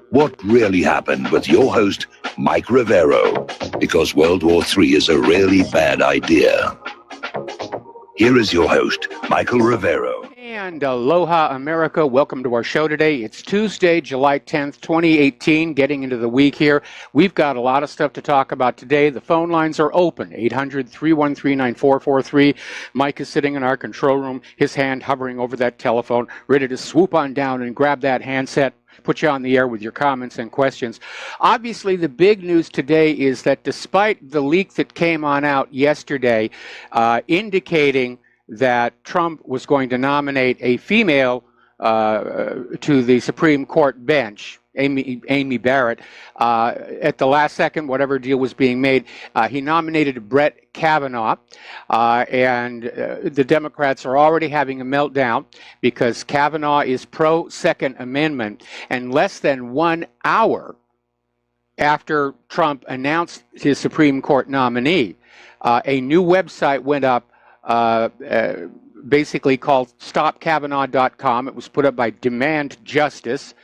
What really happened with your host, Mike Rivero, because World War III is a really bad idea. Here is your host, Michael Rivero. And aloha, America. Welcome to our show today. It's Tuesday, July 10th, 2018, getting into the week here. We've got a lot of stuff to talk about today. The phone lines are open, 800-313-9443. Mike is sitting in our control room, his hand hovering over that telephone, ready to swoop on down and grab that handset, put you on the air with your comments and questions. Obviously, the big news today is that despite the leak that came on out yesterday indicating that Trump was going to nominate a female to the Supreme Court bench, Amy Barrett, at the last second, whatever deal was being made, he nominated Brett Kavanaugh, and the Democrats are already having a meltdown because Kavanaugh is pro-Second Amendment, and less than 1 hour after Trump announced his Supreme Court nominee, a new website went up basically called StopKavanaugh.com. It was put up by Demand Justice,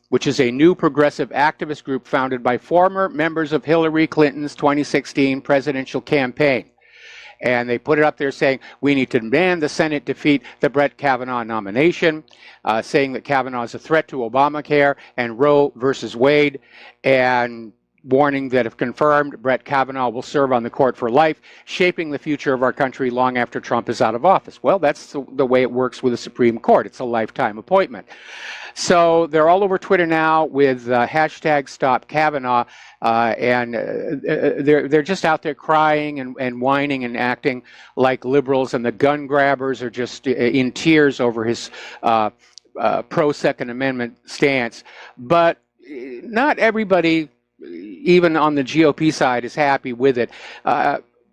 which is a new progressive activist group founded by former members of Hillary Clinton's 2016 presidential campaign. And they put it up there saying, we need to demand the Senate defeat the Brett Kavanaugh nomination, saying that Kavanaugh is a threat to Obamacare and Roe versus Wade, and warning that if confirmed, Brett Kavanaugh will serve on the court for life, shaping the future of our country long after Trump is out of office. Well, that's the way it works with the Supreme Court. It's a lifetime appointment. So they're all over Twitter now with hashtag Stop Kavanaugh, and they're just out there crying and whining and acting like liberals, and the gun grabbers are just in tears over his pro-Second Amendment stance. But not everybody, even on the GOP side, is happy with it.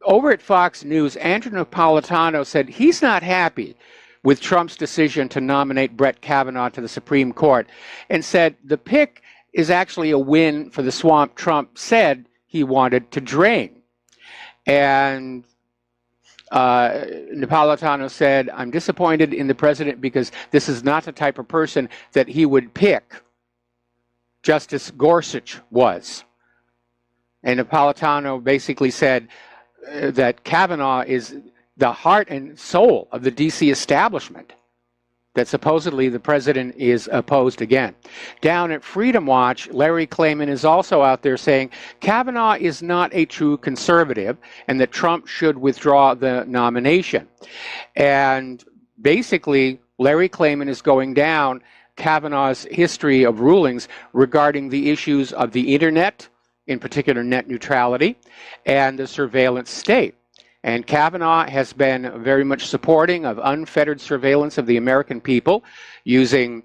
Over at Fox News, Andrew Napolitano said he's not happy with Trump's decision to nominate Brett Kavanaugh to the Supreme Court, and said the pick is actually a win for the swamp Trump said he wanted to drain. And Napolitano said, I'm disappointed in the president because this is not the type of person that he would pick. Justice Gorsuch was. And Napolitano basically said that Kavanaugh is the heart and soul of the D.C. establishment, that supposedly the president is opposed again. Down at Freedom Watch, Larry Klayman is also out there saying Kavanaugh is not a true conservative and that Trump should withdraw the nomination. And basically, Larry Klayman is going down Kavanaugh's history of rulings regarding the issues of the internet, in particular net neutrality, and the surveillance state. And Kavanaugh has been very much supporting of unfettered surveillance of the American people using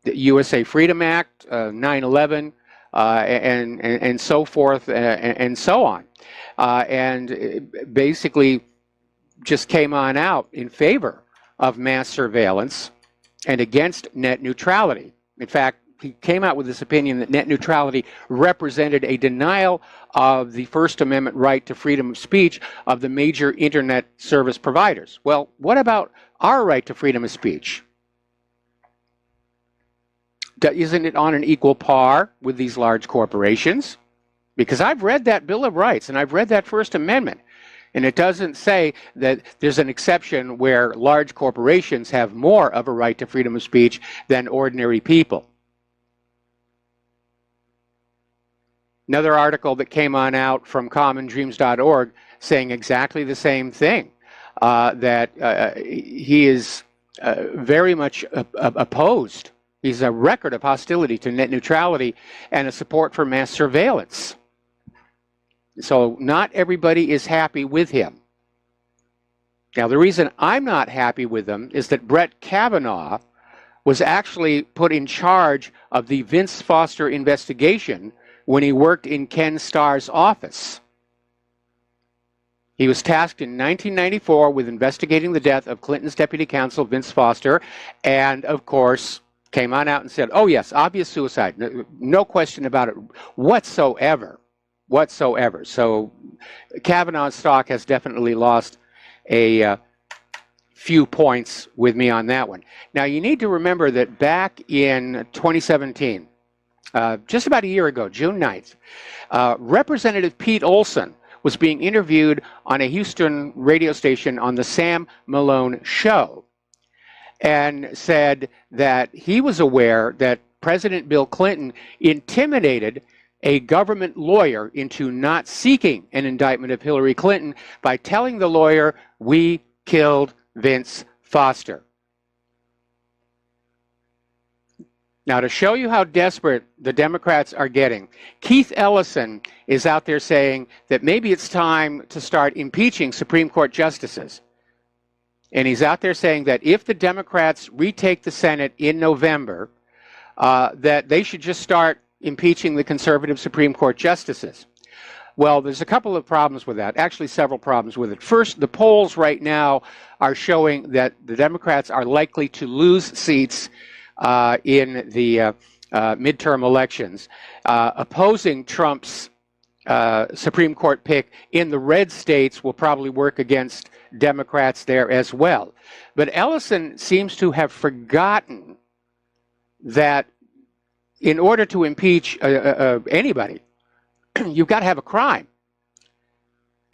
the USA Freedom Act, 9/11, and so forth, and so on. And basically just came on out in favor of mass surveillance and against net neutrality. In fact, he came out with this opinion that net neutrality represented a denial of the First Amendment right to freedom of speech of the major internet service providers. Well, what about our right to freedom of speech? Isn't it on an equal par with these large corporations? Because I've read that Bill of Rights and I've read that First Amendment. And it doesn't say that there's an exception where large corporations have more of a right to freedom of speech than ordinary people. Another article that came on out from commondreams.org saying exactly the same thing, that he is very much opposed. He's a record of hostility to net neutrality and a support for mass surveillance. So not everybody is happy with him. Now, the reason I'm not happy with him is that Brett Kavanaugh was actually put in charge of the Vince Foster investigation when he worked in Ken Starr's office. He was tasked in 1994 with investigating the death of Clinton's deputy counsel, Vince Foster, and, of course, came on out and said, oh, yes, obvious suicide. No question about it whatsoever. So Kavanaugh's stock has definitely lost a few points with me on that one. Now, you need to remember that back in 2017, just about a year ago, June 9th, Representative Pete Olson was being interviewed on a Houston radio station on the Sam Malone Show, and said that he was aware that President Bill Clinton intimidated a government lawyer into not seeking an indictment of Hillary Clinton by telling the lawyer, "We killed Vince Foster." Now, to show you how desperate the Democrats are getting, Keith Ellison is out there saying that maybe it's time to start impeaching Supreme Court justices. And he's out there saying that if the Democrats retake the Senate in November, that they should just start impeaching the conservative Supreme Court justices. Well, there's a couple of problems with that, actually several problems with it. First, the polls right now are showing that the Democrats are likely to lose seats in the midterm elections, opposing Trump's Supreme Court pick in the red states will probably work against Democrats there as well. But Ellison seems to have forgotten that in order to impeach anybody, you've got to have a crime.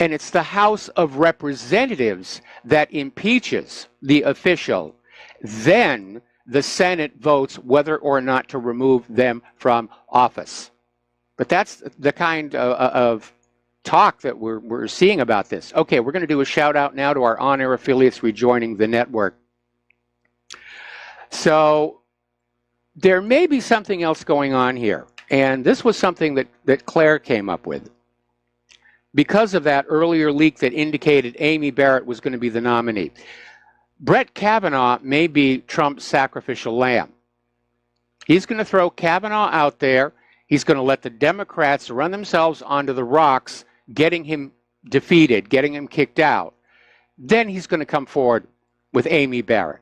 And it's the House of Representatives that impeaches the official. Then the Senate votes whether or not to remove them from office. But that's the kind of talk that we're seeing about this. Okay, we're going to do a shout out now to our on-air affiliates rejoining the network. So there may be something else going on here. And this was something that Claire came up with. Because of that earlier leak that indicated Amy Barrett was going to be the nominee. Brett Kavanaugh may be Trump's sacrificial lamb. He's going to throw Kavanaugh out there. He's going to let the Democrats run themselves onto the rocks, getting him defeated, getting him kicked out. Then he's going to come forward with Amy Barrett.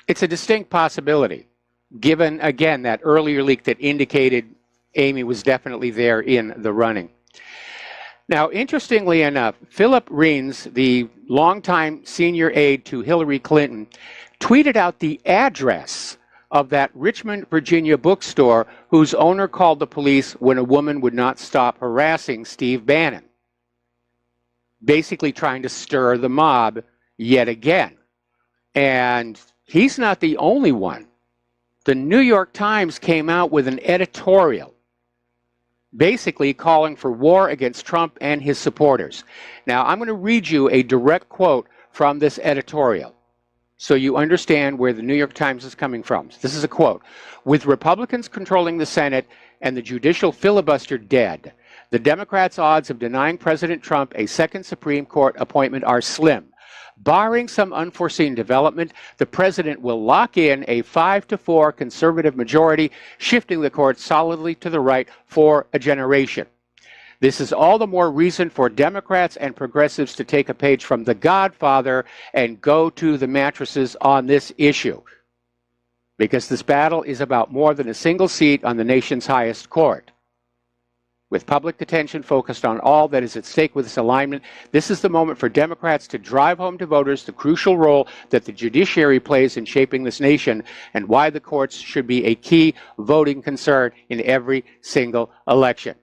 It's a distinct possibility, given, again, that earlier leak that indicated Amy was definitely there in the running. Now, interestingly enough, Philip Reins, the longtime senior aide to Hillary Clinton, tweeted out the address of that Richmond, Virginia bookstore whose owner called the police when a woman would not stop harassing Steve Bannon, basically trying to stir the mob yet again. And he's not the only one. The New York Times came out with an editorial basically calling for war against Trump and his supporters. Now, I'm going to read you a direct quote from this editorial so you understand where the New York Times is coming from. This is a quote. "With Republicans controlling the Senate and the judicial filibuster dead, the Democrats' odds of denying President Trump a second Supreme Court appointment are slim. Barring some unforeseen development, the president will lock in a 5-4 conservative majority, shifting the court solidly to the right for a generation. This is all the more reason for Democrats and progressives to take a page from The Godfather and go to the mattresses on this issue. Because this battle is about more than a single seat on the nation's highest court. With public attention focused on all that is at stake with this alignment, this is the moment for Democrats to drive home to voters the crucial role that the judiciary plays in shaping this nation and why the courts should be a key voting concern in every single election."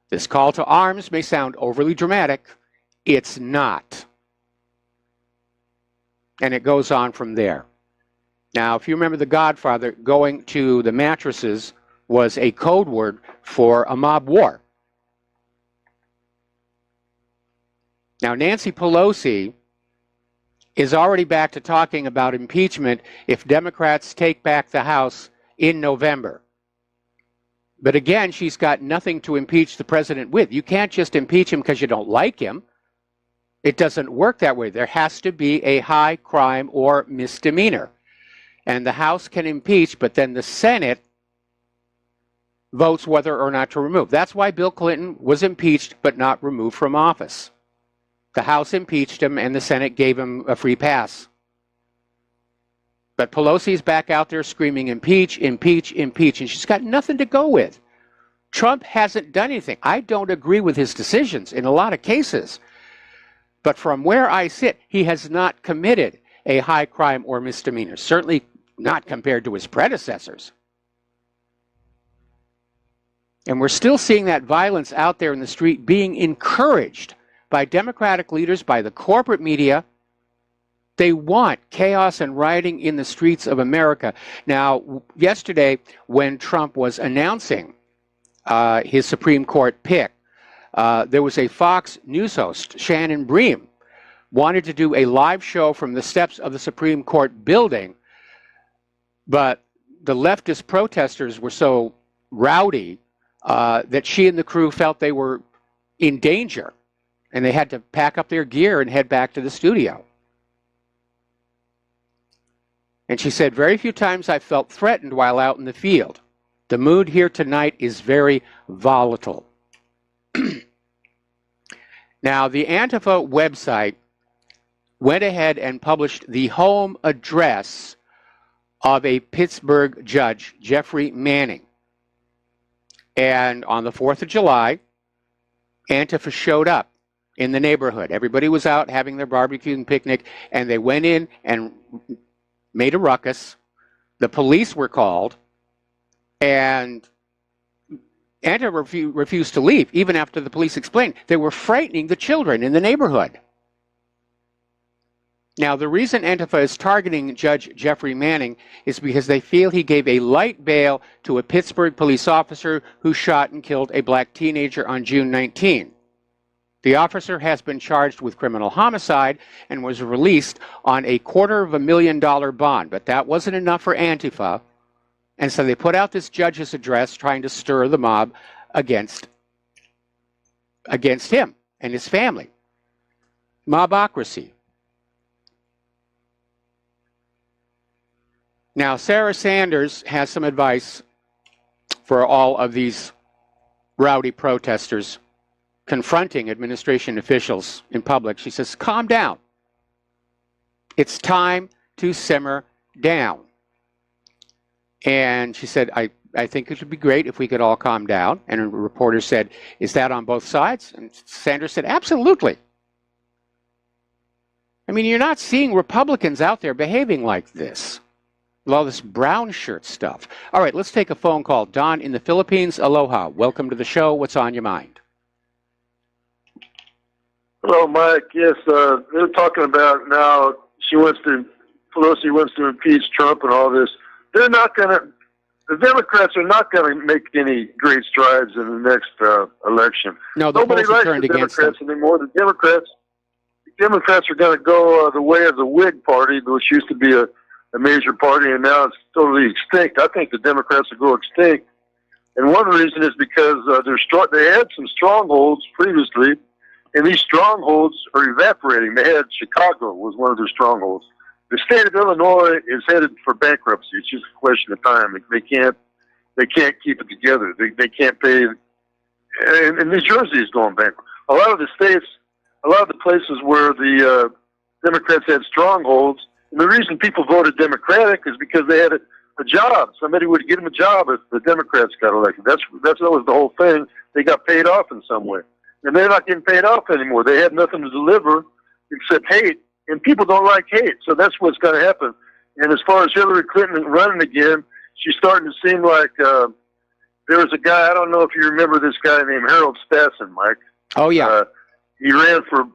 This call to arms may sound overly dramatic. It's not. And it goes on from there. Now, if you remember The Godfather, going to the mattresses was a code word for a mob war. Now, Nancy Pelosi is already back to talking about impeachment if Democrats take back the House in November. But again, she's got nothing to impeach the president with. You can't just impeach him because you don't like him. It doesn't work that way. There has to be a high crime or misdemeanor. And the House can impeach, but then the Senate votes whether or not to remove. That's why Bill Clinton was impeached but not removed from office. The House impeached him, and the Senate gave him a free pass. But Pelosi's back out there screaming, impeach, impeach, impeach, and she's got nothing to go with. Trump hasn't done anything. I don't agree with his decisions in a lot of cases. But from where I sit, he has not committed a high crime or misdemeanor, certainly not compared to his predecessors. And we're still seeing that violence out there in the street being encouraged by Democratic leaders, by the corporate media. They want chaos and rioting in the streets of America. Now, yesterday, when Trump was announcing his Supreme Court pick, there was a Fox News host, Shannon Bream, wanted to do a live show from the steps of the Supreme Court building, but the leftist protesters were so rowdy that she and the crew felt they were in danger, and they had to pack up their gear and head back to the studio. And she said, very few times I felt threatened while out in the field. The mood here tonight is very volatile. Now, the Antifa website went ahead and published the home address of a Pittsburgh judge, Jeffrey Manning. And on the 4th of July, Antifa showed up in the neighborhood. Everybody was out having their barbecue and picnic, and they went in and made a ruckus. The police were called, and Antifa refused to leave, even after the police explained. They were frightening the children in the neighborhood. Now, the reason Antifa is targeting Judge Jeffrey Manning is because they feel he gave a light bail to a Pittsburgh police officer who shot and killed a black teenager on June 19. The officer has been charged with criminal homicide and was released on a $250,000 bond, but that wasn't enough for Antifa, and so they put out this judge's address trying to stir the mob against him and his family. Mobocracy. Now, Sarah Sanders has some advice for all of these rowdy protesters confronting administration officials in public. She says, calm down. It's time to simmer down. And she said, I think it would be great if we could all calm down. And a reporter said, is that on both sides? And Sanders said, absolutely. I mean, you're not seeing Republicans out there behaving like this. With all this brown shirt stuff. All right, let's take a phone call. Don in the Philippines, aloha. Welcome to the show. What's on your mind? Hello, Mike. Yes, they're talking about now Pelosi wants to impeach Trump and all this. The Democrats are not going to make any great strides in the next election. No, nobody likes the Democrats anymore. The Democrats are going to go the way of the Whig Party, which used to be a major party, and now it's totally extinct. I think the Democrats will go extinct. And one reason is because they had some strongholds previously, and these strongholds are evaporating. They had Chicago was one of their strongholds. The state of Illinois is headed for bankruptcy. It's just a question of time. They can't keep it together. They can't pay. And New Jersey is going bankrupt. A lot of the places where the Democrats had strongholds, and the reason people voted Democratic is because they had a job. Somebody would give them a job if the Democrats got elected. That was the whole thing. They got paid off in some way. And they're not getting paid off anymore. They had nothing to deliver except hate. And people don't like hate. So that's what's going to happen. And as far as Hillary Clinton running again, she's starting to seem like there was a guy, I don't know if you remember this guy named Harold Stassen, Mike. Oh, yeah. He ran for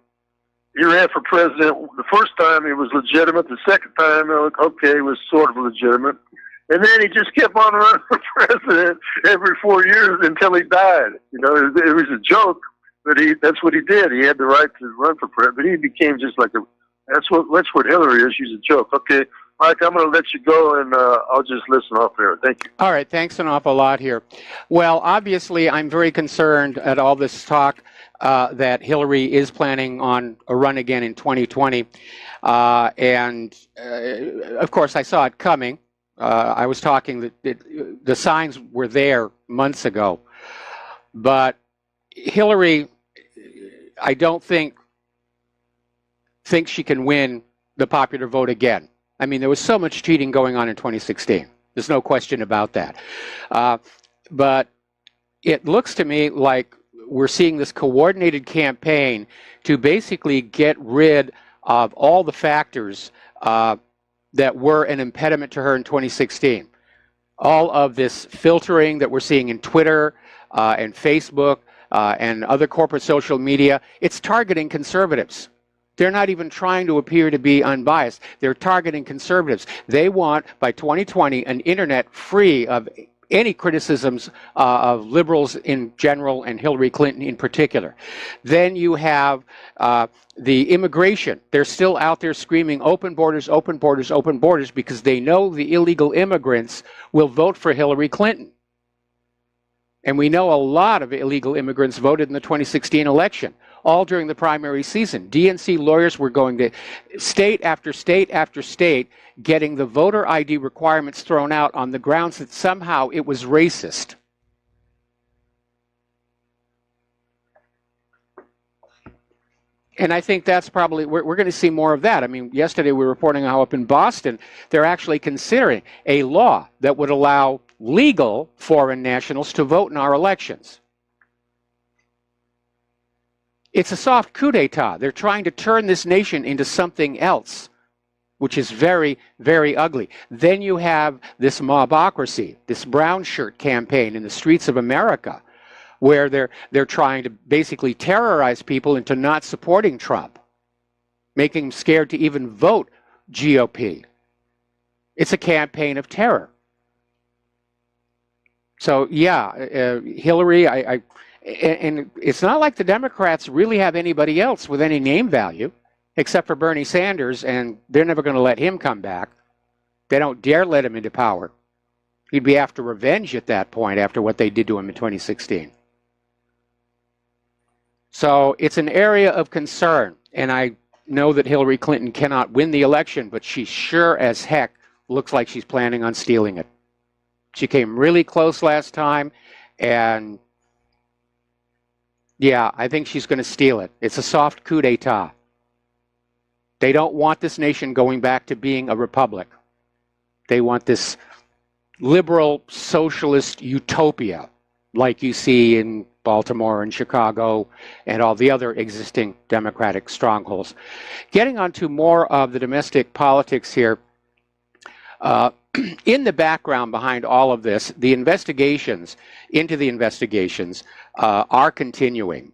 president. The first time it was legitimate. The second time, okay, it was sort of legitimate. And then he just kept on running for president every 4 years until he died. You know, it was a joke, but that's what he did. He had the right to run for president, but he became just like that's what Hillary is. She's a joke. Okay, Mike, I'm going to let you go, and I'll just listen off there. Thank you. All right, thanks an awful lot here. Well, obviously, I'm very concerned at all this talk that Hillary is planning on a run again in 2020. And, of course, I saw it coming. I was talking that the signs were there months ago. But Hillary, I don't think she can win the popular vote again. I mean, there was so much cheating going on in 2016. There's no question about that. But it looks to me like we're seeing this coordinated campaign to basically get rid of all the factors that were an impediment to her in 2016. All of this filtering that we're seeing in Twitter and Facebook and other corporate social media, it's targeting conservatives. They're not even trying to appear to be unbiased. They're targeting conservatives. They want, by 2020, an internet free of any criticisms of liberals in general and Hillary Clinton in particular. Then you have the immigration. They're still out there screaming open borders, open borders, open borders, because they know the illegal immigrants will vote for Hillary Clinton. And we know a lot of illegal immigrants voted in the 2016 election, all during the primary season. DNC lawyers were going to state after state after state, getting the voter ID requirements thrown out on the grounds that somehow it was racist. And I think that's probably, we're going to see more of that. I mean, yesterday we were reporting how up in Boston, they're actually considering a law that would allow legal foreign nationals to vote in our elections. It's a soft coup d'etat. They're trying to turn this nation into something else, which is very, very ugly. Then you have this mobocracy, this brown shirt campaign in the streets of America, where they're trying to basically terrorize people into not supporting Trump, making them scared to even vote GOP. It's a campaign of terror. So yeah, Hillary, and it's not like the Democrats really have anybody else with any name value, except for Bernie Sanders, and they're never going to let him come back. They don't dare let him into power. He'd be after revenge at that point, after what they did to him in 2016. So it's an area of concern, and I know that Hillary Clinton cannot win the election, but she sure as heck looks like she's planning on stealing it. She came really close last time, and yeah, I think she's going to steal it. It's a soft coup d'etat. They don't want this nation going back to being a republic. They want this liberal socialist utopia like you see in Baltimore and Chicago and all the other existing Democratic strongholds. Getting on to more of the domestic politics here, in the background behind all of this, the investigations into the investigations are continuing.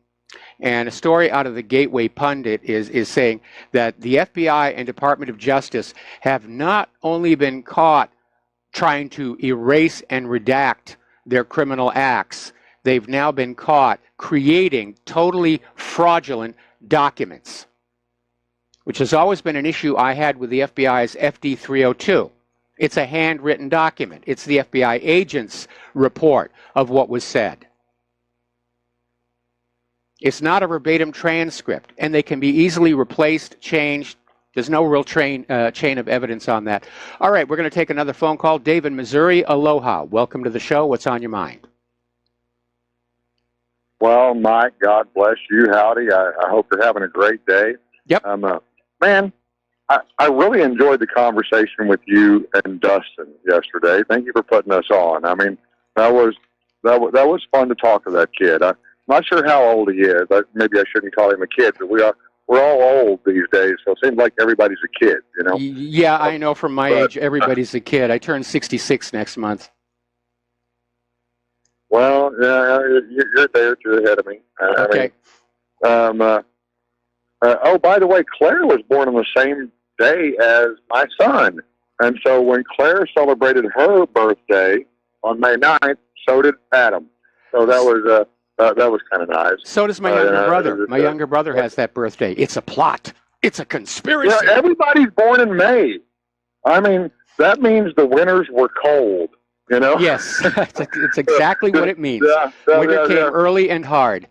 And a story out of the Gateway Pundit is saying that the FBI and Department of Justice have not only been caught trying to erase and redact their criminal acts, they've now been caught creating totally fraudulent documents, which has always been an issue I had with the FBI's FD 302. It's a handwritten document. It's the FBI agent's report of what was said. It's not a verbatim transcript, and they can be easily replaced, changed. There's no real chain of evidence on that. All right, we're going to take another phone call. Dave in Missouri, aloha. Welcome to the show. What's on your mind? Well, Mike, God bless you. Howdy. I hope you're having a great day. Yep. Man, I really enjoyed the conversation with you and Dustin yesterday. Thank you for putting us on. I mean, that was fun to talk to that kid. I'm not sure how old he is. Maybe I shouldn't call him a kid, but we're all old these days, so it seems like everybody's a kid, you know? Yeah, I know from my age, everybody's a kid. I turn 66 next month. Well, you're there, you're ahead of me. Okay. Oh, by the way, Claire was born on the same day as my son. And so when Claire celebrated her birthday on May 9th, so did Adam. So that was kind of nice. So does my younger brother. My younger brother has that birthday. It's a plot. It's a conspiracy. Yeah, everybody's born in May. I mean, that means the winters were cold, you know? Yes, it's exactly what it means. Yeah, Winter came early and hard.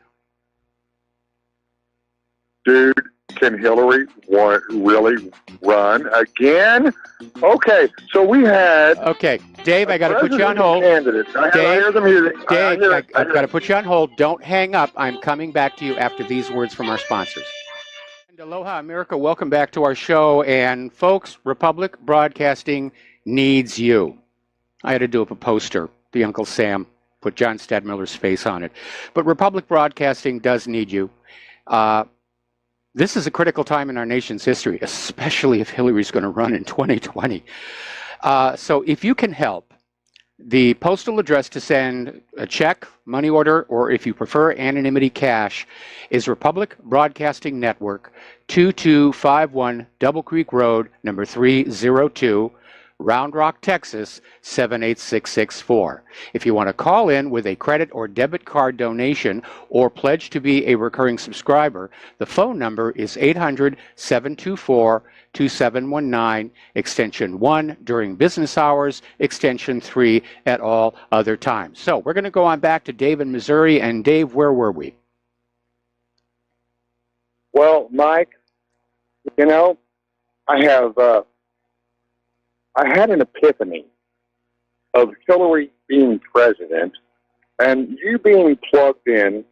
Dude, can Hillary really run again? Okay, so we had... Okay, Dave, I got to put you on hold. Dave, I hear the music. Dave, I've got to put you on hold. Don't hang up. I'm coming back to you after these words from our sponsors. And aloha, America. Welcome back to our show. And folks, Republic Broadcasting needs you. I had to do up a poster, the Uncle Sam put John Stadtmiller's face on it. But Republic Broadcasting does need you. This is a critical time in our nation's history, especially if Hillary's going to run in 2020. So if you can help, the postal address to send a check, money order, or if you prefer anonymity cash is Republic Broadcasting Network, 2251 Double Creek Road, number 302, Round Rock, Texas, 78664. If you want to call in with a credit or debit card donation or pledge to be a recurring subscriber, the phone number is 800-724-2719, extension 1 during business hours, extension 3 at all other times. So we're going to go on back to Dave in Missouri. And Dave, where were we? Well, Mike, I had an epiphany of Hillary being president and you being plugged in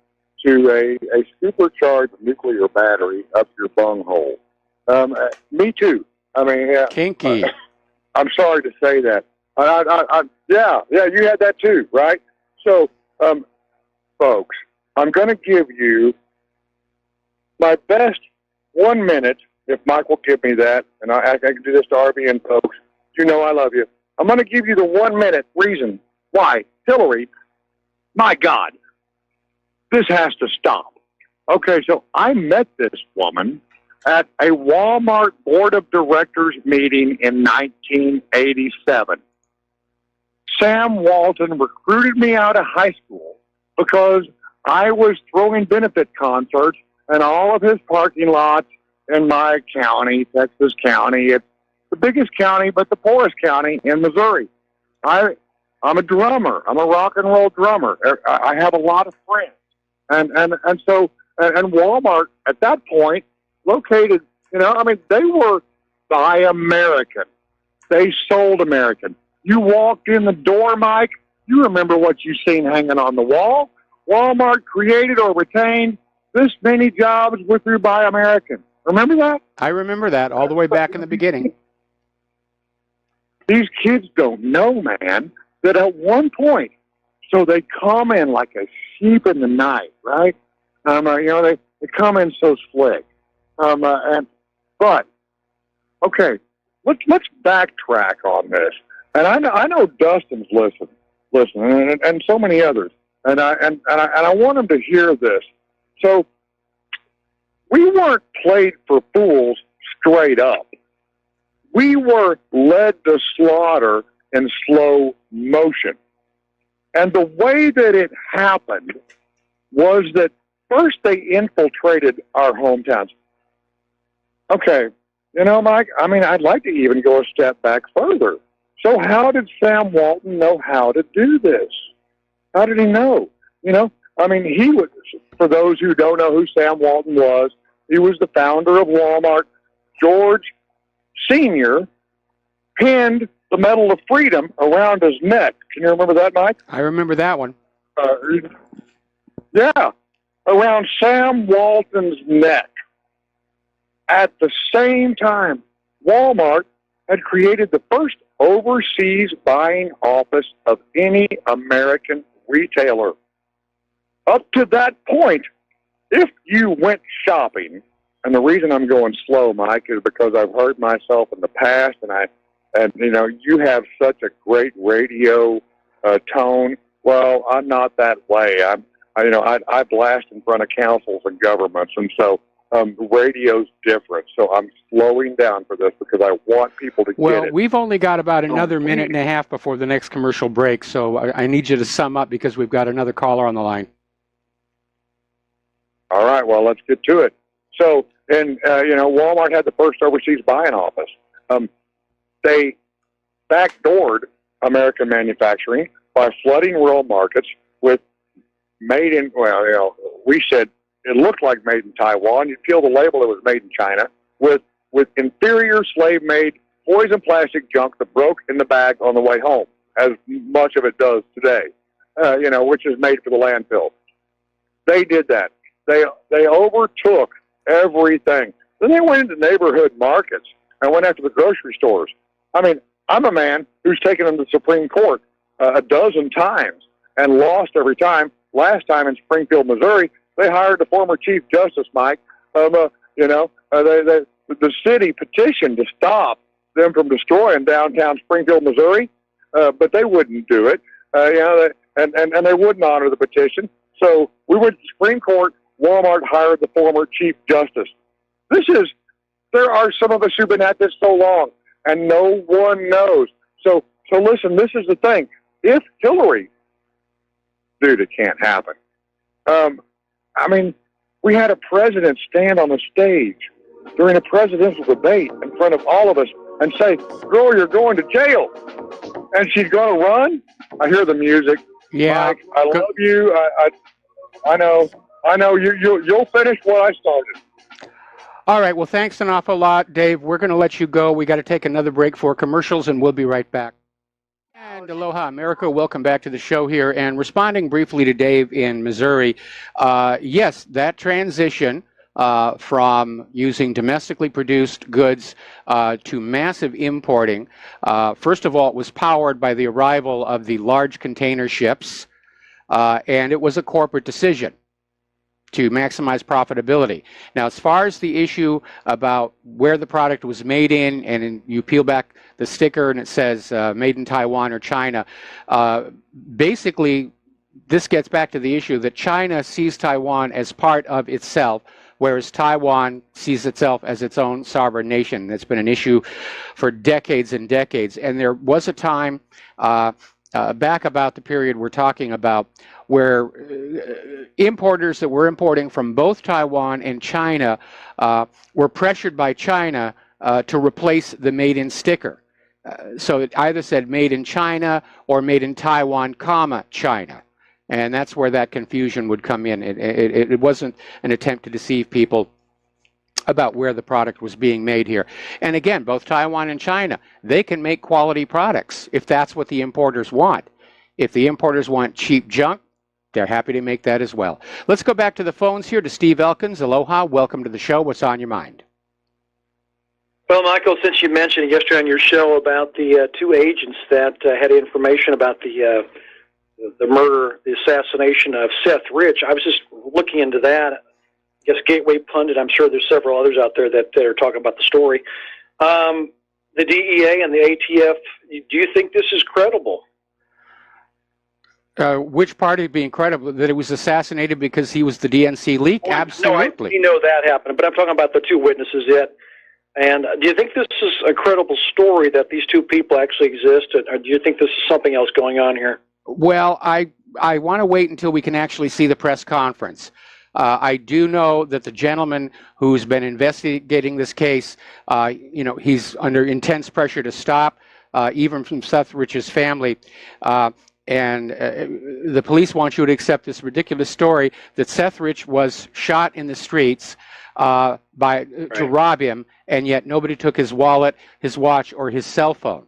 to a supercharged nuclear battery up your bunghole. Me too. I mean, Kinky. I'm sorry to say that. Yeah, you had that too, right? So, folks, I'm going to give you my best 1 minute, if Mike will give me that, and I can do this to RBN folks. You know I love you. I'm going to give you the 1 minute reason why Hillary, my God, this has to stop. Okay, so I met this woman at a Walmart board of directors meeting in 1987. Sam Walton recruited me out of high school because I was throwing benefit concerts in all of his parking lots in my county, Texas County. It's the biggest county, but the poorest county in Missouri. I'm a drummer. I'm a rock and roll drummer. I have a lot of friends. And so Walmart at that point located, they were Buy American. They sold American. You walked in the door, Mike, you remember what you seen hanging on the wall. Walmart created or retained this many jobs with your Buy American. Remember that? I remember that all the way back in the beginning. These kids don't know, man, that at one point, so they come in like a sheep in the night, right? They come in so slick. But okay, let's backtrack on this. And I know Dustin's listening, and so many others, and I want them to hear this. So we weren't played for fools straight up. We were led to slaughter in slow motion. And the way that it happened was that first they infiltrated our hometowns. Okay, Mike, I'd like to even go a step back further. So how did Sam Walton know how to do this? How did he know? He was, for those who don't know who Sam Walton was, he was the founder of Walmart. George Sr. pinned the Medal of Freedom around his neck. Can you remember that, Mike? I remember that one. Yeah, around Sam Walton's neck. At the same time, Walmart had created the first overseas buying office of any American retailer. Up to that point, if you went shopping, and the reason I'm going slow, Mike, is because I've heard myself in the past, and you have such a great radio tone. Well, I'm not that way. I blast in front of councils and governments, and so radio's different. So I'm slowing down for this because I want people to get it. Well, we've only got about another minute and a half before the next commercial break, so I need you to sum up because we've got another caller on the line. All right, well, let's get to it. So, Walmart had the first overseas buying office. They backdoored American manufacturing by flooding rural markets with made in, we said it looked like made in Taiwan. You'd peel the label, it was made in China, with inferior slave-made poison plastic junk that broke in the bag on the way home, as much of it does today, which is made for the landfill. They did that. They overtook everything. Then they went into neighborhood markets and went after the grocery stores. I'm a man who's taken them to the Supreme Court a dozen times, and lost every time. Last time in Springfield, Missouri, they hired the former Chief Justice, Mike. The city petitioned to stop them from destroying downtown Springfield, Missouri, but they wouldn't do it. And they wouldn't honor the petition. So we went to the Supreme Court. Walmart hired the former Chief Justice. There are some of us who've been at this so long, and no one knows. So listen, this is the thing. If Hillary, dude, it can't happen. We had a president stand on the stage during a presidential debate in front of all of us and say, "Girl, you're going to jail." And she's going to run. I hear the music. Yeah. Mike, I love you. I know. You'll finish what I started. All right. Well, thanks an awful lot, Dave. We're going to let you go. We got to take another break for commercials, and we'll be right back. And aloha, America. Welcome back to the show here. And responding briefly to Dave in Missouri, yes, that transition from using domestically produced goods to massive importing, first of all, it was powered by the arrival of the large container ships, and it was a corporate decision to maximize profitability. Now, as far as the issue about where the product was made in, and you peel back the sticker and it says made in Taiwan or China, basically this gets back to the issue that China sees Taiwan as part of itself, whereas Taiwan sees itself as its own sovereign nation. That's been an issue for decades and decades. And there was a time back about the period we're talking about where importers that were importing from both Taiwan and China were pressured by China to replace the made in sticker. So it either said made in China or made in Taiwan, comma, China. And that's where that confusion would come in. It wasn't an attempt to deceive people about where the product was being made here. And again, both Taiwan and China, they can make quality products if that's what the importers want. If the importers want cheap junk, they're happy to make that as well. Let's go back to the phones here to Steve Elkins. Aloha, welcome to the show. What's on your mind? Well, Michael, since you mentioned yesterday on your show about the two agents that had information about the murder, the assassination of Seth Rich, I was just looking into that. I guess Gateway Pundit, I'm sure there's several others out there that are talking about the story. The DEA and the ATF, do you think this is credible? Which party being credible? That it was assassinated because he was the DNC leak? Well, Absolutely. No, you know that happened, but I'm talking about the two witnesses yet. And do you think this is a credible story that these two people actually exist, or do you think this is something else going on here? Well, I want to wait until we can actually see the press conference. I do know that the gentleman who's been investigating this case, he's under intense pressure to stop, even from Seth Rich's family. And the police want you to accept this ridiculous story that Seth Rich was shot in the streets to rob him, and yet nobody took his wallet, his watch, or his cell phone.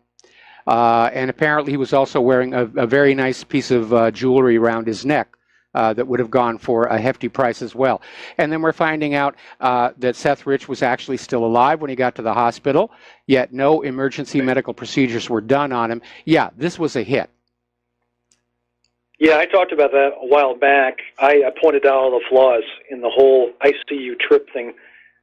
And apparently he was also wearing a very nice piece of jewelry around his neck that would have gone for a hefty price as well. And then we're finding out that Seth Rich was actually still alive when he got to the hospital, yet no emergency medical procedures were done on him. Yeah, this was a hit. Yeah, I talked about that a while back. I pointed out all the flaws in the whole ICU trip thing.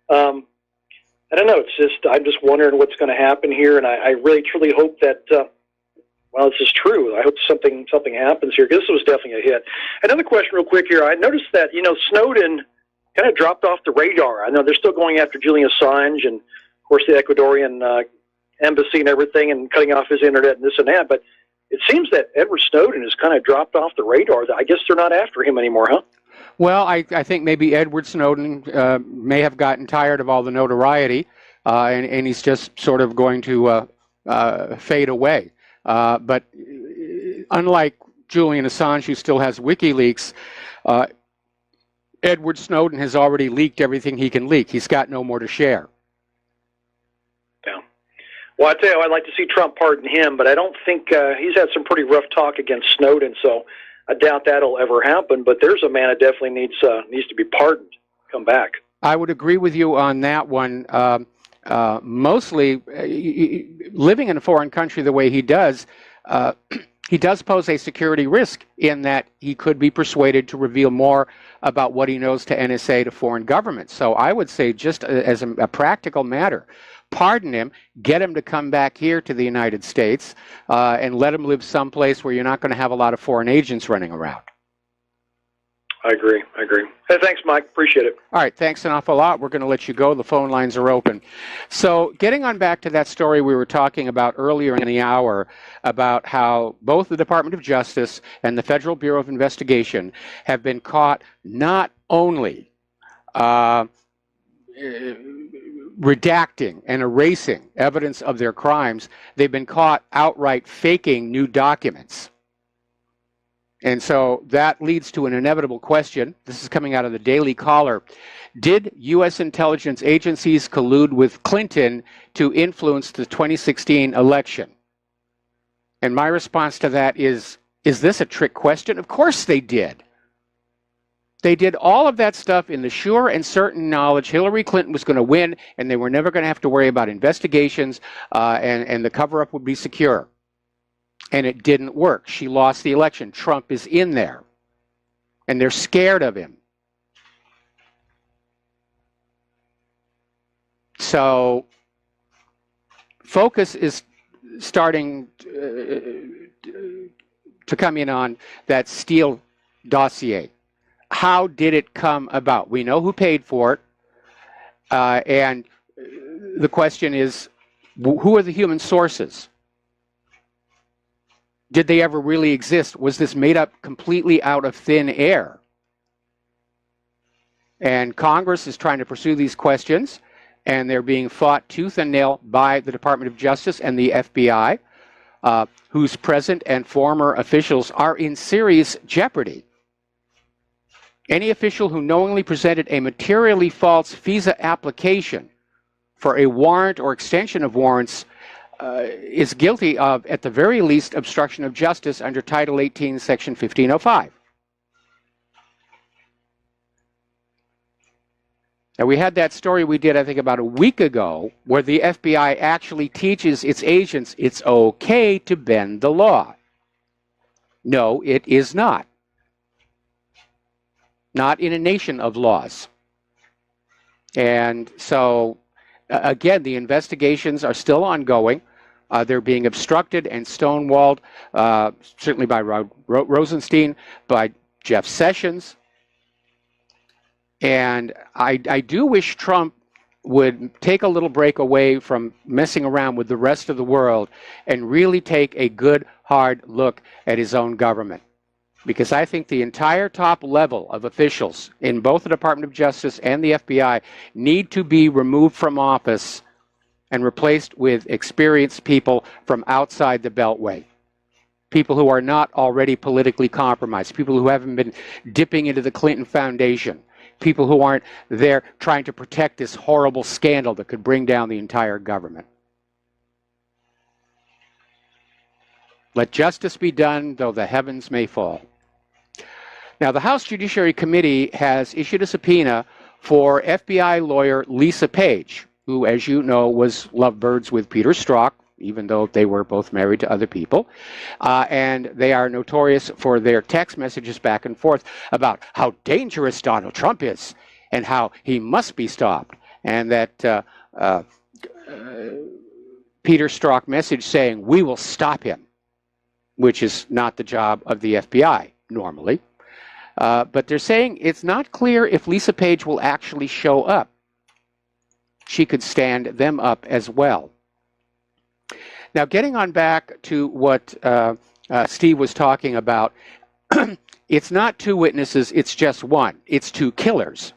I don't know. I'm just wondering what's going to happen here, and I really, truly hope that, this is true. I hope something happens here, because this was definitely a hit. Another question real quick here. I noticed that, Snowden kind of dropped off the radar. I know they're still going after Julian Assange and, of course, the Ecuadorian embassy and everything, and cutting off his internet and this and that, but it seems that Edward Snowden has kind of dropped off the radar. I guess they're not after him anymore, huh? Well, I think maybe Edward Snowden may have gotten tired of all the notoriety, and he's just sort of going to fade away. But unlike Julian Assange, who still has WikiLeaks, Edward Snowden has already leaked everything he can leak. He's got no more to share. Yeah. Well, I tell you, I'd like to see Trump pardon him, but I don't think he's had some pretty rough talk against Snowden, so I doubt that'll ever happen. But there's a man that definitely needs to be pardoned. Come back. I would agree with you on that one. Mostly, living in a foreign country the way he does, he does pose a security risk in that he could be persuaded to reveal more about what he knows to NSA, to foreign governments. So I would say, just as a practical matter, pardon him, get him to come back here to the United States, and let him live someplace where you're not going to have a lot of foreign agents running around. I agree. Hey, thanks, Mike. Appreciate it. All right, thanks an awful lot. We're going to let you go. The phone lines are open. So getting on back to that story we were talking about earlier in the hour about how both the Department of Justice and the Federal Bureau of Investigation have been caught not only redacting and erasing evidence of their crimes, they've been caught outright faking new documents. And so that leads to an inevitable question. This is coming out of the Daily Caller. Did U.S. intelligence agencies collude with Clinton to influence the 2016 election? And my response to that is this a trick question? Of course they did. They did all of that stuff in the sure and certain knowledge Hillary Clinton was going to win, and they were never going to have to worry about investigations, and the cover-up would be secure. And it didn't work. She lost the election. Trump is in there. And they're scared of him. So focus is starting to come in on that Steele dossier. How did it come about? We know who paid for it. And the question is, who are the human sources? Did they ever really exist? Was this made up completely out of thin air? And Congress is trying to pursue these questions, and they're being fought tooth and nail by the Department of Justice and the FBI, whose present and former officials are in serious jeopardy. Any official who knowingly presented a materially false visa application for a warrant or extension of warrants is guilty of, at the very least, obstruction of justice under Title 18, Section 1505. Now, we had that story we did, I think, about a week ago, where the FBI actually teaches its agents it's okay to bend the law. No, it is not. Not in a nation of laws. And so, again, the investigations are still ongoing. They're being obstructed and stonewalled, certainly by Rosenstein, by Jeff Sessions. And I do wish Trump would take a little break away from messing around with the rest of the world and really take a good, hard look at his own government. Because I think the entire top level of officials in both the Department of Justice and the FBI need to be removed from office and replaced with experienced people from outside the Beltway. People who are not already politically compromised, people who haven't been dipping into the Clinton Foundation, people who aren't there trying to protect this horrible scandal that could bring down the entire government. Let justice be done, though the heavens may fall. Now, the House Judiciary Committee has issued a subpoena for FBI lawyer Lisa Page, who, as you know, was lovebirds with Peter Strzok, even though they were both married to other people. And they are notorious for their text messages back and forth about how dangerous Donald Trump is and how he must be stopped. And that Peter Strzok message saying, "We will stop him," which is not the job of the FBI normally. But they're saying it's not clear if Lisa Page will actually show up. She could stand them up as well. Now, getting on back to what Steve was talking about, it's not two witnesses, it's just one. It's two killers.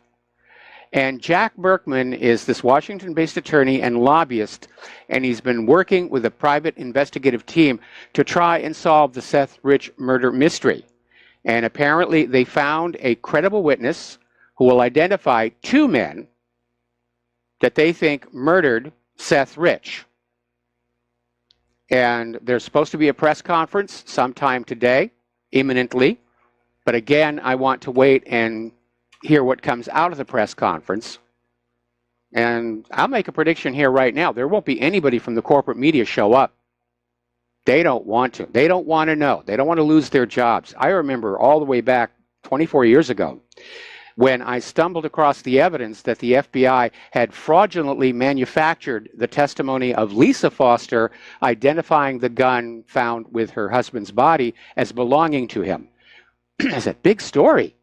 And Jack Berkman is this Washington-based attorney and lobbyist, and he's been working with a private investigative team to try and solve the Seth Rich murder mystery. And apparently they found a credible witness who will identify two men that they think murdered Seth Rich. And there's supposed to be a press conference sometime today, imminently. But again, I want to wait and hear what comes out of the press conference. And I'll make a prediction here right now. There won't be anybody from the corporate media show up. They don't want to. They don't want to know. They don't want to lose their jobs. I remember all the way back 24 years ago when I stumbled across the evidence that the FBI had fraudulently manufactured the testimony of Lisa Foster identifying the gun found with her husband's body as belonging to him. It's a big story,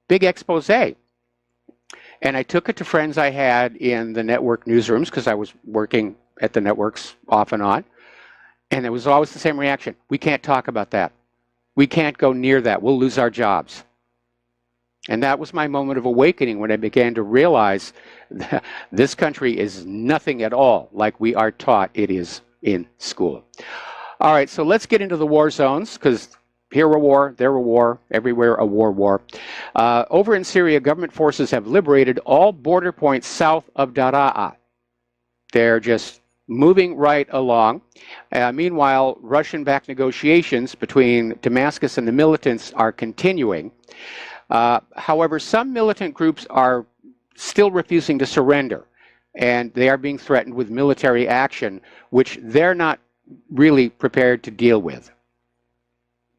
big expose. And I took it to friends I had in the network newsrooms because I was working at the networks off and on. And it was always the same reaction. We can't talk about that. We can't go near that. We'll lose our jobs. And that was my moment of awakening when I began to realize that this country is nothing at all like we are taught it is in school. All right, so let's get into the war zones, because here a war, there a war, everywhere a war. Over in Syria, government forces have liberated all border points south of Daraa. They're just moving right along. Meanwhile, Russian-backed negotiations between Damascus and the militants are continuing. However, some militant groups are still refusing to surrender, and they are being threatened with military action, which they're not really prepared to deal with.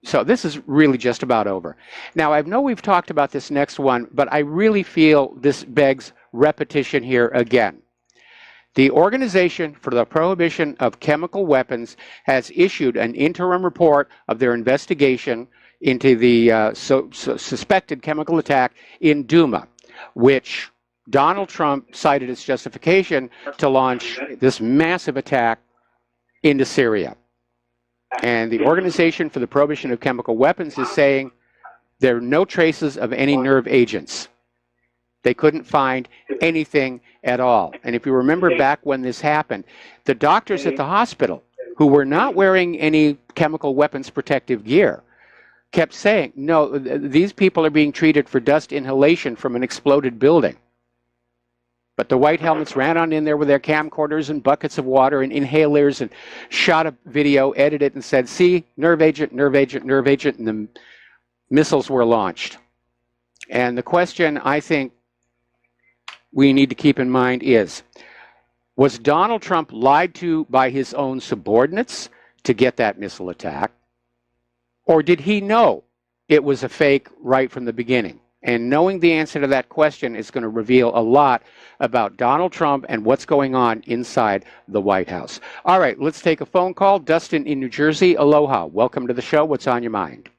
So this is really just about over. Now, I know we've talked about this next one, but I really feel this begs repetition here again. The Organization for the Prohibition of Chemical Weapons has issued an interim report of their investigation into the suspected chemical attack in Douma, which Donald Trump cited as justification to launch this massive attack into Syria. And the Organization for the Prohibition of Chemical Weapons is saying there are no traces of any nerve agents. They couldn't find anything at all. And if you remember back when this happened, the doctors at the hospital, who were not wearing any chemical weapons protective gear, kept saying, no, these people are being treated for dust inhalation from an exploded building. But the white helmets ran on in there with their camcorders and buckets of water and inhalers and shot a video, edited it, and said, see, nerve agent, nerve agent, nerve agent, and the missiles were launched. And the question I think we need to keep in mind is, was Donald Trump lied to by his own subordinates to get that missile attack? Or did he know it was a fake right from the beginning? And knowing the answer to that question is going to reveal a lot about Donald Trump and what's going on inside the White House. All right, let's take a phone call. Dustin in New Jersey, aloha. Welcome to the show. What's on your mind?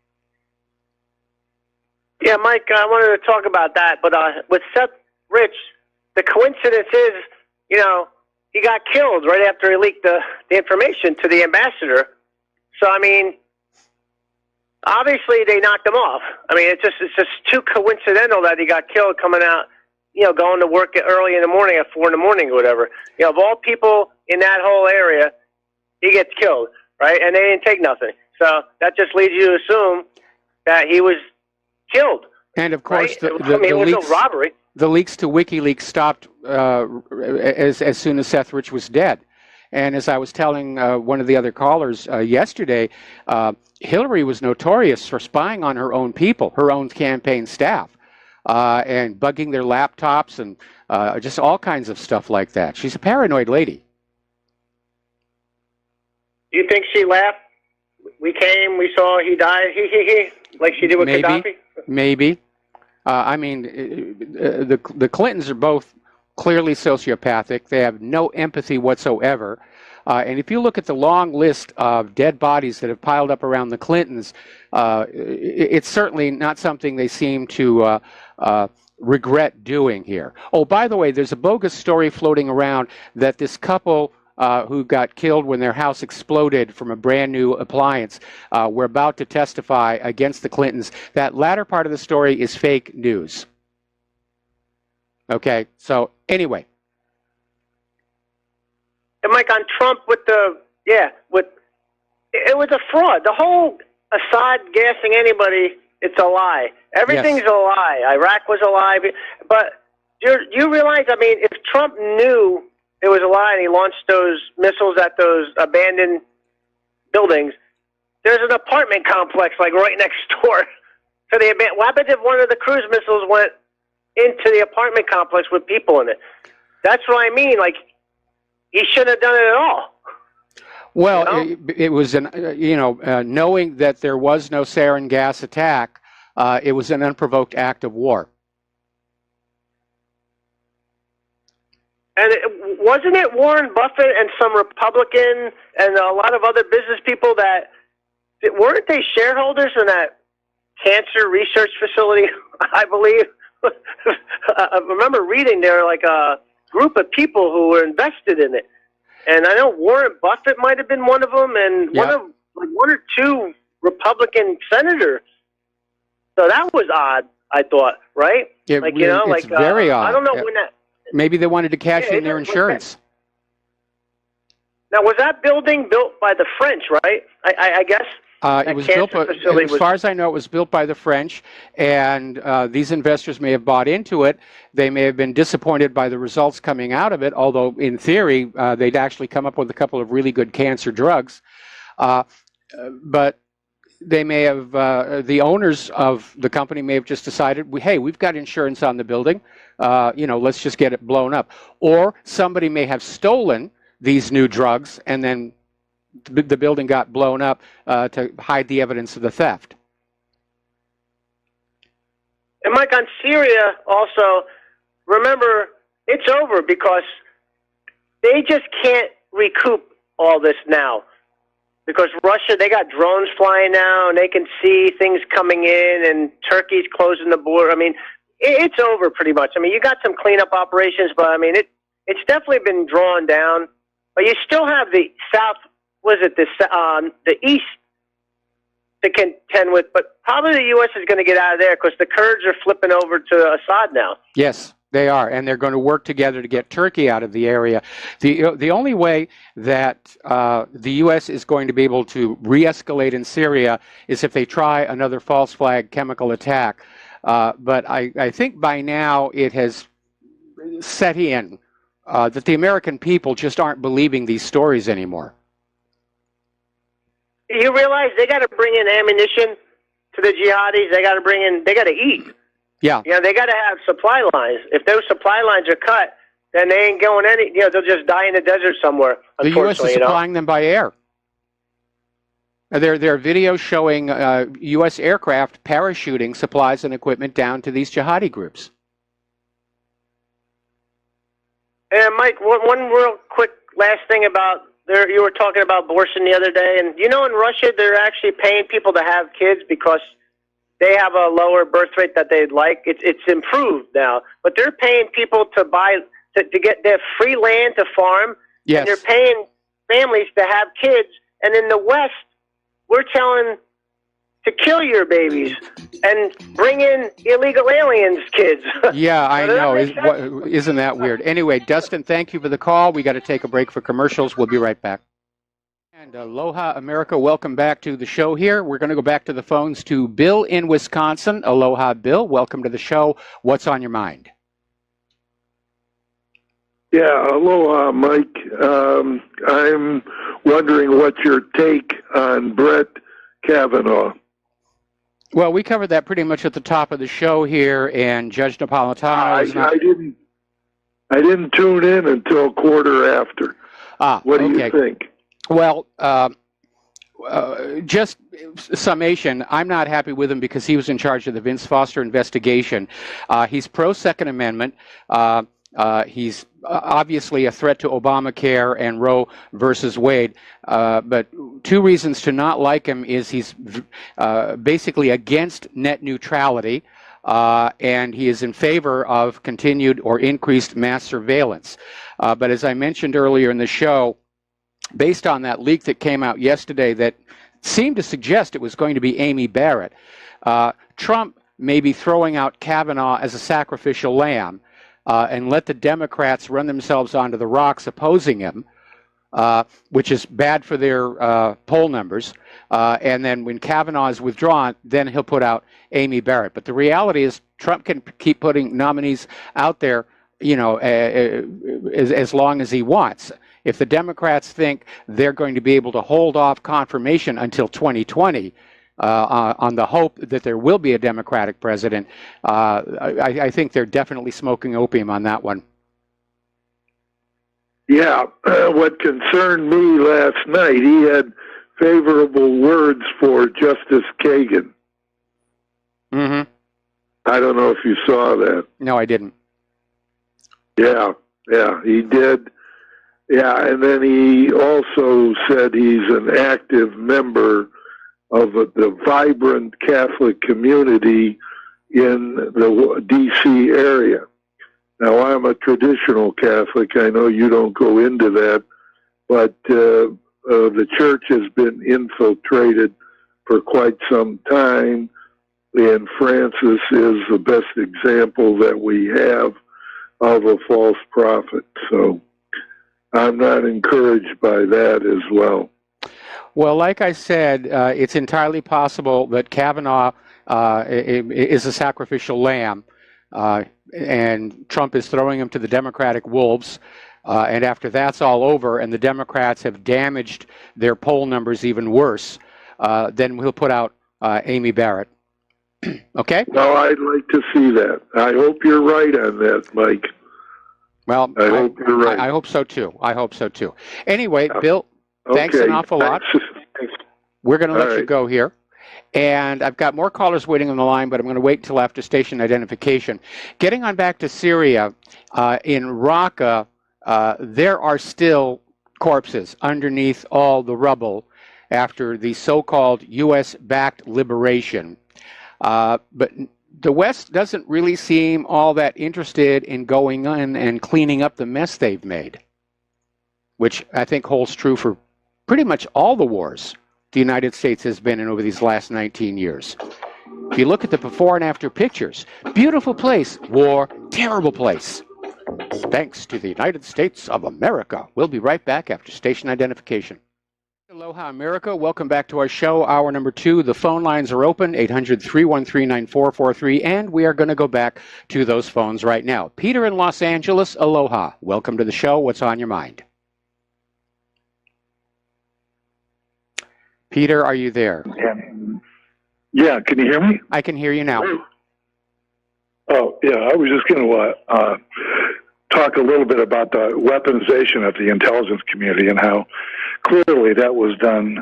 Yeah, Mike, I wanted to talk about that. But with Seth Rich, the coincidence is, you know, he got killed right after he leaked the information to the ambassador. So, I mean, obviously they knocked him off. I mean, it's just too coincidental that he got killed coming out, you know, going to work early in the morning at 4 in the morning or whatever. You know, of all people in that whole area, he gets killed, right? And they didn't take nothing. So that just leads you to assume that he was killed. And of course, right? It was no robbery. The leaks to WikiLeaks stopped as soon as Seth Rich was dead. And as I was telling one of the other callers yesterday, Hillary was notorious for spying on her own people, her own campaign staff, and bugging their laptops and just all kinds of stuff like that. She's a paranoid lady. Do you think she laughed? We came, we saw, he died, like she did with Gaddafi? Maybe. I mean, the Clintons are both clearly sociopathic. They have no empathy whatsoever. And if you look at the long list of dead bodies that have piled up around the Clintons, it's certainly not something they seem to regret doing here. Oh, by the way, there's a bogus story floating around that this couple who got killed when their house exploded from a brand new appliance were about to testify against the Clintons. That latter part of the story is fake news. Okay, so anyway. And Mike, on Trump with it was a fraud. The whole Assad gassing anybody, it's a lie. Everything's a lie. Iraq was a lie. But you realize, I mean, if Trump knew it was a lie and he launched those missiles at those abandoned buildings, there's an apartment complex like right next door to the abandoned. What happens if one of the cruise missiles went into the apartment complex with people in it? That's what I mean. Like, he shouldn't have done it at all. Well, it was knowing that there was no sarin gas attack, it was an unprovoked act of war. And wasn't it Warren Buffett and some Republican and a lot of other business people that weren't they shareholders in that cancer research facility? I believe. I remember reading there were like a group of people who were invested in it, and I know Warren Buffett might have been one of them, and one or two Republican senators. So that was odd. I thought, right? It's very odd. I don't know when that. Maybe they wanted to cash in their insurance. Now, was that building built by the French, right? I guess. It was built, as far as I know, it was built by the French, and these investors may have bought into it. They may have been disappointed by the results coming out of it, although in theory, they'd actually come up with a couple of really good cancer drugs. But they may have, the owners of the company may have just decided, hey, we've got insurance on the building, let's just get it blown up. Or somebody may have stolen these new drugs, and then the building got blown up to hide the evidence of the theft. And Mike, on Syria also, remember, it's over because they just can't recoup all this now. Because Russia, they got drones flying now, and they can see things coming in, and Turkey's closing the border. I mean, it's over pretty much. I mean, you got some cleanup operations, but I mean, it's definitely been drawn down. But you still have the south, the east to contend with. But probably the U.S. is going to get out of there because the Kurds are flipping over to Assad now. Yes. They are, and they're going to work together to get Turkey out of the area. The only way that the U.S. is going to be able to re-escalate in Syria is if they try another false flag chemical attack. But I think by now it has set in that the American people just aren't believing these stories anymore. You realize they got to bring in ammunition to the jihadis. They got to eat. Yeah. They got to have supply lines. If those supply lines are cut, then they ain't going they'll just die in the desert somewhere. The U.S. is supplying them by air. There are videos showing U.S. aircraft parachuting supplies and equipment down to these jihadi groups. And Mike, one real quick last thing about you were talking about abortion the other day, and in Russia they're actually paying people to have kids because they have a lower birth rate that they'd like. It's improved now, but they're paying people to get their free land to farm. Yes. And they're paying families to have kids. And in the West, we're telling to kill your babies and bring in illegal aliens' kids. Yeah, I know. Isn't that weird? Anyway, Dustin, thank you for the call. We got to take a break for commercials. We'll be right back. And aloha, America. Welcome back to the show here. We're going to go back to the phones to Bill in Wisconsin. Aloha, Bill. Welcome to the show. What's on your mind? Yeah, aloha, Mike. I'm wondering what's your take on Brett Kavanaugh. Well, we covered that pretty much at the top of the show here, and Judge Napolitano is not... I didn't tune in until a quarter after. What do you think? Well, just summation, I'm not happy with him because he was in charge of the Vince Foster investigation. He's pro-Second Amendment. He's obviously a threat to Obamacare and Roe versus Wade. But two reasons to not like him is he's basically against net neutrality, and he is in favor of continued or increased mass surveillance. But as I mentioned earlier in the show, based on that leak that came out yesterday that seemed to suggest it was going to be Amy Barrett, Trump may be throwing out Kavanaugh as a sacrificial lamb and let the Democrats run themselves onto the rocks opposing him, which is bad for their poll numbers. And then when Kavanaugh is withdrawn, then he'll put out Amy Barrett. But the reality is Trump can keep putting nominees out there, as long as he wants. If the Democrats think they're going to be able to hold off confirmation until 2020 on the hope that there will be a Democratic president, I think they're definitely smoking opium on that one. Yeah, what concerned me last night, he had favorable words for Justice Kagan. Mm-hmm. I don't know if you saw that. No, I didn't. Yeah, he did. Yeah, and then he also said he's an active member of the vibrant Catholic community in the D.C. area. Now, I'm a traditional Catholic. I know you don't go into that, but the church has been infiltrated for quite some time, and Francis is the best example that we have of a false prophet. So I'm not encouraged by that as well. Well, like I said, it's entirely possible that Kavanaugh is a sacrificial lamb, and Trump is throwing him to the Democratic wolves. And after that's all over and the Democrats have damaged their poll numbers even worse, then we'll put out Amy Barrett. Okay? Well, I'd like to see that. I hope you're right on that, Mike. Well, I hope you're right. I hope so too. I hope so too. Anyway, Bill, thanks an awful lot. We're going to let you go here. And I've got more callers waiting on the line, but I'm going to wait until after station identification. Getting on back to Syria, in Raqqa, there are still corpses underneath all the rubble after the so-called U.S.-backed liberation. But the West doesn't really seem all that interested in going in and cleaning up the mess they've made, which I think holds true for pretty much all the wars the United States has been in over these last 19 years. If you look at the before and after pictures, beautiful place, war, terrible place. Thanks to the United States of America. We'll be right back after station identification. Aloha, America. Welcome back to our show, hour number 2. The phone lines are open, 800-313-9443, and we are going to go back to those phones right now. Peter in Los Angeles, aloha. Welcome to the show. What's on your mind? Peter, are you there? Yeah, can you hear me? I can hear you now. Oh, yeah, I was just going to talk a little bit about the weaponization of the intelligence community and how clearly that was done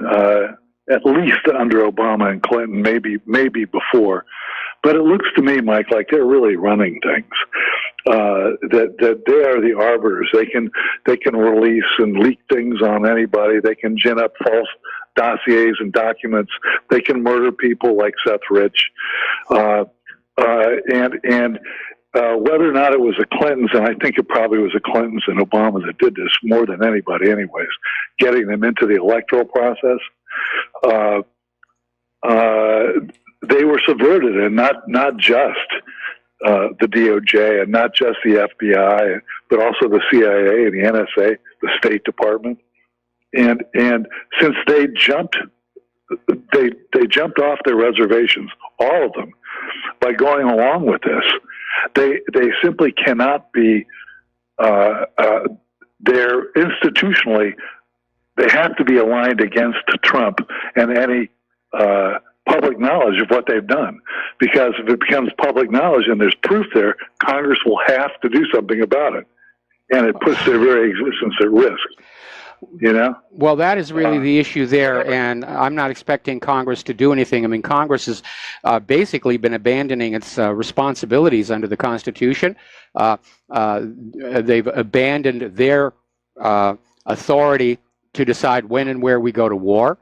at least under Obama and Clinton, maybe before. But it looks to me, Mike, like they're really running things. That they are the arbiters. They can release and leak things on anybody. They can gin up false dossiers and documents. They can murder people like Seth Rich. And whether or not it was the Clintons, and I think it probably was the Clintons and Obama that did this more than anybody anyways, getting them into the electoral process, they were subverted, and not just the DOJ and not just the FBI, but also the CIA and the NSA, the State Department. And since they jumped off their reservations, all of them, by going along with this. They simply cannot be. They're institutionally. They have to be aligned against Trump and any public knowledge of what they've done, because if it becomes public knowledge and there's proof there, Congress will have to do something about it, and it puts their very existence at risk. You know? Well, that is really the issue there, and I'm not expecting Congress to do anything. I mean, Congress has basically been abandoning its responsibilities under the Constitution. They've abandoned their authority to decide when and where we go to war,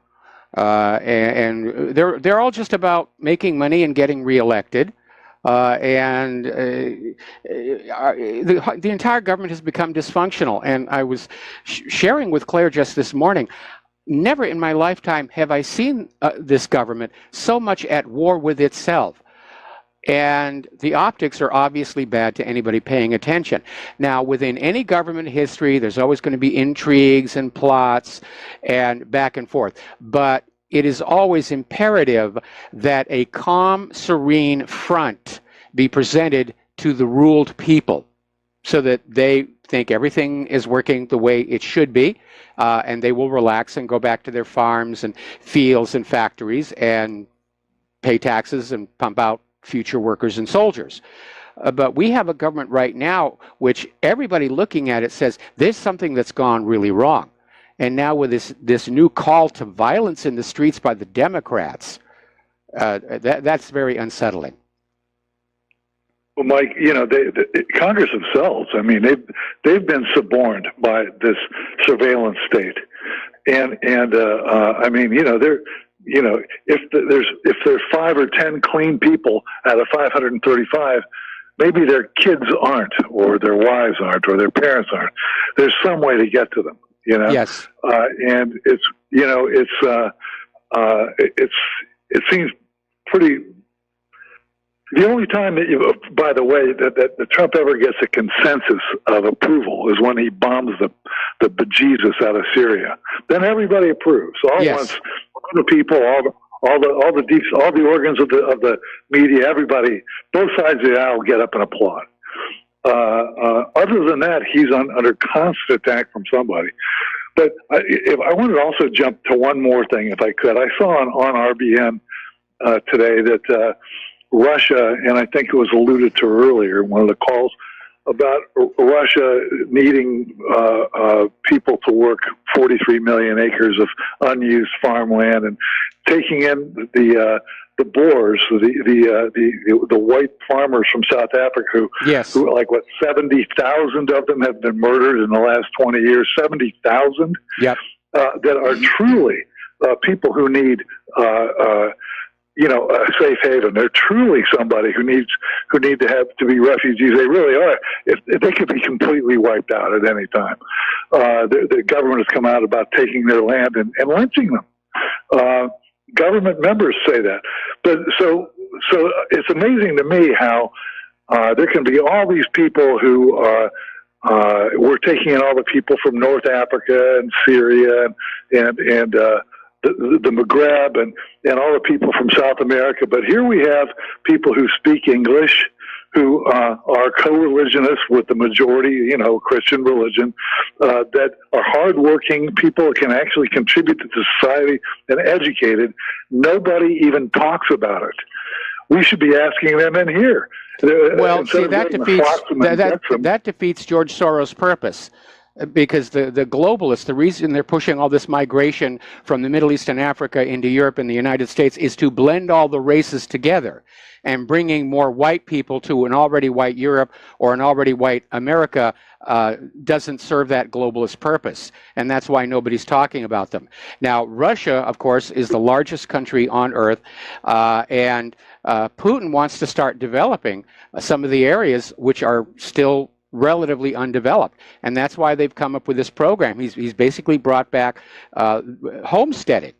and they're all just about making money and getting reelected. The entire government has become dysfunctional. And I was sharing with Claire just this morning, never in my lifetime have I seen this government so much at war with itself. And the optics are obviously bad to anybody paying attention. Now, within any government history, there's always going to be intrigues and plots and back and forth. But it is always imperative that a calm, serene front be presented to the ruled people so that they think everything is working the way it should be, and they will relax and go back to their farms and fields and factories and pay taxes and pump out future workers and soldiers. But we have a government right now which everybody looking at it says there's something that's gone really wrong. And now with this new call to violence in the streets by the Democrats, that's very unsettling. Well, Mike, Congress themselves, I mean, they've been suborned by this surveillance state, and I mean, if there's 5 or 10 clean people out of 535, maybe their kids aren't, or their wives aren't, or their parents aren't. There's some way to get to them, Yes. And it seems pretty. The only time that, by the way, that Trump ever gets a consensus of approval is when he bombs the bejesus out of Syria. Then everybody approves. All the people, all the organs of the media, everybody, both sides of the aisle get up and applaud. Other than that, he's under constant attack from somebody. But if I wanted to also jump to one more thing, if I could, I saw on RBN today that. Russia, and I think it was alluded to earlier, one of the calls about Russia needing people to work 43 million acres of unused farmland and taking in the Boers, the white farmers from South Africa who like 70,000 of them have been murdered in the last 20 years. 70,000 that are truly people who need. A safe haven. They're truly somebody who need to be refugees. They really are. If they could be completely wiped out at any time. The government has come out about taking their land and lynching them. Government members say that. But so it's amazing to me how there can be all these people who we're taking in all the people from North Africa and Syria and the Maghreb and all the people from South America. But here we have people who speak English, who are co-religionists with the majority, Christian religion, that are hardworking people who can actually contribute to society and educated. Nobody even talks about it. We should be asking them in here. Well, see, that defeats George Soros' purpose. Because the globalists, the reason they're pushing all this migration from the Middle East and Africa into Europe and the United States is to blend all the races together, and bringing more white people to an already white Europe or an already white America doesn't serve that globalist purpose, and that's why nobody's talking about them. Now, Russia, of course, is the largest country on earth, and Putin wants to start developing some of the areas which are still relatively undeveloped, and that's why they've come up with this program. He's basically brought back homesteading,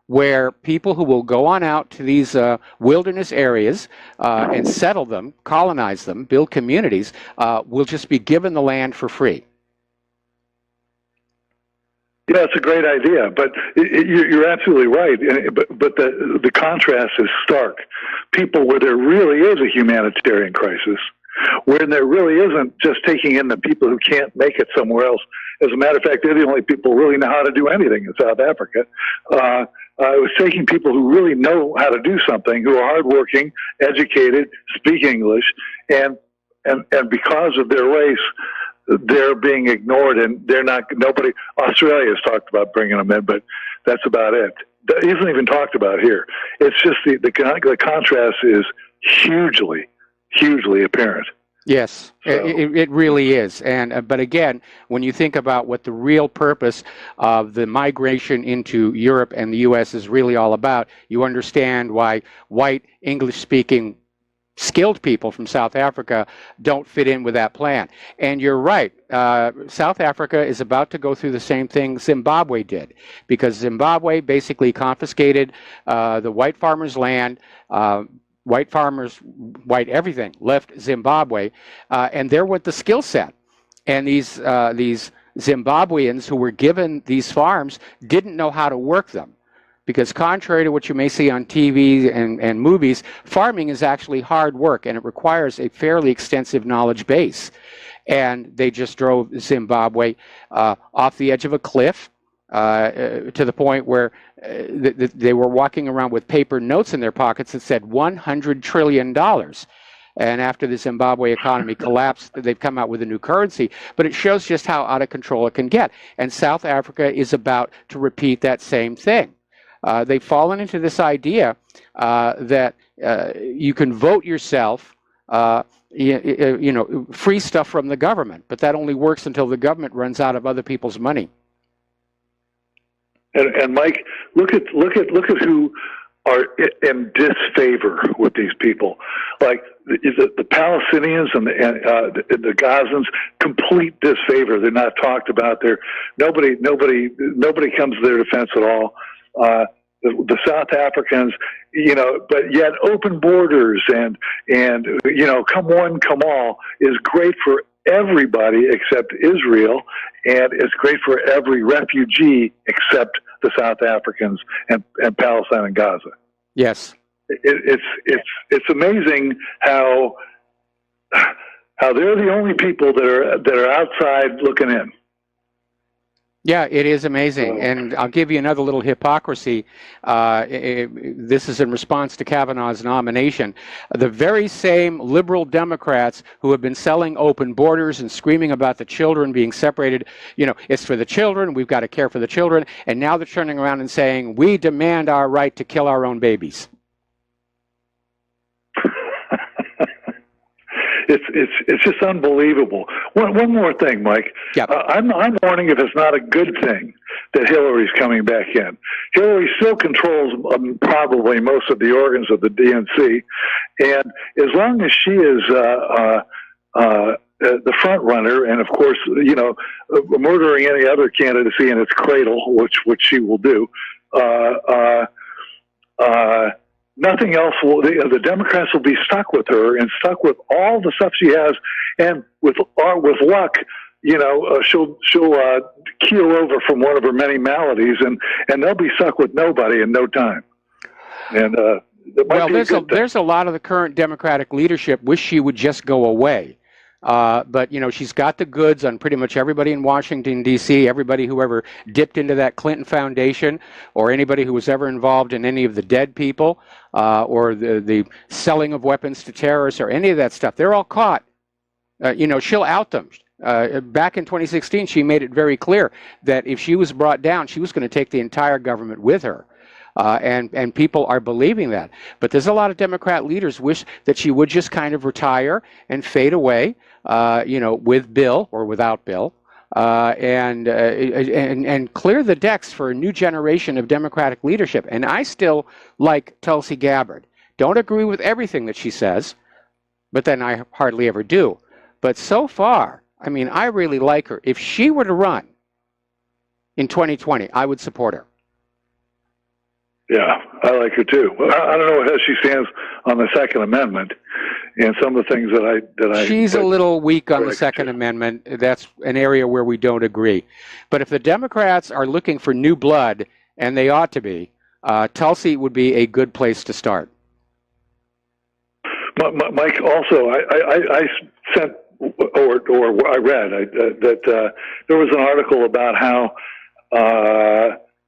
where people who will go on out to these wilderness areas and settle them, colonize them, build communities, will just be given the land for free. Yeah, it's a great idea, but you're absolutely right. But the contrast is stark. People where there really is a humanitarian crisis, where there really isn't just taking in the people who can't make it somewhere else. As a matter of fact, they're the only people who really know how to do anything in South Africa. It was taking people who really know how to do something, who are hardworking, educated, speak English, and because of their race, they're being ignored, and they're not. Nobody. Australia has talked about bringing them in, but that's about it. It isn't even talked about here. It's just the contrast is hugely apparent. Yes, so. It really is. And but again, when you think about what the real purpose of the migration into Europe and the U.S. is really all about, you understand why white English-speaking skilled people from South Africa don't fit in with that plan. And you're right, South Africa is about to go through the same thing Zimbabwe did, because Zimbabwe basically confiscated the white farmers' land. White farmers, white everything, left Zimbabwe, and there went the skill set. And these Zimbabweans who were given these farms didn't know how to work them. Because contrary to what you may see on TV and movies, farming is actually hard work, and it requires a fairly extensive knowledge base. And they just drove Zimbabwe off the edge of a cliff, to the point where they were walking around with paper notes in their pockets that said $100 trillion. And after the Zimbabwe economy collapsed, they've come out with a new currency. But it shows just how out of control it can get. And South Africa is about to repeat that same thing. They've fallen into this idea that you can vote yourself, free stuff from the government, but that only works until the government runs out of other people's money. And Mike, look at who are in disfavor with these people. Like the Palestinians and the Gazans, complete disfavor. They're not talked about. Nobody comes to their defense at all. The South Africans, but yet open borders and come one, come all is great for everybody except Israel, and it's great for every refugee except the South Africans and Palestine and Gaza. Yes, it's amazing how they're the only people that are outside looking in. Yeah, it is amazing. And I'll give you another little hypocrisy. This is in response to Kavanaugh's nomination. The very same liberal Democrats who have been selling open borders and screaming about the children being separated, it's for the children, we've got to care for the children, and now they're turning around and saying, we demand our right to kill our own babies. It's just unbelievable. One more thing, Mike. Yep. I'm wondering if it's not a good thing that Hillary's coming back in. Hillary still controls probably most of the organs of the DNC, and as long as she is the front runner, and of course, murdering any other candidacy in its cradle, which she will do. Nothing else will. The Democrats will be stuck with her and stuck with all the stuff she has, and with luck, she'll keel over from one of her many maladies, and they'll be stuck with nobody in no time. And there's a lot of the current Democratic leadership wish she would just go away. But she's got the goods on pretty much everybody in Washington, D.C., everybody who ever dipped into that Clinton Foundation, or anybody who was ever involved in any of the dead people, or the selling of weapons to terrorists, or any of that stuff. They're all caught. She'll out them. Back in 2016, she made it very clear that if she was brought down, she was going to take the entire government with her. And people are believing that. But there's a lot of Democrat leaders wish that she would just kind of retire and fade away, with Bill or without Bill, and clear the decks for a new generation of Democratic leadership. And I still like Tulsi Gabbard. Don't agree with everything that she says, but then I hardly ever do. But so far, I really like her. If she were to run in 2020, I would support her. Yeah, I like her too. I don't know how she stands on the Second Amendment and some of the things that I. She's a little weak on the Second Amendment. That's an area where we don't agree. But if the Democrats are looking for new blood, and they ought to be, Tulsi would be a good place to start. Mike, also, I sent or I read that there was an article about how.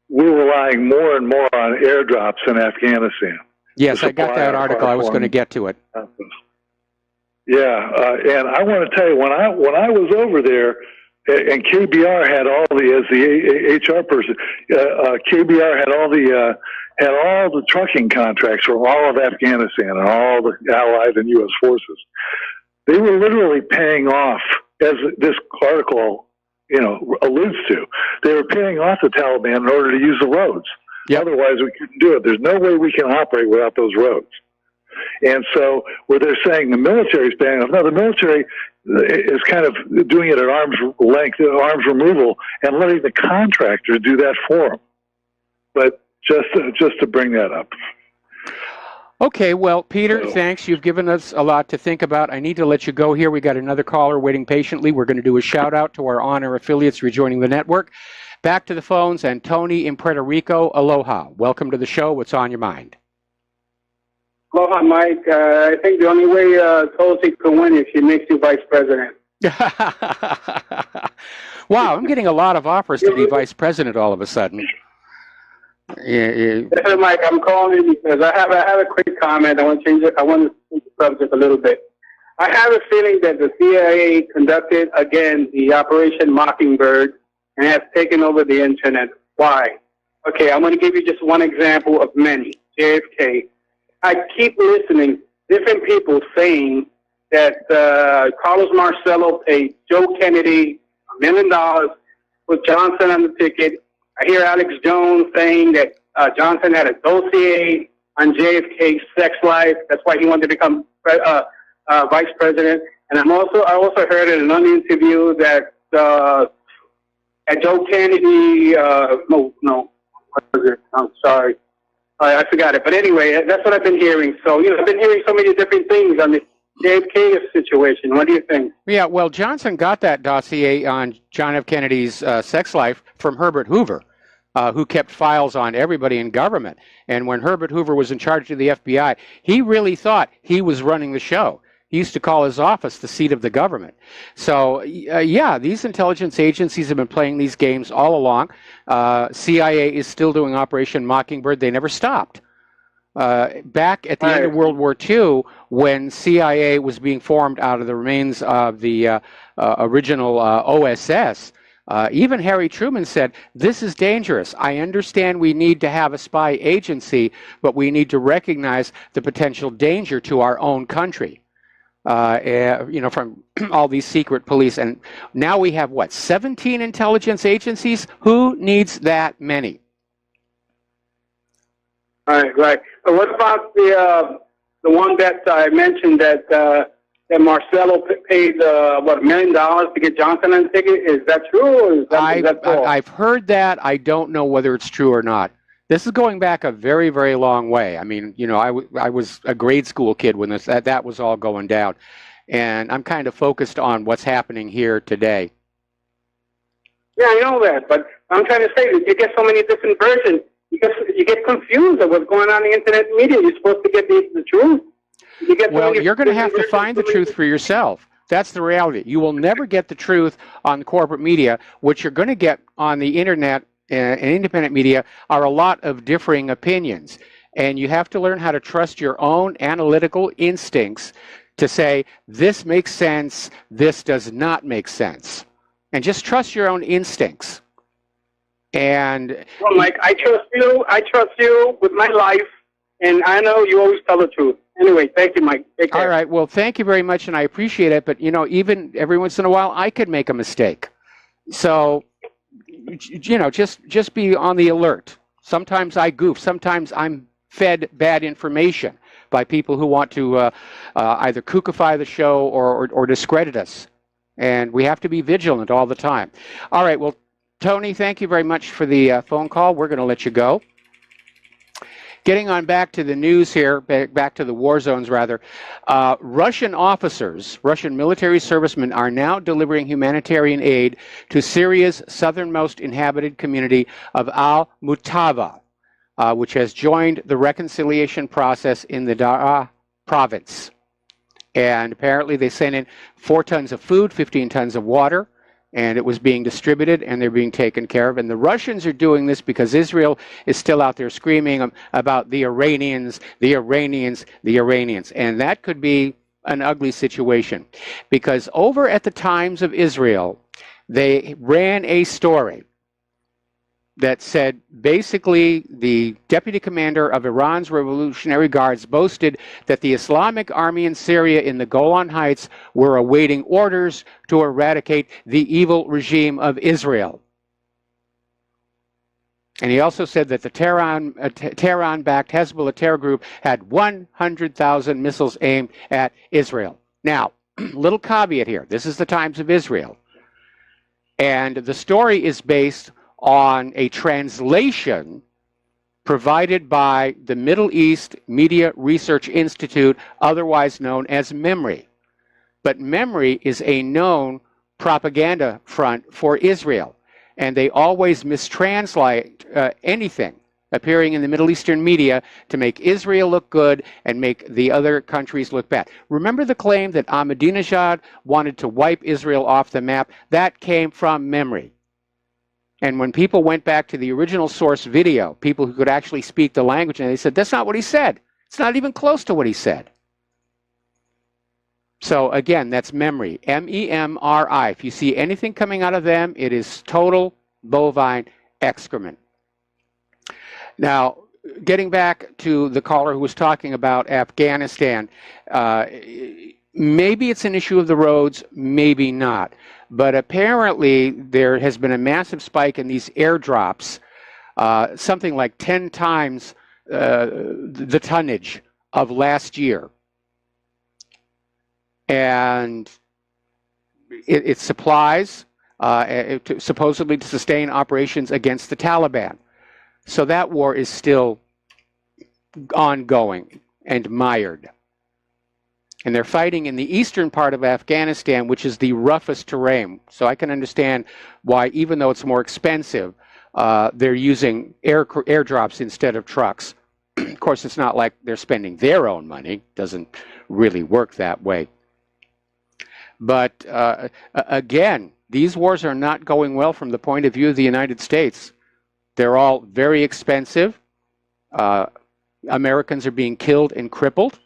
We're relying more and more on airdrops in Afghanistan. Yes, I got that article. I was going to get to it. Yeah, and I want to tell you, when I was over there, and KBR had all as the HR person, KBR had all the trucking contracts for all of Afghanistan and all the Allied and U.S. forces. They were literally paying off, as this article alludes to. They were paying off the Taliban in order to use the roads. Yep. Otherwise, we couldn't do it. There's no way we can operate without those roads. And so, where they're saying the military is paying off, no, the military is kind of doing it at arm's length, arms removal, and letting the contractors do that for them. But just to bring that up. Okay, well, Peter, thanks. You've given us a lot to think about. I need to let you go here. We got another caller waiting patiently. We're going to do a shout-out to our on-air affiliates rejoining the network. Back to the phones, and Tony in Puerto Rico, aloha. Welcome to the show. What's on your mind? Aloha, Mike. I think the only way Tulsi could win is if she makes you vice president. Wow, I'm getting a lot of offers to be vice president all of a sudden. Mike, I'm calling you because I have a quick comment. I want to change it. I want to change the subject a little bit. I have a feeling that the CIA conducted, again, the Operation Mockingbird and has taken over the internet. Why? Okay, I'm going to give you just one example of many. JFK. I keep listening, different people saying that Carlos Marcello paid Joe Kennedy $1 million, put Johnson on the ticket. I hear Alex Jones saying that Johnson had a dossier on JFK's sex life. That's why he wanted to become vice president. And I also heard in another interview that Joe Kennedy, what was it? I'm sorry. I forgot it. But anyway, that's what I've been hearing. So, I've been hearing so many different things on the JFK situation. What do you think? Yeah, well, Johnson got that dossier on John F. Kennedy's sex life from Herbert Hoover, who kept files on everybody in government. And when Herbert Hoover was in charge of the FBI, he really thought he was running the show. He used to call his office the seat of the government. So, yeah, these intelligence agencies have been playing these games all along. CIA is still doing Operation Mockingbird. They never stopped. Back at the end of World War II, when CIA was being formed out of the remains of the original OSS, even Harry Truman said, this is dangerous. I understand we need to have a spy agency, but we need to recognize the potential danger to our own country. From all these secret police. And now we have, 17 intelligence agencies? Who needs that many? Right. But what about the one that I mentioned that Marcello paid $1 million to get Johnson on the ticket? Is that true? Or is that false? I've heard that. I don't know whether it's true or not. This is going back a very, very long way. I mean, I was a grade school kid when that was all going down, and I'm kind of focused on what's happening here today. Yeah, I know that, but I'm trying to say that you get so many different versions. You get confused of what's going on in the internet media. You're supposed to get the truth. You're going to have to find the truth for yourself. That's the reality. You will never get the truth on the corporate media. What you're going to get on the internet and independent media are a lot of differing opinions. And you have to learn how to trust your own analytical instincts to say, this makes sense, this does not make sense. And just trust your own instincts. And well, Mike, I trust you with my life, and I know you always tell the truth. Anyway, thank you, Mike. Take care. All right, well, thank you very much, and I appreciate it. But, even every once in a while, I could make a mistake. So, just be on the alert. Sometimes I goof. Sometimes I'm fed bad information by people who want to either kookify the show or discredit us. And we have to be vigilant all the time. All right, well, Tony, thank you very much for the phone call. We're going to let you go. Getting on back to the news here, back to the war zones rather, Russian officers, Russian military servicemen are now delivering humanitarian aid to Syria's southernmost inhabited community of Al-Mutawwa, which has joined the reconciliation process in the Daraa province. And apparently they sent in 4 tons of food, 15 tons of water, and it was being distributed, and they're being taken care of. And the Russians are doing this because Israel is still out there screaming about the Iranians, the Iranians, the Iranians. And that could be an ugly situation. Because over at the Times of Israel, they ran a story that said basically the deputy commander of Iran's Revolutionary Guards boasted that the Islamic Army in Syria in the Golan Heights were awaiting orders to eradicate the evil regime of Israel. And he also said that the Tehran-backed Hezbollah terror group had 100,000 missiles aimed at Israel. Now, little caveat here. This is the Times of Israel. And the story is based on a translation provided by the Middle East Media Research Institute, otherwise known as MEMRI. But MEMRI is a known propaganda front for Israel, and they always mistranslate anything appearing in the Middle Eastern media to make Israel look good and make the other countries look bad. Remember the claim that Ahmadinejad wanted to wipe Israel off the map? That came from MEMRI. And when people went back to the original source video, people who could actually speak the language, and they said, that's not what he said. It's not even close to what he said. So again, that's MEMRI, M-E-M-R-I. If you see anything coming out of them, it is total bovine excrement. Now, getting back to the caller who was talking about Afghanistan, maybe it's an issue of the roads, maybe not. But apparently there has been a massive spike in these airdrops, something like 10 times the tonnage of last year. And it supplies, supposedly to sustain operations against the Taliban. So that war is still ongoing and mired. And they're fighting in the eastern part of Afghanistan, which is the roughest terrain. So I can understand why, even though it's more expensive, they're using airdrops instead of trucks. Of course, it's not like they're spending their own money. It doesn't really work that way. But again, these wars are not going well from the point of view of the United States. They're all very expensive. Americans are being killed and crippled.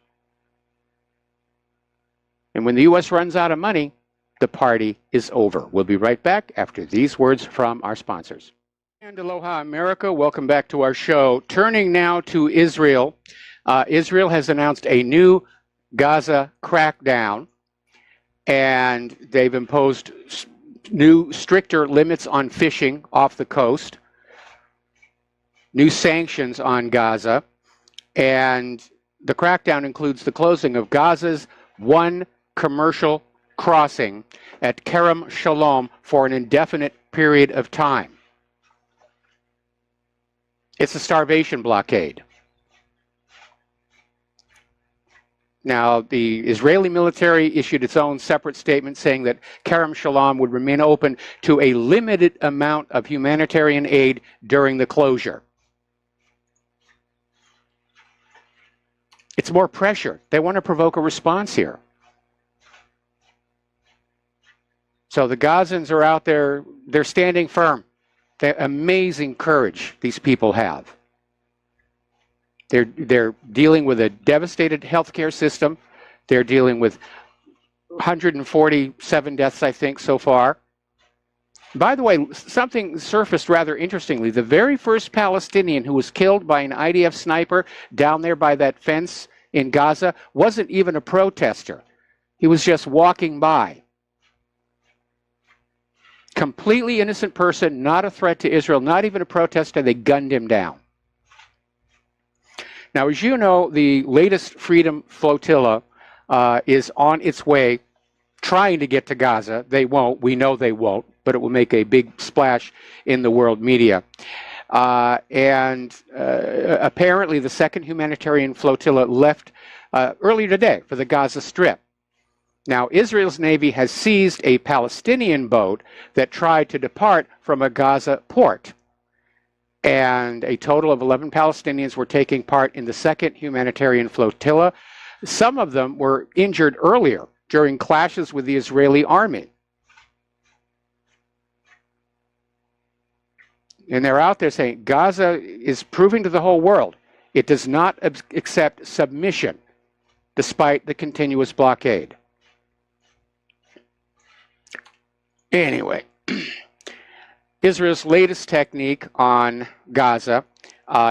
And when the U.S. runs out of money, the party is over. We'll be right back after these words from our sponsors. And aloha, America. Welcome back to our show. Turning now to Israel. Israel has announced a new Gaza crackdown, and they've imposed new, stricter limits on fishing off the coast, new sanctions on Gaza, and the crackdown includes the closing of Gaza's one commercial crossing at Kerem Shalom for an indefinite period of time. It's a starvation blockade. Now, the Israeli military issued its own separate statement saying that Kerem Shalom would remain open to a limited amount of humanitarian aid during the closure. It's more pressure. They want to provoke a response here. So the Gazans are out there, they're standing firm. They're amazing courage these people have. They're dealing with a devastated healthcare system. They're dealing with 147 deaths, I think, so far. By the way, something surfaced rather interestingly. The very first Palestinian who was killed by an IDF sniper down there by that fence in Gaza wasn't even a protester. He was just walking by. Completely innocent person, not a threat to Israel, not even a protester. They gunned him down. Now, as you know, the latest Freedom Flotilla is on its way, trying to get to Gaza. They won't. We know they won't, but it will make a big splash in the world media. Apparently, the second humanitarian flotilla left earlier today for the Gaza Strip. Now, Israel's Navy has seized a Palestinian boat that tried to depart from a Gaza port. And a total of 11 Palestinians were taking part in the second humanitarian flotilla. Some of them were injured earlier during clashes with the Israeli army. And they're out there saying Gaza is proving to the whole world it does not accept submission despite the continuous blockade. Anyway, Israel's latest technique on Gaza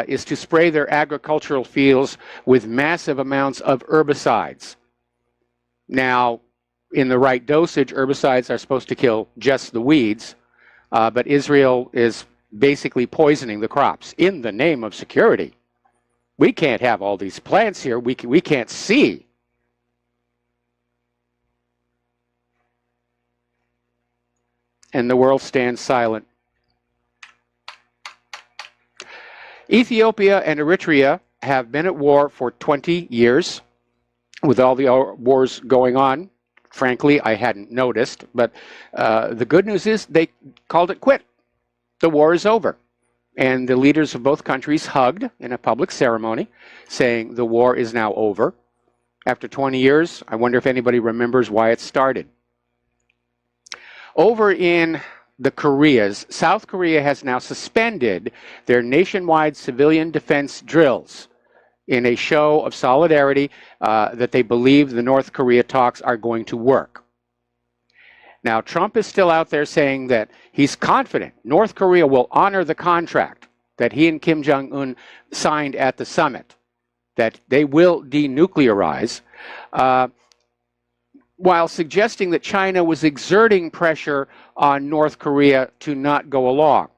is to spray their agricultural fields with massive amounts of herbicides. Now, in the right dosage, herbicides are supposed to kill just the weeds, but Israel is basically poisoning the crops in the name of security. We can't have all these plants here. We can't see. And the world stands silent. Ethiopia and Eritrea have been at war for 20 years. With all the wars going on, frankly, I hadn't noticed. But the good news is they called it quit. The war is over. And the leaders of both countries hugged in a public ceremony, saying the war is now over. After 20 years, I wonder if anybody remembers why it started. Over in the Koreas, South Korea has now suspended their nationwide civilian defense drills in a show of solidarity that they believe the North Korea talks are going to work. Now, Trump is still out there saying that he's confident North Korea will honor the contract that he and Kim Jong-un signed at the summit, that they will denuclearize, while suggesting that China was exerting pressure on North Korea to not go along.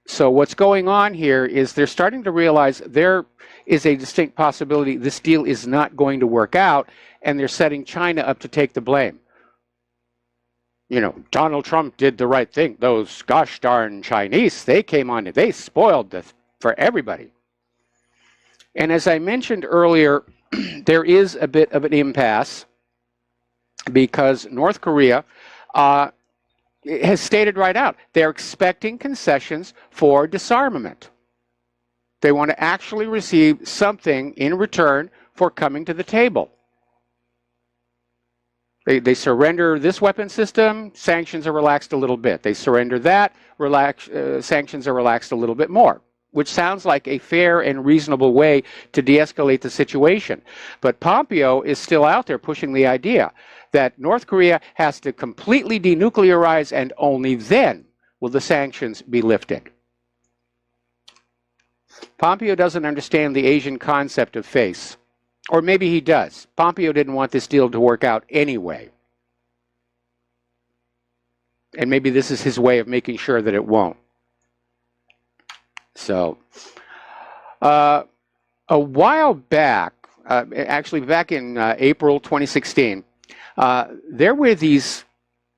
So what's going on here is they're starting to realize there is a distinct possibility this deal is not going to work out, and they're setting China up to take the blame. You know, Donald Trump did the right thing. Those gosh darn Chinese, they came on, they spoiled this for everybody. And as I mentioned earlier, there is a bit of an impasse because North Korea has stated right out they're expecting concessions for disarmament. They want to actually receive something in return for coming to the table. They surrender this weapon system, sanctions are relaxed a little bit. They surrender that, sanctions are relaxed a little bit more, which sounds like a fair and reasonable way to de-escalate the situation. But Pompeo is still out there pushing the idea that North Korea has to completely denuclearize, and only then will the sanctions be lifted. Pompeo doesn't understand the Asian concept of face. Or maybe he does. Pompeo didn't want this deal to work out anyway. And maybe this is his way of making sure that it won't. So, a while back, actually back in April 2016, there were these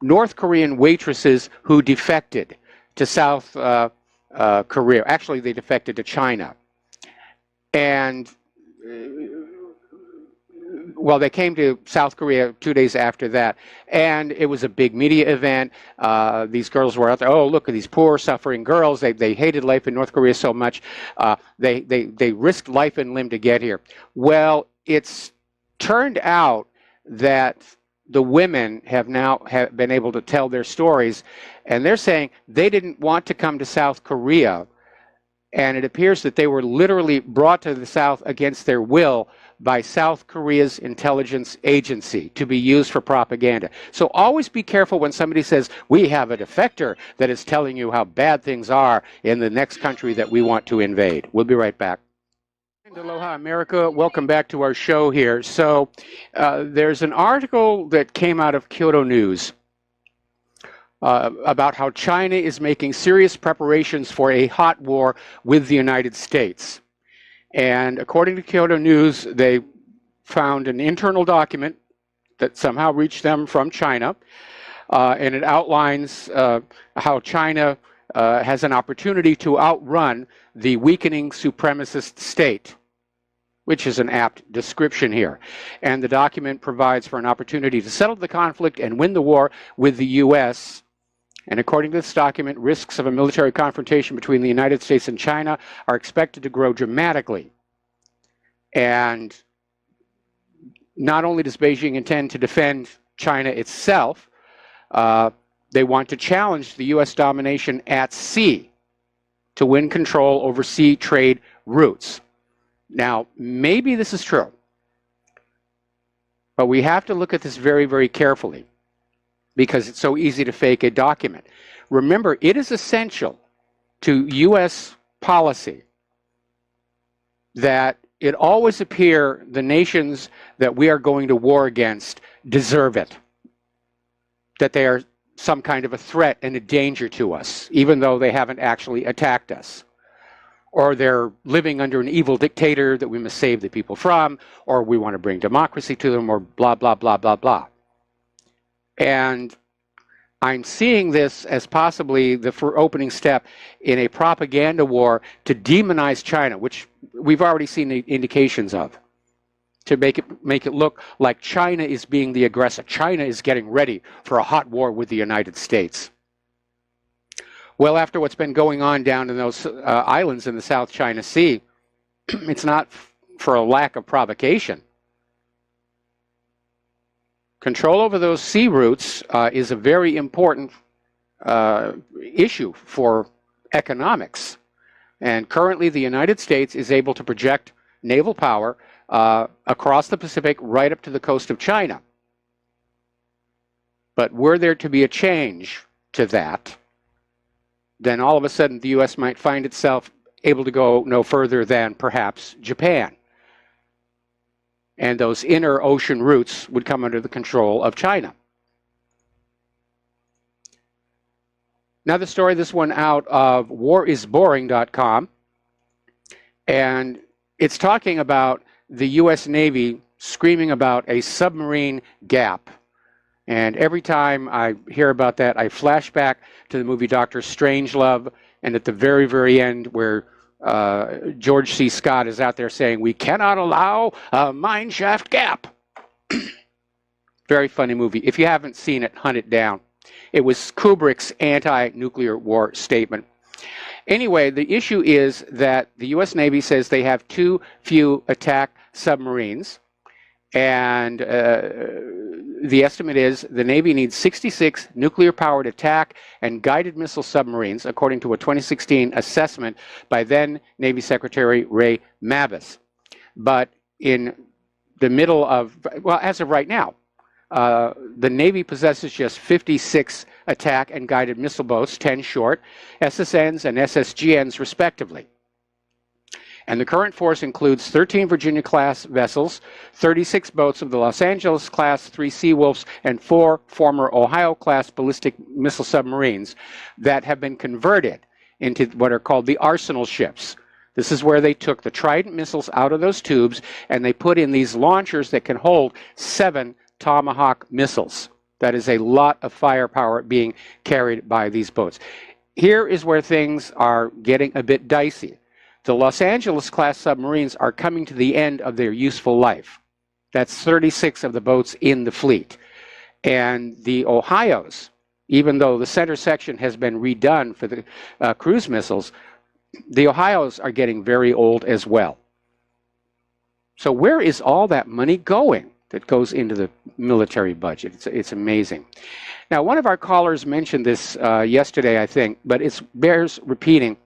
North Korean waitresses who defected to South Korea. Actually, they defected to China. And well, they came to South Korea 2 days after that, and it was a big media event. These girls were out there. Oh, look at these poor, suffering girls. They hated life in North Korea so much. They risked life and limb to get here. Well, it's turned out that the women have been able to tell their stories, and they're saying they didn't want to come to South Korea, and it appears that they were literally brought to the South against their will by South Korea's intelligence agency to be used for propaganda. So always be careful when somebody says, we have a defector that is telling you how bad things are in the next country that we want to invade. We'll be right back. Aloha, America. Welcome back to our show here. So there's an article that came out of Kyoto News about how China is making serious preparations for a hot war with the United States. And according to Kyoto News, they found an internal document that somehow reached them from China, and it outlines how China has an opportunity to outrun the weakening supremacist state, which is an apt description here. And the document provides for an opportunity to settle the conflict and win the war with the U.S., and according to this document, risks of a military confrontation between the United States and China are expected to grow dramatically. And not only does Beijing intend to defend China itself, they want to challenge the U.S. domination at sea to win control over sea trade routes. Now, maybe this is true, but we have to look at this very, very carefully, because it's so easy to fake a document. Remember, it is essential to U.S. policy that it always appear the nations that we are going to war against deserve it, that they are some kind of a threat and a danger to us, even though they haven't actually attacked us, or they're living under an evil dictator that we must save the people from, or we want to bring democracy to them, or blah, blah, blah, blah, blah. And I'm seeing this as possibly the opening step in a propaganda war to demonize China, which we've already seen the indications of, to make it look like China is being the aggressor. China is getting ready for a hot war with the United States. Well, after what's been going on down in those islands in the South China Sea, it's not for a lack of provocation. Control over those sea routes is a very important issue for economics. And currently the United States is able to project naval power across the Pacific right up to the coast of China. But were there to be a change to that, then all of a sudden the U.S. might find itself able to go no further than perhaps Japan. And those inner ocean routes would come under the control of China. Another story, this one out of warisboring.com. And it's talking about the U.S. Navy screaming about a submarine gap. And every time I hear about that, I flash back to the movie Dr. Strangelove, and at the very, very end where George C. Scott is out there saying, we cannot allow a mine shaft gap. Very funny movie. If you haven't seen it, hunt it down. It was Kubrick's anti-nuclear war statement. Anyway, the issue is that the U.S. Navy says they have too few attack submarines. And the estimate is the Navy needs 66 nuclear-powered attack and guided missile submarines, according to a 2016 assessment by then Navy Secretary Ray Mabus. But in the middle of, well, as of right now, the Navy possesses just 56 attack and guided missile boats, 10 short, SSNs and SSGNs respectively. And the current force includes 13 Virginia-class vessels, 36 boats of the Los Angeles-class, 3 Seawolves, and 4 former Ohio-class ballistic missile submarines that have been converted into what are called the arsenal ships. This is where they took the Trident missiles out of those tubes, and they put in these launchers that can hold 7 Tomahawk missiles. That is a lot of firepower being carried by these boats. Here is where things are getting a bit dicey. The Los Angeles-class submarines are coming to the end of their useful life. That's 36 of the boats in the fleet. And the Ohios, even though the center section has been redone for the cruise missiles, the Ohios are getting very old as well. So where is all that money going that goes into the military budget? It's amazing. Now, one of our callers mentioned this yesterday, I think, but it bears repeating.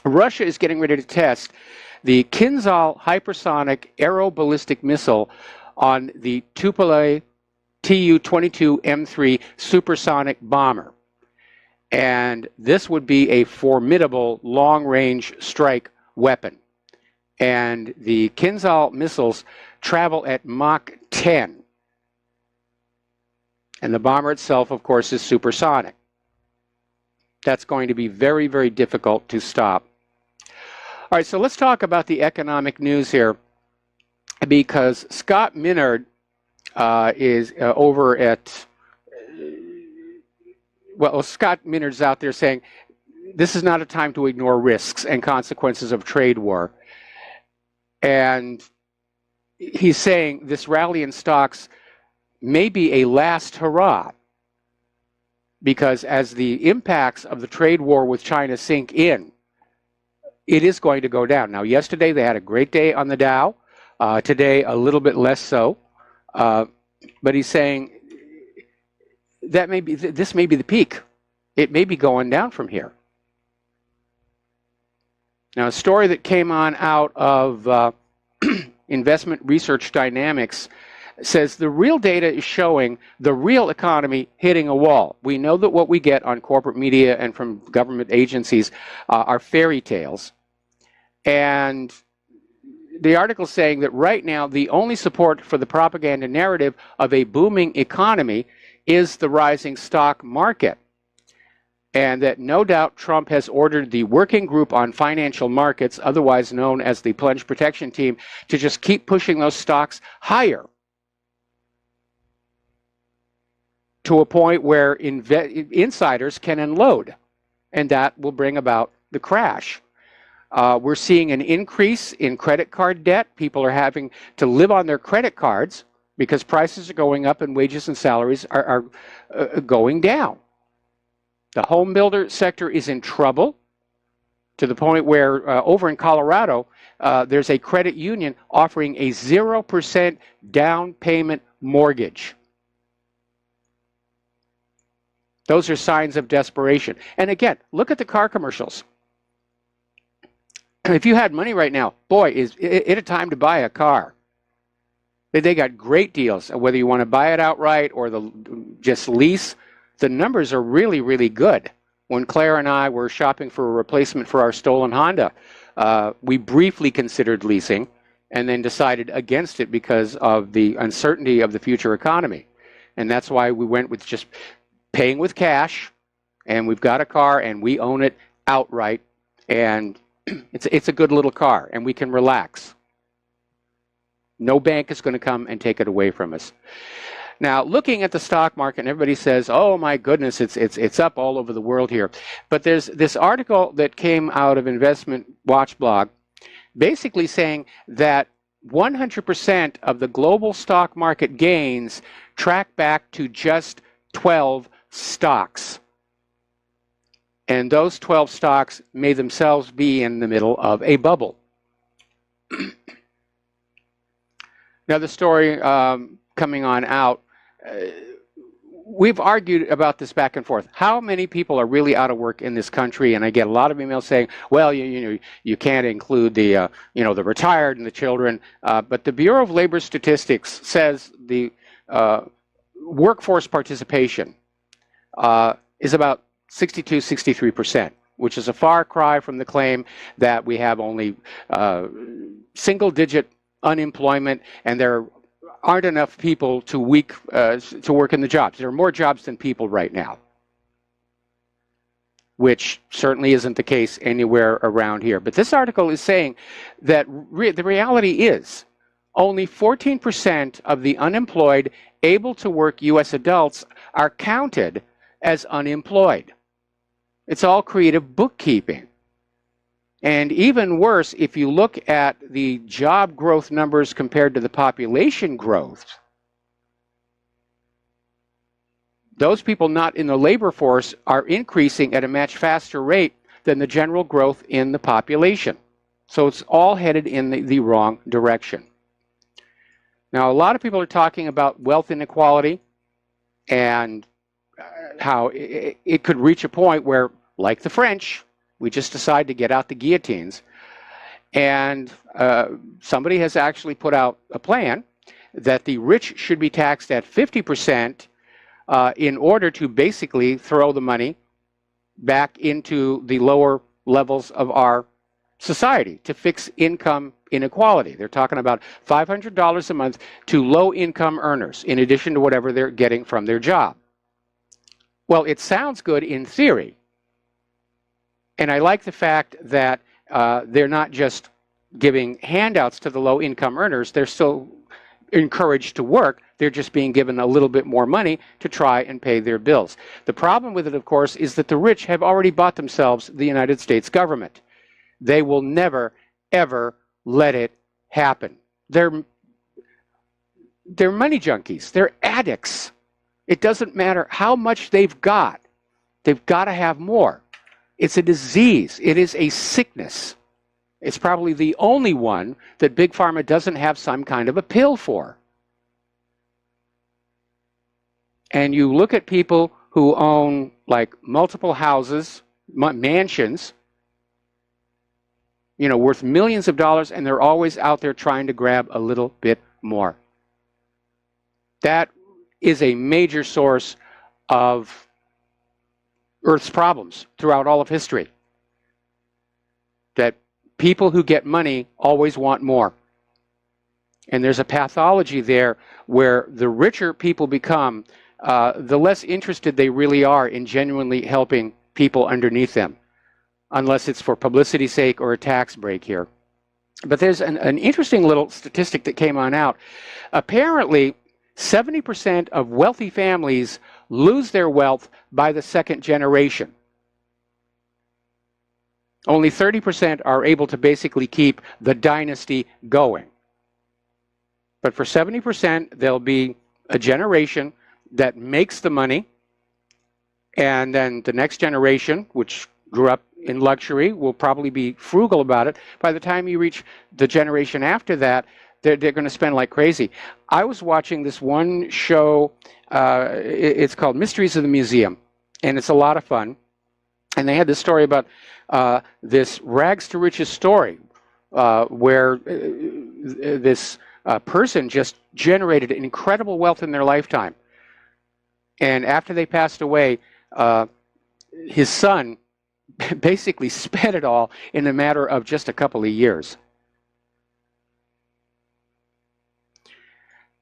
Russia is getting ready to test the Kinzhal hypersonic aeroballistic missile on the Tupolev Tu-22M3 supersonic bomber. And this would be a formidable long-range strike weapon. And the Kinzhal missiles travel at Mach 10. And the bomber itself, of course, is supersonic. That's going to be very, very difficult to stop. All right, so let's talk about the economic news here, because Scott Minerd is over at, well, Scott Minerd's out there saying this is not a time to ignore risks and consequences of trade war. And he's saying this rally in stocks may be a last hurrah, because as the impacts of the trade war with China sink in, it is going to go down. Now, yesterday they had a great day on the Dow. Today, a little bit less so. But he's saying that this may be the peak. It may be going down from here. Now, a story that came on out of Investment Research Dynamics says the real data is showing the real economy hitting a wall. We know that what we get on corporate media and from government agencies are fairy tales. And the article is saying that right now the only support for the propaganda narrative of a booming economy is the rising stock market. And that no doubt Trump has ordered the Working Group on Financial Markets, otherwise known as the Plunge Protection Team, to just keep pushing those stocks higher to a point where insiders can unload, and that will bring about the crash. We're seeing an increase in credit card debt. People are having to live on their credit cards because prices are going up and wages and salaries are going down. The home builder sector is in trouble to the point where over in Colorado, there's a credit union offering a 0% down payment mortgage. Those are signs of desperation. And again, look at the car commercials. if you had money right now, boy, is it a time to buy a car. They got great deals, whether you want to buy it outright or just lease. The numbers are really, really good. When Claire and I were shopping for a replacement for our stolen Honda, we briefly considered leasing and then decided against it because of the uncertainty of the future economy. And that's why we went with just paying with cash, and we've got a car and we own it outright, and it's a good little car, and we can relax. No bank is going to come and take it away from us. Now, looking at the stock market, and everybody says, "Oh my goodness, it's up all over the world here." But there's this article that came out of Investment Watch blog, basically saying that 100% of the global stock market gains track back to just 12 stocks. And those 12 stocks may themselves be in the middle of a bubble. Now, the story coming on out, we've argued about this back and forth. How many people are really out of work in this country? And I get a lot of emails saying, well, you can't include the the retired and the children. But the Bureau of Labor Statistics says the workforce participation is about 63%, which is a far cry from the claim that we have only single-digit unemployment and there aren't enough people to work in the jobs. There are more jobs than people right now, which certainly isn't the case anywhere around here. But this article is saying that the reality is only 14% of the unemployed able to work U.S. adults are counted as unemployed. It's all creative bookkeeping. And even worse, if you look at the job growth numbers compared to the population growth, those people not in the labor force are increasing at a much faster rate than the general growth in the population. So it's all headed in the wrong direction. Now, a lot of people are talking about wealth inequality and how it could reach a point where, like the French, we just decide to get out the guillotines. And somebody has actually put out a plan that the rich should be taxed at 50% in order to basically throw the money back into the lower levels of our society to fix income inequality. They're talking about $500 a month to low-income earners, in addition to whatever they're getting from their job. Well, it sounds good in theory. And I like the fact that they're not just giving handouts to the low-income earners. They're still encouraged to work. They're just being given a little bit more money to try and pay their bills. The problem with it, of course, is that the rich have already bought themselves the United States government. They will never, ever let it happen. They're money junkies. They're addicts. It doesn't matter how much they've got to have more. It's a disease. It is a sickness. It's probably the only one that Big Pharma doesn't have some kind of a pill for. And you look at people who own like multiple houses, mansions, worth millions of dollars, and they're always out there trying to grab a little bit more. That is a major source of Earth's problems throughout all of history. That people who get money always want more. And there's a pathology there where the richer people become, the less interested they really are in genuinely helping people underneath them, unless it's for publicity's sake or a tax break here. But there's an interesting little statistic that came on out. Apparently, 70% of wealthy families lose their wealth by the second generation. Only 30% are able to basically keep the dynasty going. But for 70%, there'll be a generation that makes the money, and then the next generation, which grew up in luxury, will probably be frugal about it. By the time you reach the generation after that, they're going to spend like crazy. I was watching this one show, it's called Mysteries of the Museum, and it's a lot of fun. And they had this story about this rags to riches story where this person just generated incredible wealth in their lifetime. And after they passed away, his son basically spent it all in a matter of just a couple of years.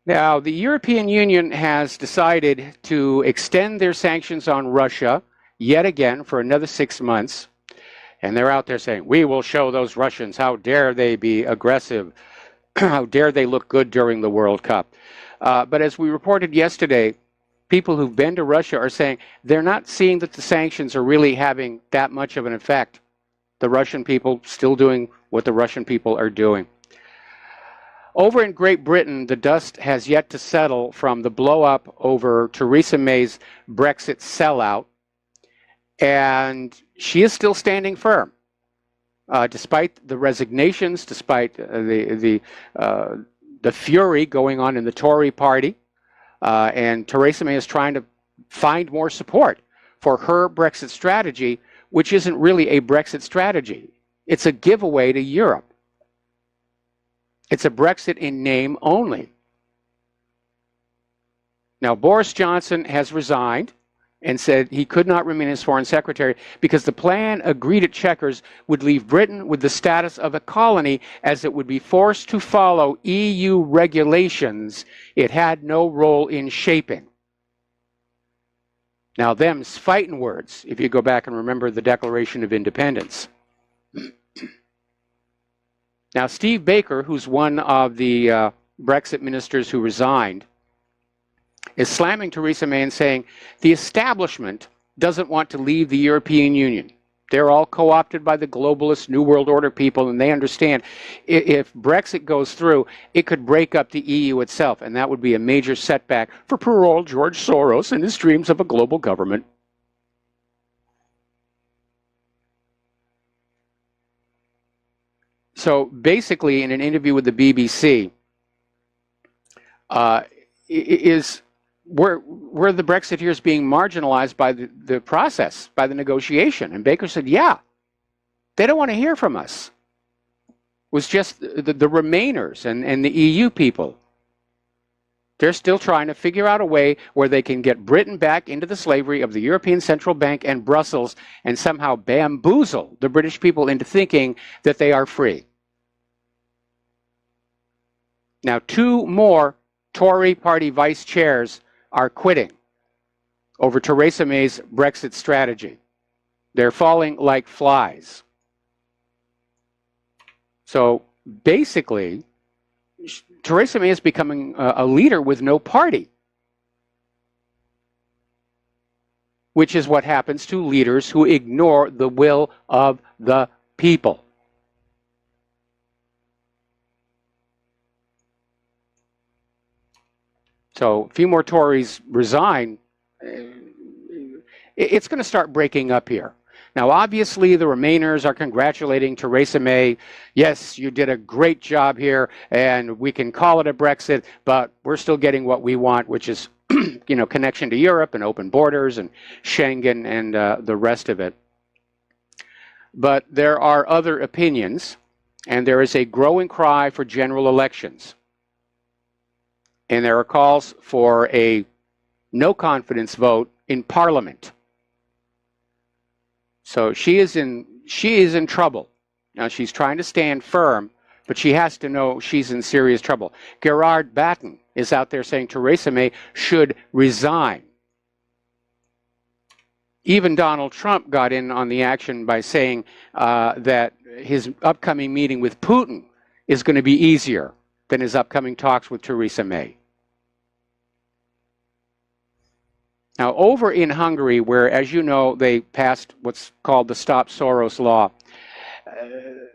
Now, the European Union has decided to extend their sanctions on Russia yet again for another 6 months. And they're out there saying, we will show those Russians, how dare they be aggressive, how dare they look good during the World Cup. But as we reported yesterday, people who've been to Russia are saying they're not seeing that the sanctions are really having that much of an effect. The Russian people still doing what the Russian people are doing. Over in Great Britain, the dust has yet to settle from the blow-up over Theresa May's Brexit sellout, and she is still standing firm. Despite the resignations, despite the fury going on in the Tory party, and Theresa May is trying to find more support for her Brexit strategy, which isn't really a Brexit strategy. It's a giveaway to Europe. It's a Brexit in name only. Now, Boris Johnson has resigned and said he could not remain as foreign secretary because the plan agreed at Chequers would leave Britain with the status of a colony, as it would be forced to follow EU regulations it had no role in shaping. Now, them's fighting words, if you go back and remember the Declaration of Independence. Now, Steve Baker, who's one of the Brexit ministers who resigned, is slamming Theresa May and saying the establishment doesn't want to leave the European Union. They're all co-opted by the globalist New World Order people, and they understand if Brexit goes through, it could break up the EU itself, and that would be a major setback for poor old George Soros and his dreams of a global government. So basically, in an interview with the BBC, were the Brexiteers being marginalized by the process, by the negotiation? And Baker said, yeah, they don't want to hear from us. It was just the Remainers and the EU people. They're still trying to figure out a way where they can get Britain back into the slavery of the European Central Bank and Brussels and somehow bamboozle the British people into thinking that they are free. Now, 2 more Tory party vice chairs are quitting over Theresa May's Brexit strategy. They're falling like flies. So basically, Theresa May is becoming a leader with no party, which is what happens to leaders who ignore the will of the people. So a few more Tories resign, it's going to start breaking up here. Now, obviously, the Remainers are congratulating Theresa May. Yes, you did a great job here, and we can call it a Brexit, but we're still getting what we want, which is, connection to Europe and open borders and Schengen and the rest of it. But there are other opinions, and there is a growing cry for general elections. And there are calls for a no confidence vote in Parliament. So she is in trouble. Now, she's trying to stand firm, but she has to know she's in serious trouble. Gerard Batten is out there saying Theresa May should resign. Even Donald Trump got in on the action by saying that his upcoming meeting with Putin is going to be easier than his upcoming talks with Theresa May. Now, over in Hungary, where, as you know, they passed what's called the Stop Soros law,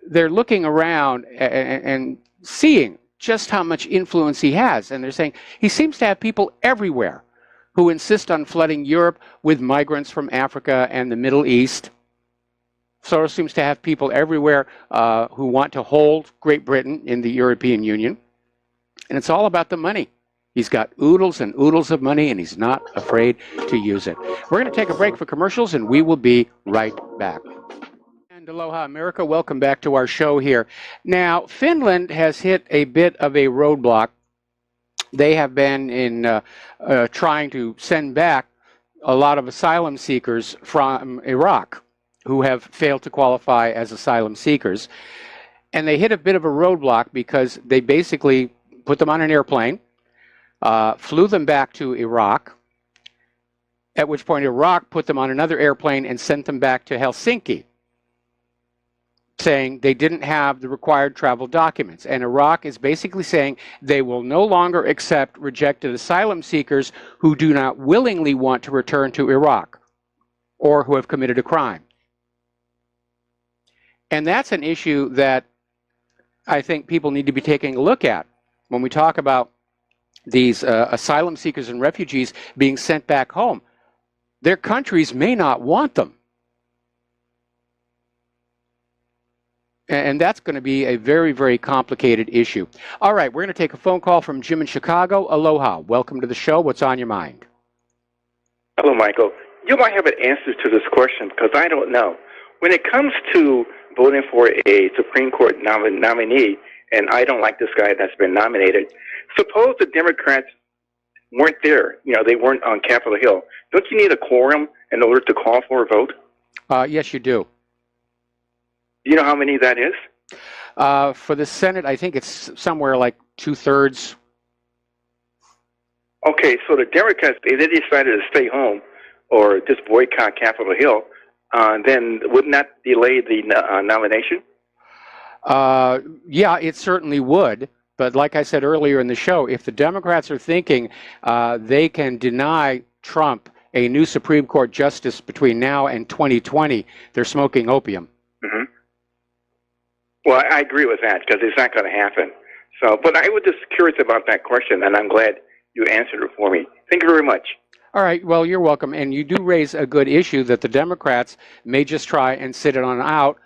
they're looking around and seeing just how much influence he has. And they're saying he seems to have people everywhere who insist on flooding Europe with migrants from Africa and the Middle East. Soros seems to have people everywhere who want to hold Great Britain in the European Union. And it's all about the money. He's got oodles and oodles of money, and he's not afraid to use it. We're going to take a break for commercials, and we will be right back. And And aloha, America. Welcome back to our show here. Now, Finland has hit a bit of a roadblock. They have been in trying to send back a lot of asylum seekers from Iraq who have failed to qualify as asylum seekers. And they hit a bit of a roadblock because they basically put them on an airplane, flew them back to Iraq, at which point Iraq put them on another airplane and sent them back to Helsinki, saying they didn't have the required travel documents. And Iraq is basically saying they will no longer accept rejected asylum seekers who do not willingly want to return to Iraq or who have committed a crime. And that's an issue that I think people need to be taking a look at when we talk about these asylum seekers and refugees being sent back home. Their countries may not want them. And that's going to be a very, very complicated issue. All right, we're going to take a phone call from Jim in Chicago. Aloha. Welcome to the show. What's on your mind? Hello, Michael. You might have an answer to this question because I don't know. When it comes to voting for a Supreme Court nominee, and I don't like this guy that's been nominated, suppose the Democrats weren't there. You know, they weren't on Capitol Hill. Don't you need a quorum in order to call for a vote? Yes, you do. Do you know how many that is? For the Senate, I think it's somewhere like 2/3. Okay, so the Democrats, if they decided to stay home or just boycott Capitol Hill, then wouldn't that delay the nomination? Yeah, it certainly would. But like I said earlier in the show, if the Democrats are thinking they can deny Trump a new Supreme Court justice between now and 2020, they're smoking opium. Mm-hmm. Well, I agree with that because it's not going to happen. So, but I was just curious about that question, and I'm glad you answered it for me. Thank you very much. All right. Well, you're welcome. And you do raise a good issue that the Democrats may just try and sit it on out.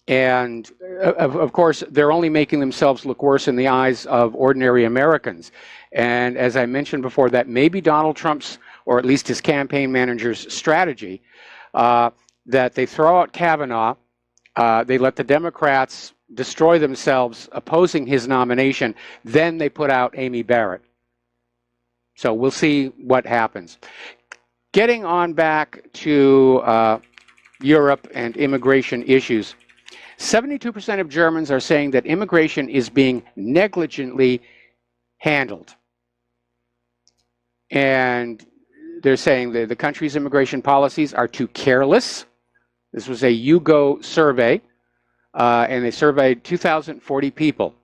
And of course, they're only making themselves look worse in the eyes of ordinary Americans. And as I mentioned before, that may be Donald Trump's, or at least his campaign manager's strategy, that they throw out Kavanaugh, they let the Democrats destroy themselves opposing his nomination, then they put out Amy Barrett. So we'll see what happens. Getting on back to Europe and immigration issues, 72% of Germans are saying that immigration is being negligently handled. And they're saying that the country's immigration policies are too careless. This was a YouGo survey, and they surveyed 2,040 people.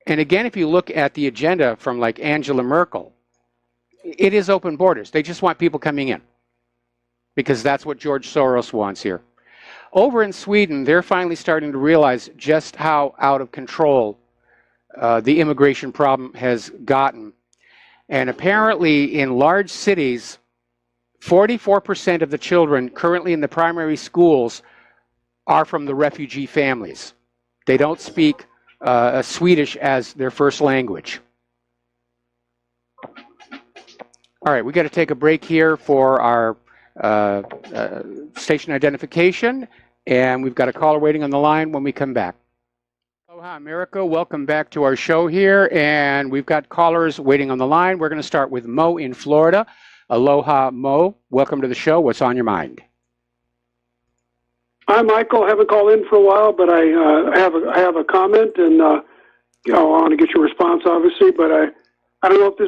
And again, if you look at the agenda from like Angela Merkel, it is open borders. They just want people coming in because that's what George Soros wants here. Over in Sweden, they're finally starting to realize just how out of control the immigration problem has gotten. And apparently in large cities, 44% of the children currently in the primary schools are from the refugee families. They don't speak Swedish as their first language. All right, we got to take a break here for our station identification, and we've got a caller waiting on the line when we come back. Aloha, America. Welcome back to our show here, and we've got callers waiting on the line. We're going to start with Mo in Florida. Aloha, Mo. Welcome to the show. What's on your mind? Hi, Michael. I haven't called in for a while, but I have a comment, and I want to get your response, obviously. But I don't know if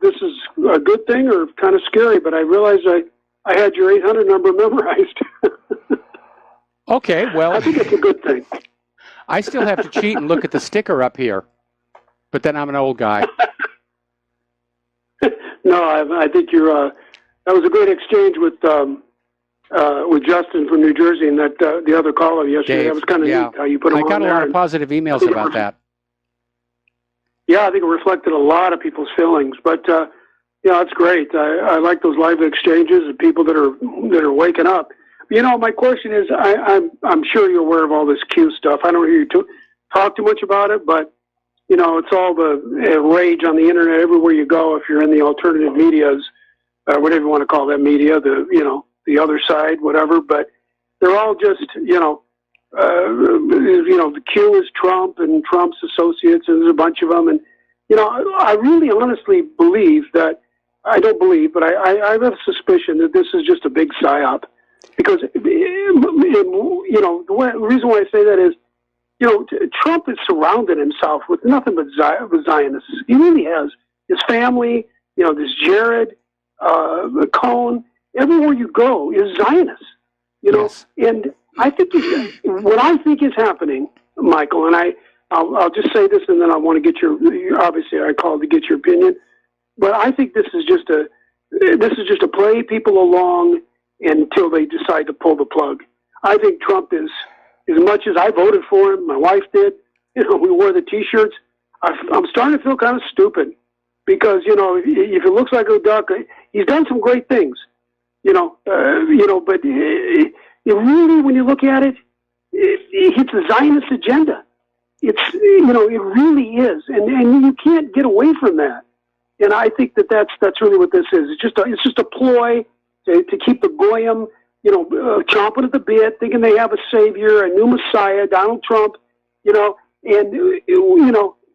this is a good thing or kind of scary. But I realized I had your 800 number memorized. Okay, well, I think it's a good thing. I still have to cheat and look at the sticker up here, but then I'm an old guy. No, I think you're. That was a great exchange with Justin from New Jersey and that the other caller yesterday. Dave, that was kind of neat how you put him on I got a there. lot of positive emails about that. Yeah, I think it reflected a lot of people's feelings. But yeah, it's great. I like those live exchanges of people that are waking up. You know, my question is, I'm sure you're aware of all this Q stuff. I don't hear you talk too much about it, but you know, it's all the rage on the internet everywhere you go. If you're in the alternative medias, whatever you want to call that media, the other side, whatever, but they're all just, the Q is Trump and Trump's associates, and there's a bunch of them. And, I really honestly believe that, I don't believe, but I have a suspicion that this is just a big psyop. Because, the reason why I say that is, Trump has surrounded himself with nothing but Zionists. He really has. His family, this Jared, Cohn, everywhere you go is Zionists. Yes. And I think what I think is happening, Michael, and I'll just say this, and then I want to get your obviously I called to get your opinion, but I think this is just a play people along until they decide to pull the plug. I think Trump is, as much as I voted for him, my wife did, we wore the T-shirts, I'm starting to feel kind of stupid because, if it looks like a duck, he's done some great things, but it really, when you look at it, it's a Zionist agenda. It really is. And you can't get away from that. And I think that's really what this is. It's just a ploy to keep the goyim, chomping at the bit, thinking they have a savior, a new Messiah, Donald Trump, and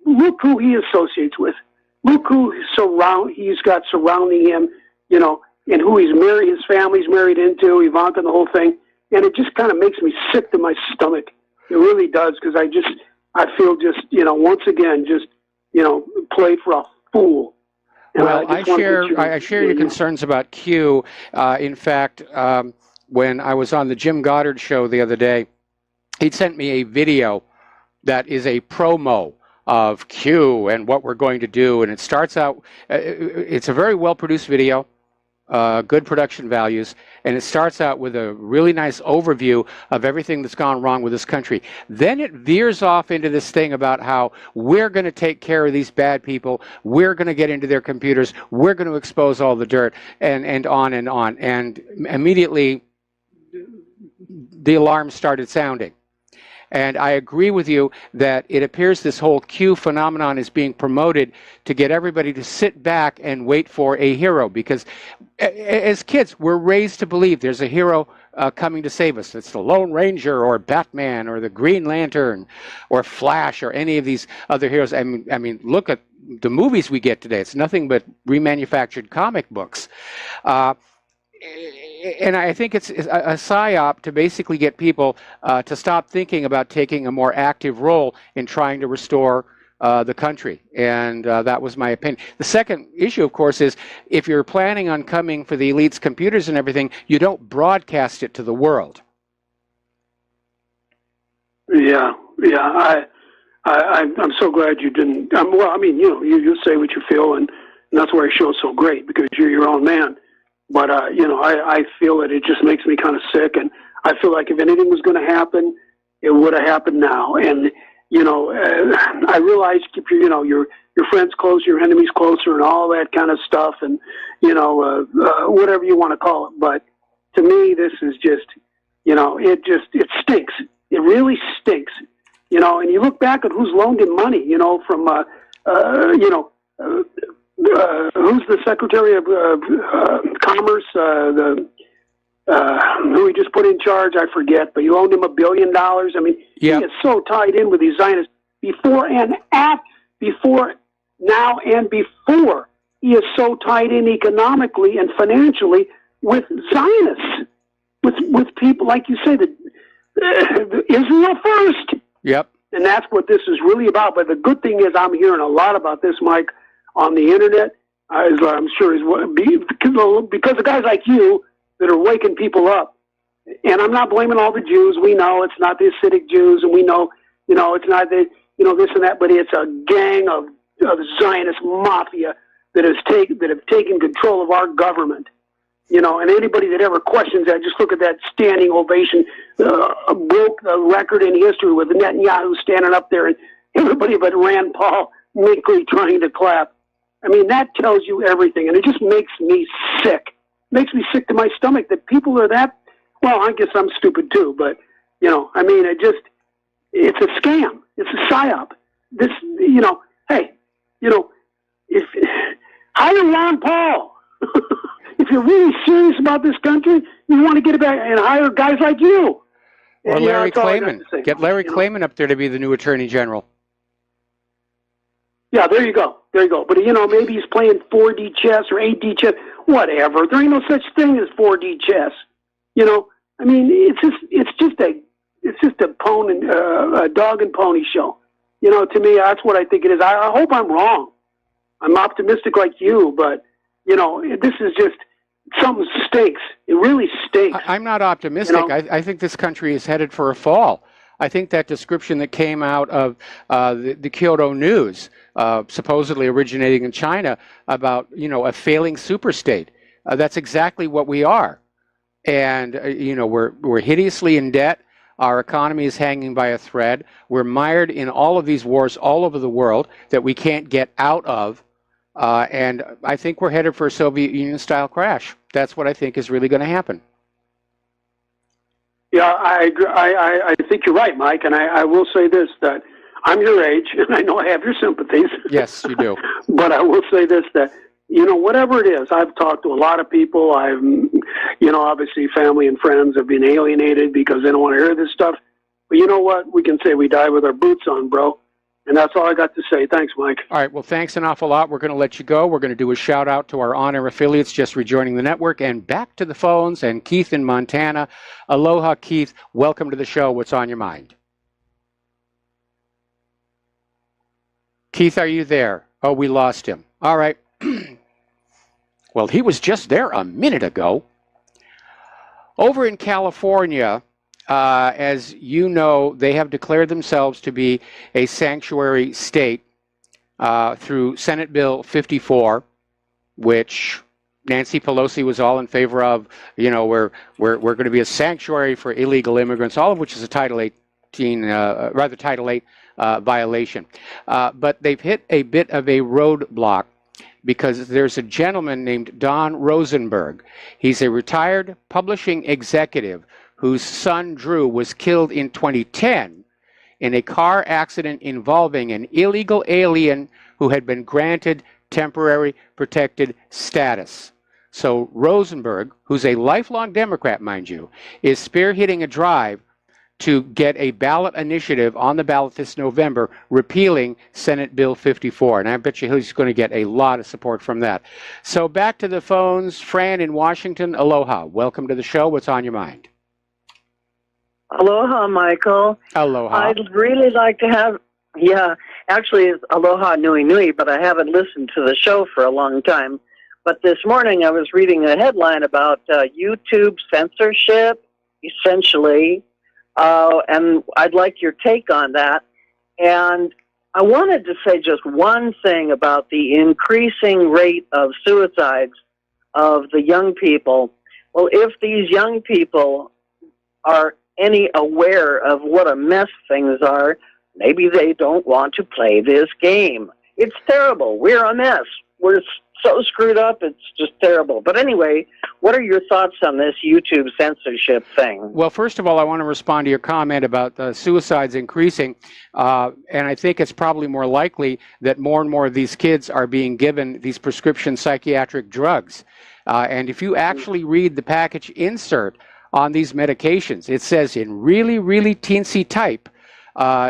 look who he associates with. Look who he's got surrounding him, and who he's married, his family's married into, Ivanka and the whole thing. And it just kind of makes me sick to my stomach. It really does, because I feel just, once again, just, played for a fool. Well, I share your concerns about Q. In fact, when I was on the Jim Goddard show the other day, he sent me a video that is a promo of Q and what we're going to do. And it starts out, it's a very well-produced video, good production values, and it starts out with a really nice overview of everything that's gone wrong with this country. Then it veers off into this thing about how we're going to take care of these bad people, we're going to get into their computers, we're going to expose all the dirt, and on and on. And immediately the alarm started sounding. And I agree with you that it appears this whole Q phenomenon is being promoted to get everybody to sit back and wait for a hero. Because as kids, we're raised to believe there's a hero coming to save us. It's the Lone Ranger or Batman or the Green Lantern or Flash or any of these other heroes. I mean, look at the movies we get today. It's nothing but remanufactured comic books. And I think it's a psyop to basically get people to stop thinking about taking a more active role in trying to restore the country. And that was my opinion. The second issue, of course, is if you're planning on coming for the elite's computers and everything, you don't broadcast it to the world. Yeah. I'm so glad you didn't. You say what you feel, and that's why your show's so great, because you're your own man. But, I feel that it just makes me kind of sick. And I feel like if anything was going to happen, it would have happened now. And, I realize keep your friends closer, your enemies closer, and all that kind of stuff. And, whatever you want to call it. But to me, this is just, it stinks. It really stinks. And you look back at who's loaned him money, from, who's the Secretary of Commerce? Who he just put in charge? I forget, but you loaned him $1 billion. I mean, yep. He is so tied in with these Zionists before now and before. He is so tied in economically and financially with Zionists, with people like you say, Israel first. Yep. And that's what this is really about. But the good thing is, I'm hearing a lot about this, Mike, on the internet, I'm sure because of guys like you that are waking people up. And I'm not blaming all the Jews. We know it's not the Hasidic Jews, and we know, it's not the, this and that, but it's a gang of Zionist mafia that have taken control of our government. And anybody that ever questions that, just look at that standing ovation, broke the record in history with Netanyahu standing up there and everybody but Rand Paul meekly trying to clap. I mean, that tells you everything, and it just makes me sick. Makes me sick to my stomach that people are that, well, I guess I'm stupid too, but, it's a scam. It's a psyop. This, if hire Ron Paul. if you're really serious about this country, you want to get it back and hire guys like you. Or Larry Klayman. Get Larry you know? Klayman up there to be the new Attorney General. Yeah, there you go. There you go. But, you know, maybe he's playing 4D chess or 8D chess. Whatever. There ain't no such thing as 4D chess. You know, I mean, it's just a dog and pony show. You know, to me, that's what I think it is. I hope I'm wrong. I'm optimistic like you, but, you know, this is just, something stinks. It really stinks. I'm not optimistic. You know? I think this country is headed for a fall. I think that description that came out of the Kyoto News, supposedly originating in China, about, you know, a failing superstate. That's exactly what we are. And, you know, we're hideously in debt. Our economy is hanging by a thread. We're mired in all of these wars all over the world that we can't get out of. And I think we're headed for a Soviet Union-style crash. That's what I think is really going to happen. Yeah, I agree. I think you're right, Mike. And I will say this, that I'm your age, and I know I have your sympathies. Yes, you do. But I will say this, that, you know, whatever it is, I've talked to a lot of people. I've, you know, obviously family and friends have been alienated because they don't want to hear this stuff. But you know what? We can say we die with our boots on, bro. And that's all I got to say. Thanks, Mike. All right. Well, thanks an awful lot. We're going to let you go. We're going to do a shout out to our on-air affiliates just rejoining the network, and back to the phones. And Keith in Montana. Aloha, Keith. Welcome to the show. What's on your mind? Keith, are you there? Oh, we lost him. All right. Well, he was just there a minute ago. Over in California, as you know, they have declared themselves to be a sanctuary state through Senate Bill 54, which Nancy Pelosi was all in favor of. You know, we're going to be a sanctuary for illegal immigrants, all of which is a Title 18, Title 8 violation. But they've hit a bit of a roadblock because there's a gentleman named Don Rosenberg. He's a retired publishing executive whose son, Drew, was killed in 2010 in a car accident involving an illegal alien who had been granted temporary protected status. So Rosenberg, who's a lifelong Democrat, mind you, is spearheading a drive to get a ballot initiative on the ballot this November repealing Senate Bill 54. And I bet you he's going to get a lot of support from that. So back to the phones. Fran in Washington, aloha. Welcome to the show. What's on your mind? Aloha, Michael. Aloha. I'd really like to have, actually it's aloha nui nui, but I haven't listened to the show for a long time. But this morning I was reading a headline about YouTube censorship, essentially, and I'd like your take on that. And I wanted to say just one thing about the increasing rate of suicides of the young people. Well, if these young people are any aware of what a mess things are, maybe they don't want to play this game. It's terrible. We're a mess. We're so screwed up, it's just terrible. But anyway, what are your thoughts on this YouTube censorship thing? Well, first of all, I want to respond to your comment about suicides increasing. And I think it's probably more likely that more and more of these kids are being given these prescription psychiatric drugs. And if you actually read the package insert on these medications, it says in really, really teensy type,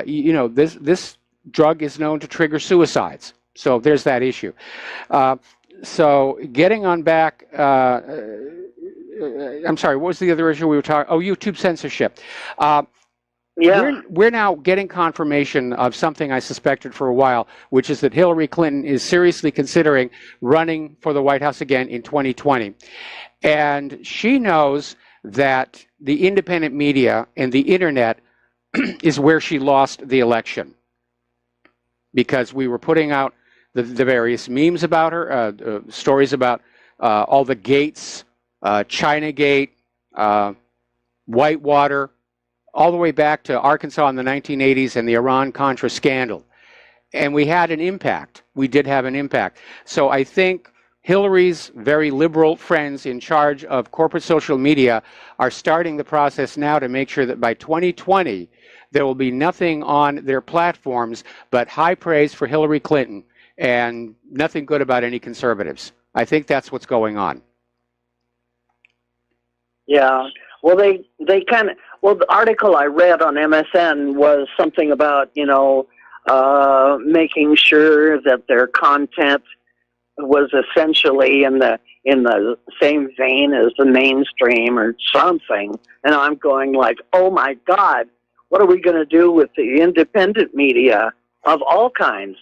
you know, this drug is known to trigger suicides. So there's that issue. So getting on back, I'm sorry, what was the other issue we were talking? Oh, YouTube censorship. We're now getting confirmation of something I suspected for a while, which is that Hillary Clinton is seriously considering running for the White House again in 2020. And she knows that the independent media and the internet is where she lost the election, because we were putting out the various memes about her, stories about all the gates, Chinagate, Whitewater, all the way back to Arkansas in the 1980s and the Iran-Contra scandal. And we had an impact. We did have an impact. So I think Hillary's very liberal friends in charge of corporate social media are starting the process now to make sure that by 2020, there will be nothing on their platforms but high praise for Hillary Clinton and nothing good about any conservatives. I think that's what's going on. Yeah. Well, they kind of, well, the article I read on MSN was something about, making sure that their content was essentially in the same vein as the mainstream or something. And I'm going like, oh my God, what are we going to do with the independent media of all kinds?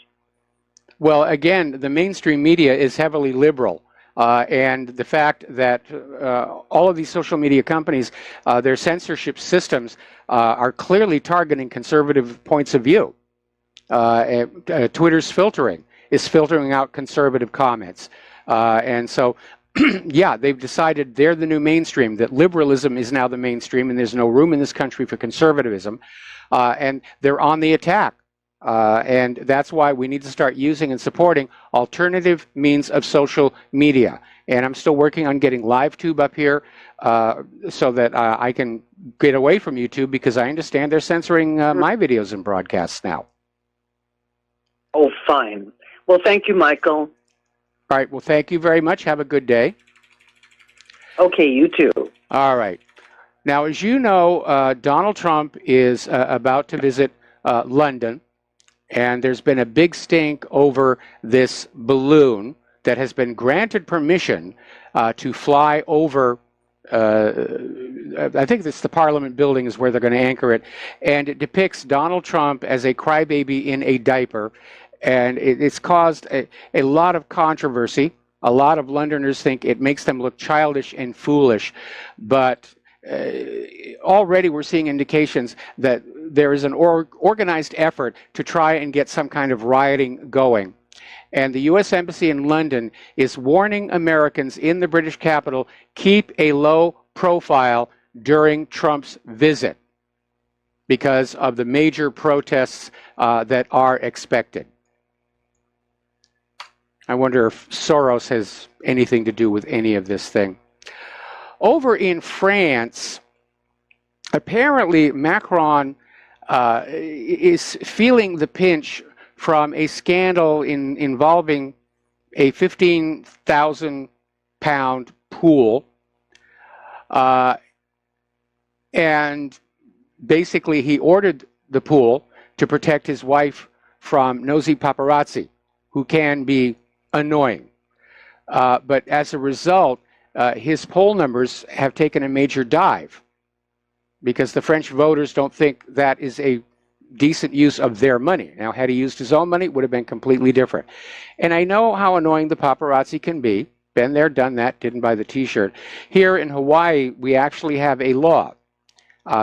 Well, again, the mainstream media is heavily liberal. And the fact that all of these social media companies, their censorship systems are clearly targeting conservative points of view. Twitter's filtering is filtering out conservative comments. And so, yeah, they've decided they're the new mainstream, that liberalism is now the mainstream, and there's no room in this country for conservatism. And they're on the attack. And that's why we need to start using and supporting alternative means of social media. And I'm still working on getting LiveTube up here so that I can get away from YouTube, because I understand they're censoring my videos and broadcasts now. Oh, fine. Well, thank you, Michael. All right. Well, thank you very much. Have a good day. Okay, you too. All right. Now, as you know, Donald Trump is about to visit London. And there's been a big stink over this balloon that has been granted permission to fly over, I think it's the Parliament building is where they're going to anchor it. And it depicts Donald Trump as a crybaby in a diaper. And it's caused a lot of controversy. A lot of Londoners think it makes them look childish and foolish. But already we're seeing indications that there is an organized effort to try and get some kind of rioting going. And the U.S. Embassy in London is warning Americans in the British capital, keep a low profile during Trump's visit because of the major protests that are expected. I wonder if Soros has anything to do with any of this thing. Over in France, apparently Macron is feeling the pinch from a scandal involving a 15,000-pound pool. And basically he ordered the pool to protect his wife from nosy paparazzi, who can be annoying. But as a result, his poll numbers have taken a major dive because the French voters don't think that is a decent use of their money. Now, had he used his own money, it would have been completely different. And I know how annoying the paparazzi can be. Been there, done that, didn't buy the t-shirt. Here in Hawaii, we actually have a law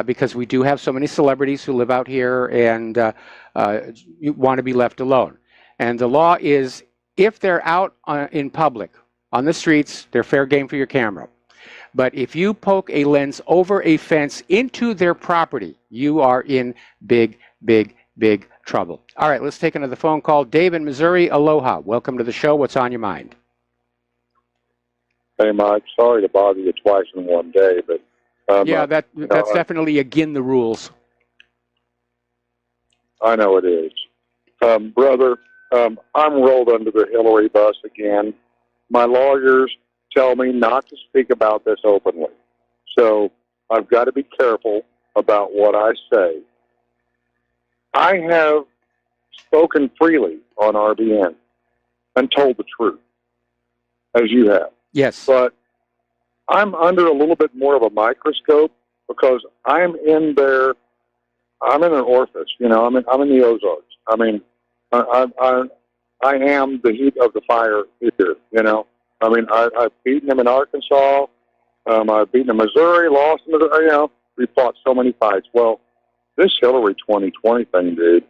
because we do have so many celebrities who live out here and you want to be left alone. And the law is, if they're out in public, on the streets, they're fair game for your camera. But if you poke a lens over a fence into their property, you are in big, big, big trouble. All right, let's take another phone call. Dave in Missouri, aloha. Welcome to the show. What's on your mind? Hey, Mike. Sorry to bother you twice in one day, but yeah, that's definitely against the rules. I know it is, brother. I'm rolled under the Hillary bus again. My lawyers tell me not to speak about this openly. So I've got to be careful about what I say. I have spoken freely on RBN and told the truth, as you have. Yes. But I'm under a little bit more of a microscope because I'm in an orifice. You know, I'm in the Ozarks. I mean, I am the heat of the fire here, you know. I mean, I've beaten him in Arkansas. I've beaten him in Missouri, lost in Missouri. You know, we fought so many fights. Well, this Hillary 2020 thing, dude,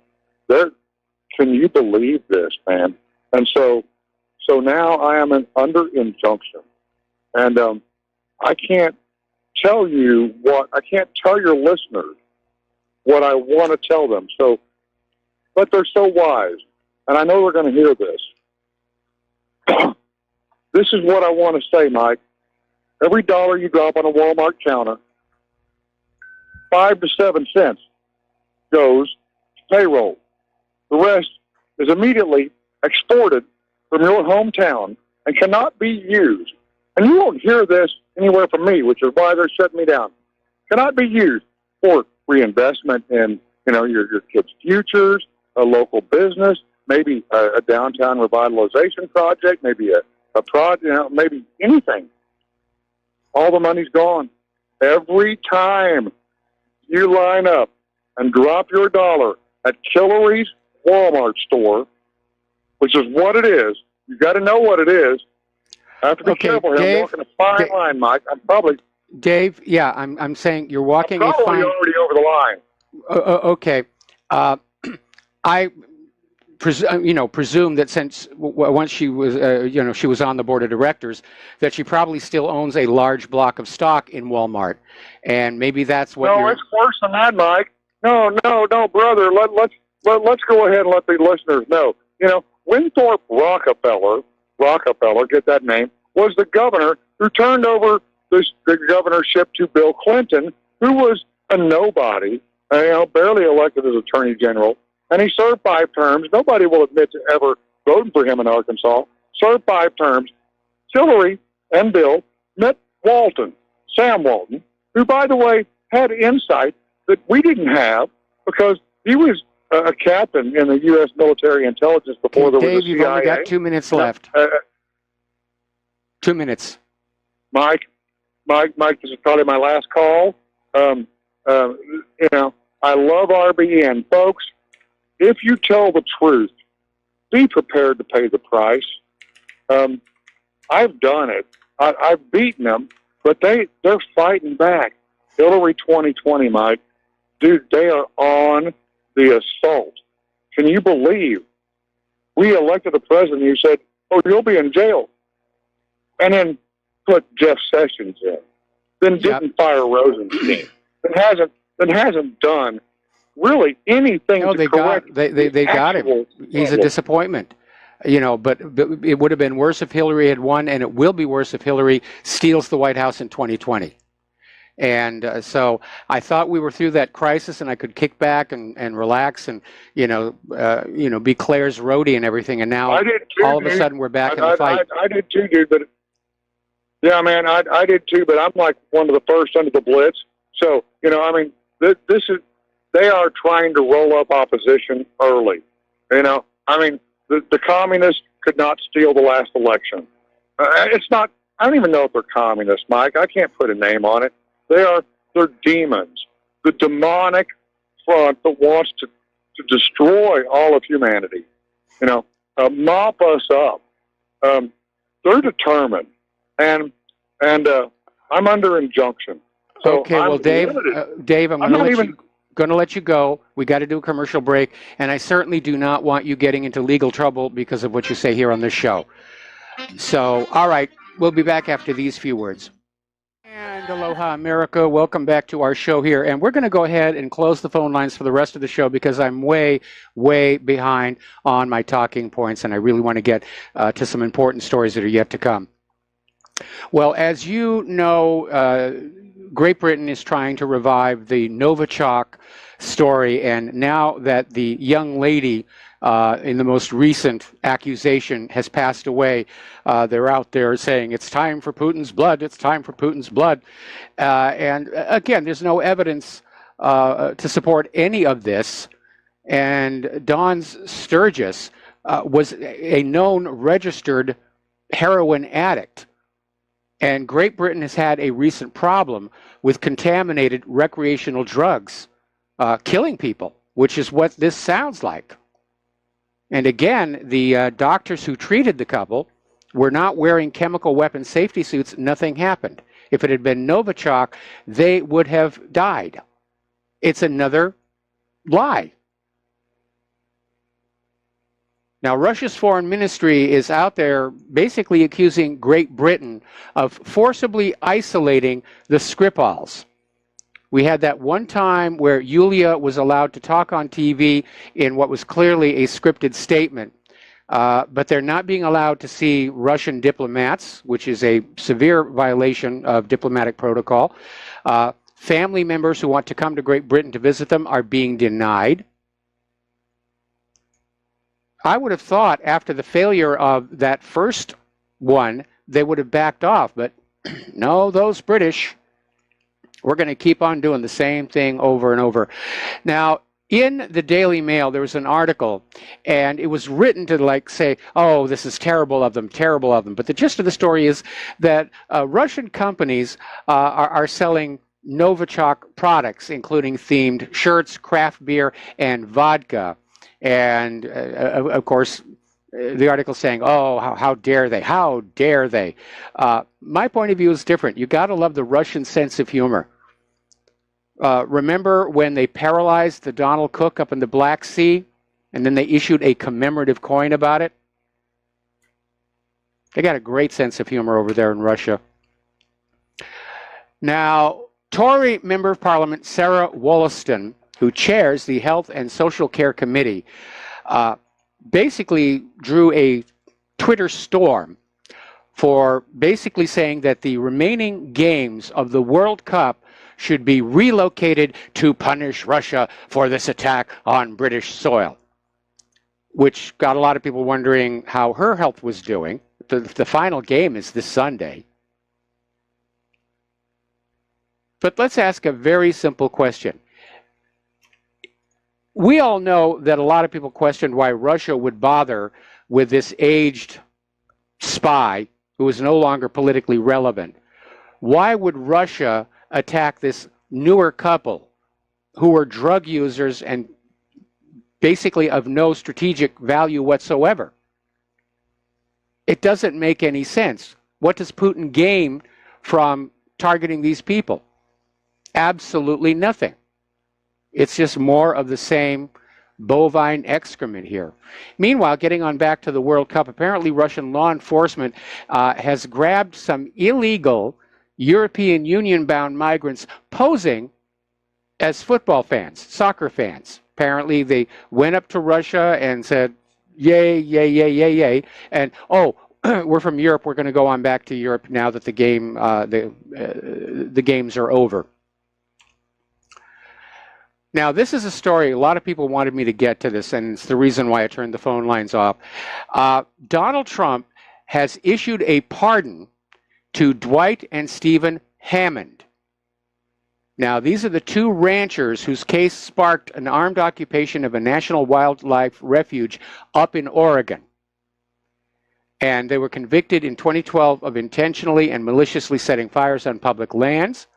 can you believe this, man? And so now I am under injunction. And I can't tell you I can't tell your listeners what I want to tell them. So, but they're so wise. And I know they're going to hear this. This is what I want to say, Mike. Every dollar you drop on a Walmart counter, 5 to 7 cents goes to payroll. The rest is immediately exported from your hometown and cannot be used and you won't hear this anywhere from me, which is why they're shutting me down, cannot be used for reinvestment in, your kids' futures, a local business, maybe a downtown revitalization project, maybe a project, maybe anything. All the money's gone. Every time you line up and drop your dollar at Hillry's Walmart store, which is what it is, you got to know what it is. I have to be careful here. Dave, I'm walking a fine line, Mike. I'm probably... Dave, yeah, I'm saying you're walking I'm a fine... probably already over the line. Okay. I presume that since once she was, she was on the board of directors, that she probably still owns a large block of stock in Walmart, and maybe that's what. No, it's worse than that, Mike. No, brother. Let's go ahead and let the listeners know. Winthrop Rockefeller, get that name, was the governor who turned over the governorship to Bill Clinton, who was a nobody, barely elected as Attorney General. And he served 5 terms. Nobody will admit to ever voting for him in Arkansas. Served 5 terms. Hillary and Bill met Sam Walton, who, by the way, had insight that we didn't have because he was a captain in the U.S. military intelligence before there was a CIA. Dave, you've only got 2 minutes left. 2 minutes. Mike, this is probably my last call. I love RBN. Folks, if you tell the truth, be prepared to pay the price. I've done it. I've beaten them, but they're fighting back. Hillary 2020, Mike. Dude, they are on the assault. Can you believe we elected a president who said, "Oh, you'll be in jail," and then put Jeff Sessions in, then didn't fire Rosenstein, that hasn't done really anything to correct. They got him. He's a disappointment. But it would have been worse if Hillary had won, and it will be worse if Hillary steals the White House in 2020. And so I thought we were through that crisis, and I could kick back and relax and be Claire's roadie and everything. And now all of a sudden we're back in the fight. I did too, dude. But yeah, man, I did too. But I'm like one of the first under the blitz. So this is. They are trying to roll up opposition early. The communists could not steal the last election. It's not. I don't even know if they're communists, Mike. I can't put a name on it. They're demons. The demonic front that wants to destroy all of humanity. Mop us up. They're determined, and I'm under injunction. So okay, well, Dave, I'm going to let you go. We got to do a commercial break, and I certainly do not want you getting into legal trouble because of what you say here on this show. So, all right, we'll be back after these few words. And aloha, America. Welcome back to our show here. And we're going to go ahead and close the phone lines for the rest of the show because I'm way, way behind on my talking points, and I really want to get to some important stories that are yet to come. Well, as you know, Great Britain is trying to revive the Novichok story, and now that the young lady in the most recent accusation has passed away, they're out there saying it's time for Putin's blood, it's time for Putin's blood. And again, there's no evidence to support any of this. And Dawn Sturgis was a known registered heroin addict. And Great Britain has had a recent problem with contaminated recreational drugs killing people, which is what this sounds like. And again, the doctors who treated the couple were not wearing chemical weapon safety suits. Nothing happened. If it had been Novichok, they would have died. It's another lie. Now, Russia's foreign ministry is out there basically accusing Great Britain of forcibly isolating the Skripals. We had that one time where Yulia was allowed to talk on TV in what was clearly a scripted statement, but they're not being allowed to see Russian diplomats, which is a severe violation of diplomatic protocol. Family members who want to come to Great Britain to visit them are being denied. I would have thought after the failure of that first one they would have backed off. But no, those British, we're going to keep on doing the same thing over and over. Now, in the Daily Mail, there was an article, and it was written to like say, oh, this is terrible of them, terrible of them. But the gist of the story is that Russian companies are selling Novichok products, including themed shirts, craft beer, and vodka. And of course, the article saying, oh, how dare they? How dare they? My point of view is different. You got to love the Russian sense of humor. Remember when they paralyzed the Donald Cook up in the Black Sea, and then they issued a commemorative coin about it? They got a great sense of humor over there in Russia. Now, Tory Member of Parliament Sarah Wollaston, who chairs the Health and Social Care Committee, basically drew a Twitter storm for basically saying that the remaining games of the World Cup should be relocated to punish Russia for this attack on British soil, which got a lot of people wondering how her health was doing. The final game is this Sunday. But let's ask a very simple question. We all know that a lot of people questioned why Russia would bother with this aged spy who is no longer politically relevant. Why would Russia attack this newer couple who were drug users and basically of no strategic value whatsoever? It doesn't make any sense. What does Putin gain from targeting these people? Absolutely nothing. It's just more of the same bovine excrement here. Meanwhile, getting on back to the World Cup, apparently Russian law enforcement has grabbed some illegal European Union-bound migrants posing as football fans, soccer fans. Apparently, they went up to Russia and said, yay, yay, yay, yay, yay, and, oh, we're from Europe, we're going to go on back to Europe now that the games are over. Now, this is a story, a lot of people wanted me to get to this, and it's the reason why I turned the phone lines off. Donald Trump has issued a pardon to Dwight and Stephen Hammond. Now, these are the two ranchers whose case sparked an armed occupation of a national wildlife refuge up in Oregon. And they were convicted in 2012 of intentionally and maliciously setting fires on public lands.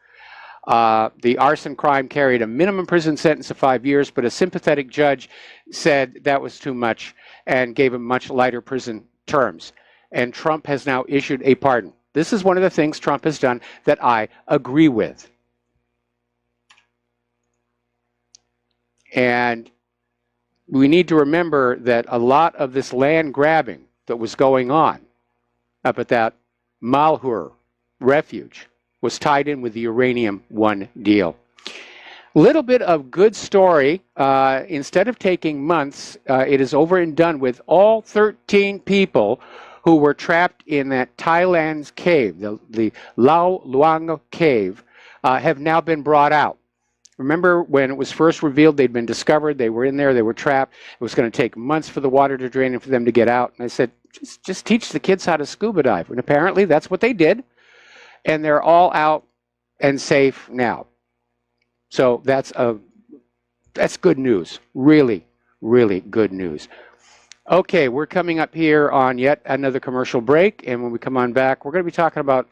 The arson crime carried a minimum prison sentence of 5 years, but a sympathetic judge said that was too much and gave him much lighter prison terms. And Trump has now issued a pardon. This is one of the things Trump has done that I agree with. And we need to remember that a lot of this land grabbing that was going on up at that Malheur refuge was tied in with the Uranium One deal. Little bit of good story. Instead of taking months, it is over and done with. All 13 people who were trapped in that Thailand's cave, the Lao Luang cave, have now been brought out. Remember when it was first revealed they'd been discovered, they were in there, they were trapped. It was going to take months for the water to drain and for them to get out. And I said, just teach the kids how to scuba dive. And apparently that's what they did. And they're all out and safe now. So that's good news. Really, really good news. Okay, we're coming up here on yet another commercial break. And when we come on back, we're going to be talking about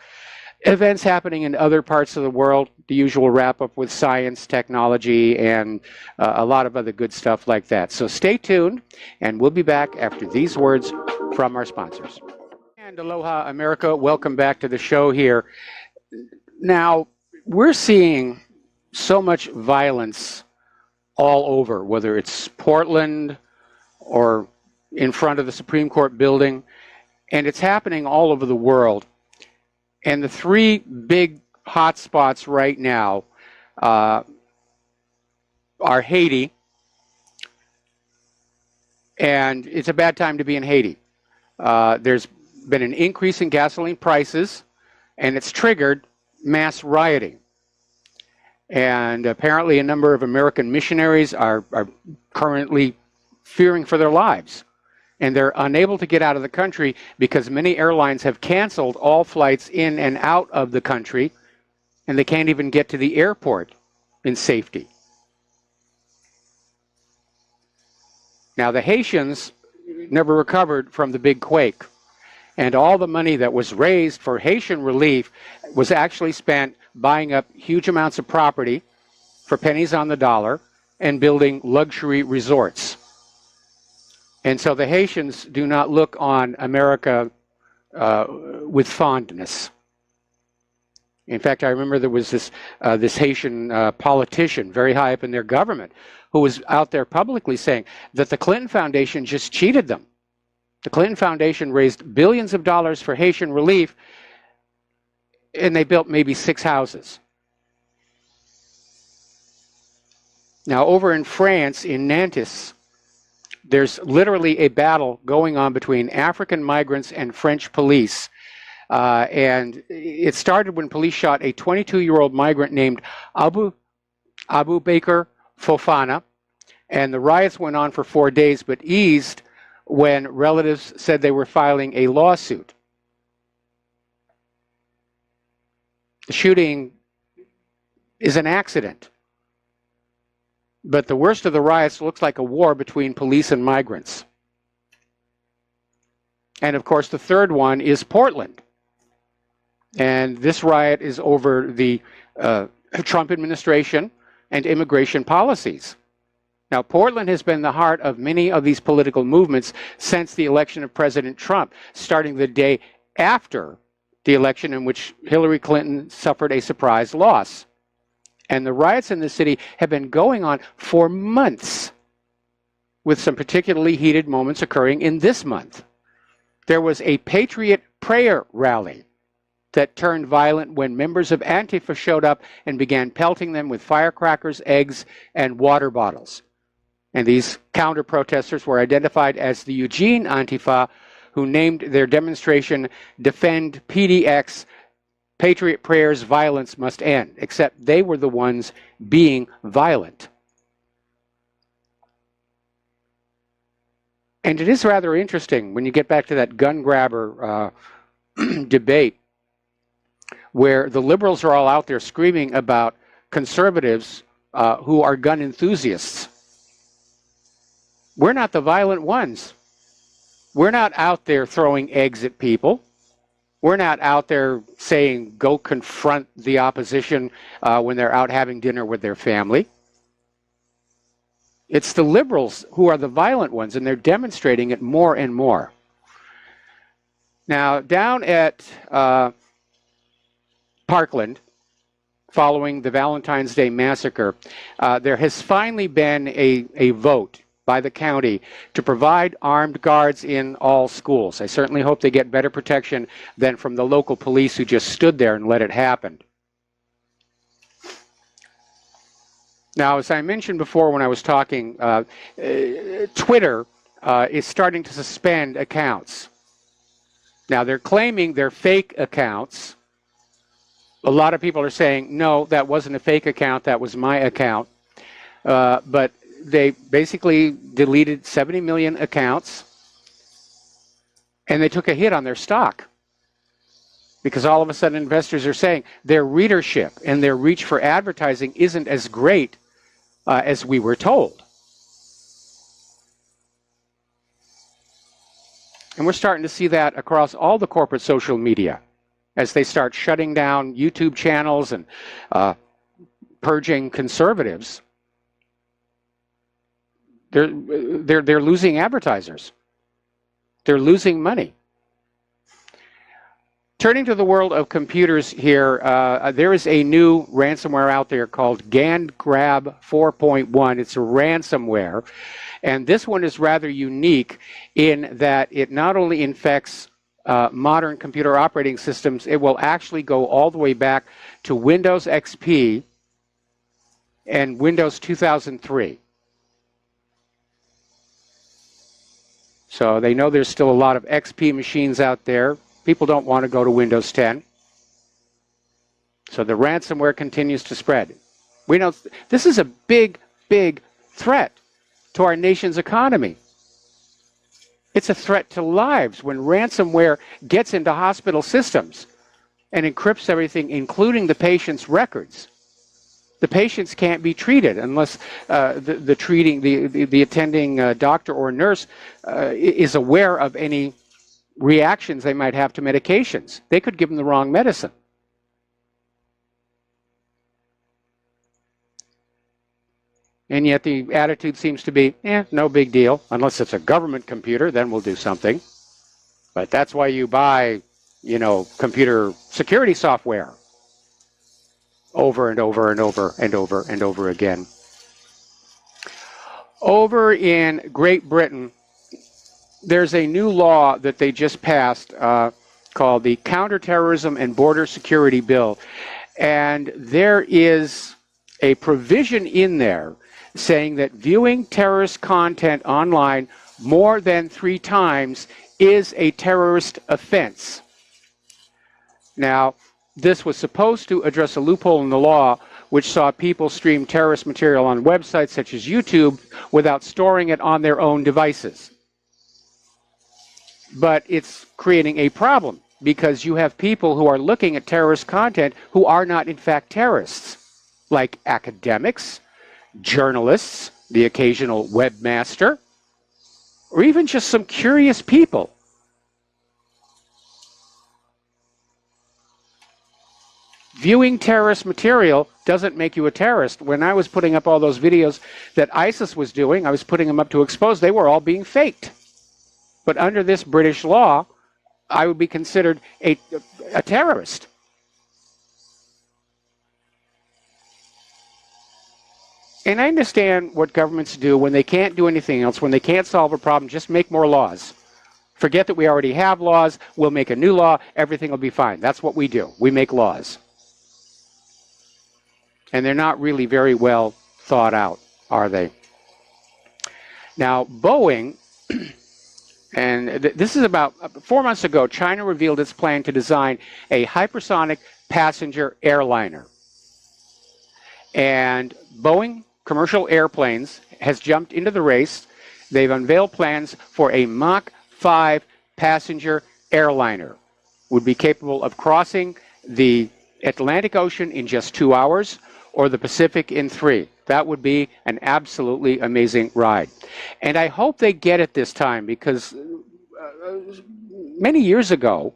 events happening in other parts of the world, the usual wrap-up with science, technology, and a lot of other good stuff like that. So stay tuned, and we'll be back after these words from our sponsors. And aloha, America. Welcome back to the show here. Now, we're seeing so much violence all over, whether it's Portland or in front of the Supreme Court building, and it's happening all over the world. And the three big hot spots right now are Haiti, and it's a bad time to be in Haiti. There's been an increase in gasoline prices, and it's triggered mass rioting. And apparently a number of American missionaries are currently fearing for their lives. And they're unable to get out of the country because many airlines have canceled all flights in and out of the country, and they can't even get to the airport in safety. Now, the Haitians never recovered from the big quake, and all the money that was raised for Haitian relief was actually spent buying up huge amounts of property for pennies on the dollar and building luxury resorts. And so the Haitians do not look on America with fondness. In fact, I remember there was this Haitian politician very high up in their government who was out there publicly saying that the Clinton Foundation just cheated them. The Clinton Foundation raised billions of dollars for Haitian relief, and they built maybe 6 houses. Now, over in France, in Nantes, there's literally a battle going on between African migrants and French police. And it started when police shot a 22-year-old migrant named Abu Bakr Fofana. And the riots went on for 4 days, but eased when relatives said they were filing a lawsuit. The shooting is an accident. But the worst of the riots looks like a war between police and migrants. And of course, the third one is Portland. And this riot is over the Trump administration and immigration policies. Now, Portland has been the heart of many of these political movements since the election of President Trump, starting the day after the election in which Hillary Clinton suffered a surprise loss. And the riots in the city have been going on for months, with some particularly heated moments occurring in this month. There was a Patriot prayer rally that turned violent when members of Antifa showed up and began pelting them with firecrackers, eggs, and water bottles. And these counter-protesters were identified as the Eugene Antifa, who named their demonstration Defend PDX, Patriot Prayers, Violence Must End, except they were the ones being violent. And it is rather interesting when you get back to that gun grabber debate, where the liberals are all out there screaming about conservatives who are gun enthusiasts. We're not the violent ones. We're not out there throwing eggs at people. We're not out there saying, go confront the opposition when they're out having dinner with their family. It's the liberals who are the violent ones, and they're demonstrating it more and more. Now, down at Parkland, following the Valentine's Day massacre, there has finally been a vote by the county to provide armed guards in all schools. I certainly hope they get better protection than from the local police who just stood there and let it happen. Now, as I mentioned before when I was talking, Twitter is starting to suspend accounts. Now, they're claiming they're fake accounts. A lot of people are saying, no, that wasn't a fake account, that was my account. But they basically deleted 70 million accounts, and they took a hit on their stock. Because all of a sudden investors are saying their readership and their reach for advertising isn't as great as we were told. And we're starting to see that across all the corporate social media as they start shutting down YouTube channels and purging conservatives. They're losing advertisers. They're losing money. Turning to the world of computers here, there is a new ransomware out there called GandGrab 4.1. It's a ransomware. And this one is rather unique in that it not only infects modern computer operating systems, it will actually go all the way back to Windows XP and Windows 2003. So they know there's still a lot of XP machines out there. People don't want to go to Windows 10. So the ransomware continues to spread. We know this is a big, big threat to our nation's economy. It's a threat to lives when ransomware gets into hospital systems and encrypts everything, including the patient's records. The patients can't be treated unless the attending doctor or nurse is aware of any reactions they might have to medications. They could give them the wrong medicine. And yet the attitude seems to be, no big deal. Unless it's a government computer, then we'll do something. But that's why you buy, computer security software over and over and over and over and over again. Over in Great Britain, there's a new law that they just passed called the Counterterrorism and Border Security Bill. And there is a provision in there saying that viewing terrorist content online more than 3 times is a terrorist offense. Now, this was supposed to address a loophole in the law which saw people stream terrorist material on websites such as YouTube without storing it on their own devices. But it's creating a problem because you have people who are looking at terrorist content who are not in fact terrorists, like academics, journalists, the occasional webmaster, or even just some curious people. Viewing terrorist material doesn't make you a terrorist. When I was putting up all those videos that ISIS was doing, I was putting them up to expose, they were all being faked. But under this British law, I would be considered a terrorist. And I understand what governments do when they can't do anything else, when they can't solve a problem, just make more laws. Forget that we already have laws, we'll make a new law, everything will be fine. That's what we do. We make laws. And they're not really very well thought out, are they? Now, Boeing, and this is about 4 months ago, China revealed its plan to design a hypersonic passenger airliner. And Boeing Commercial Airplanes has jumped into the race. They've unveiled plans for a Mach 5 passenger airliner. Would be capable of crossing the Atlantic Ocean in just 2 hours or the Pacific in 3. That would be an absolutely amazing ride. And I hope they get it this time because many years ago,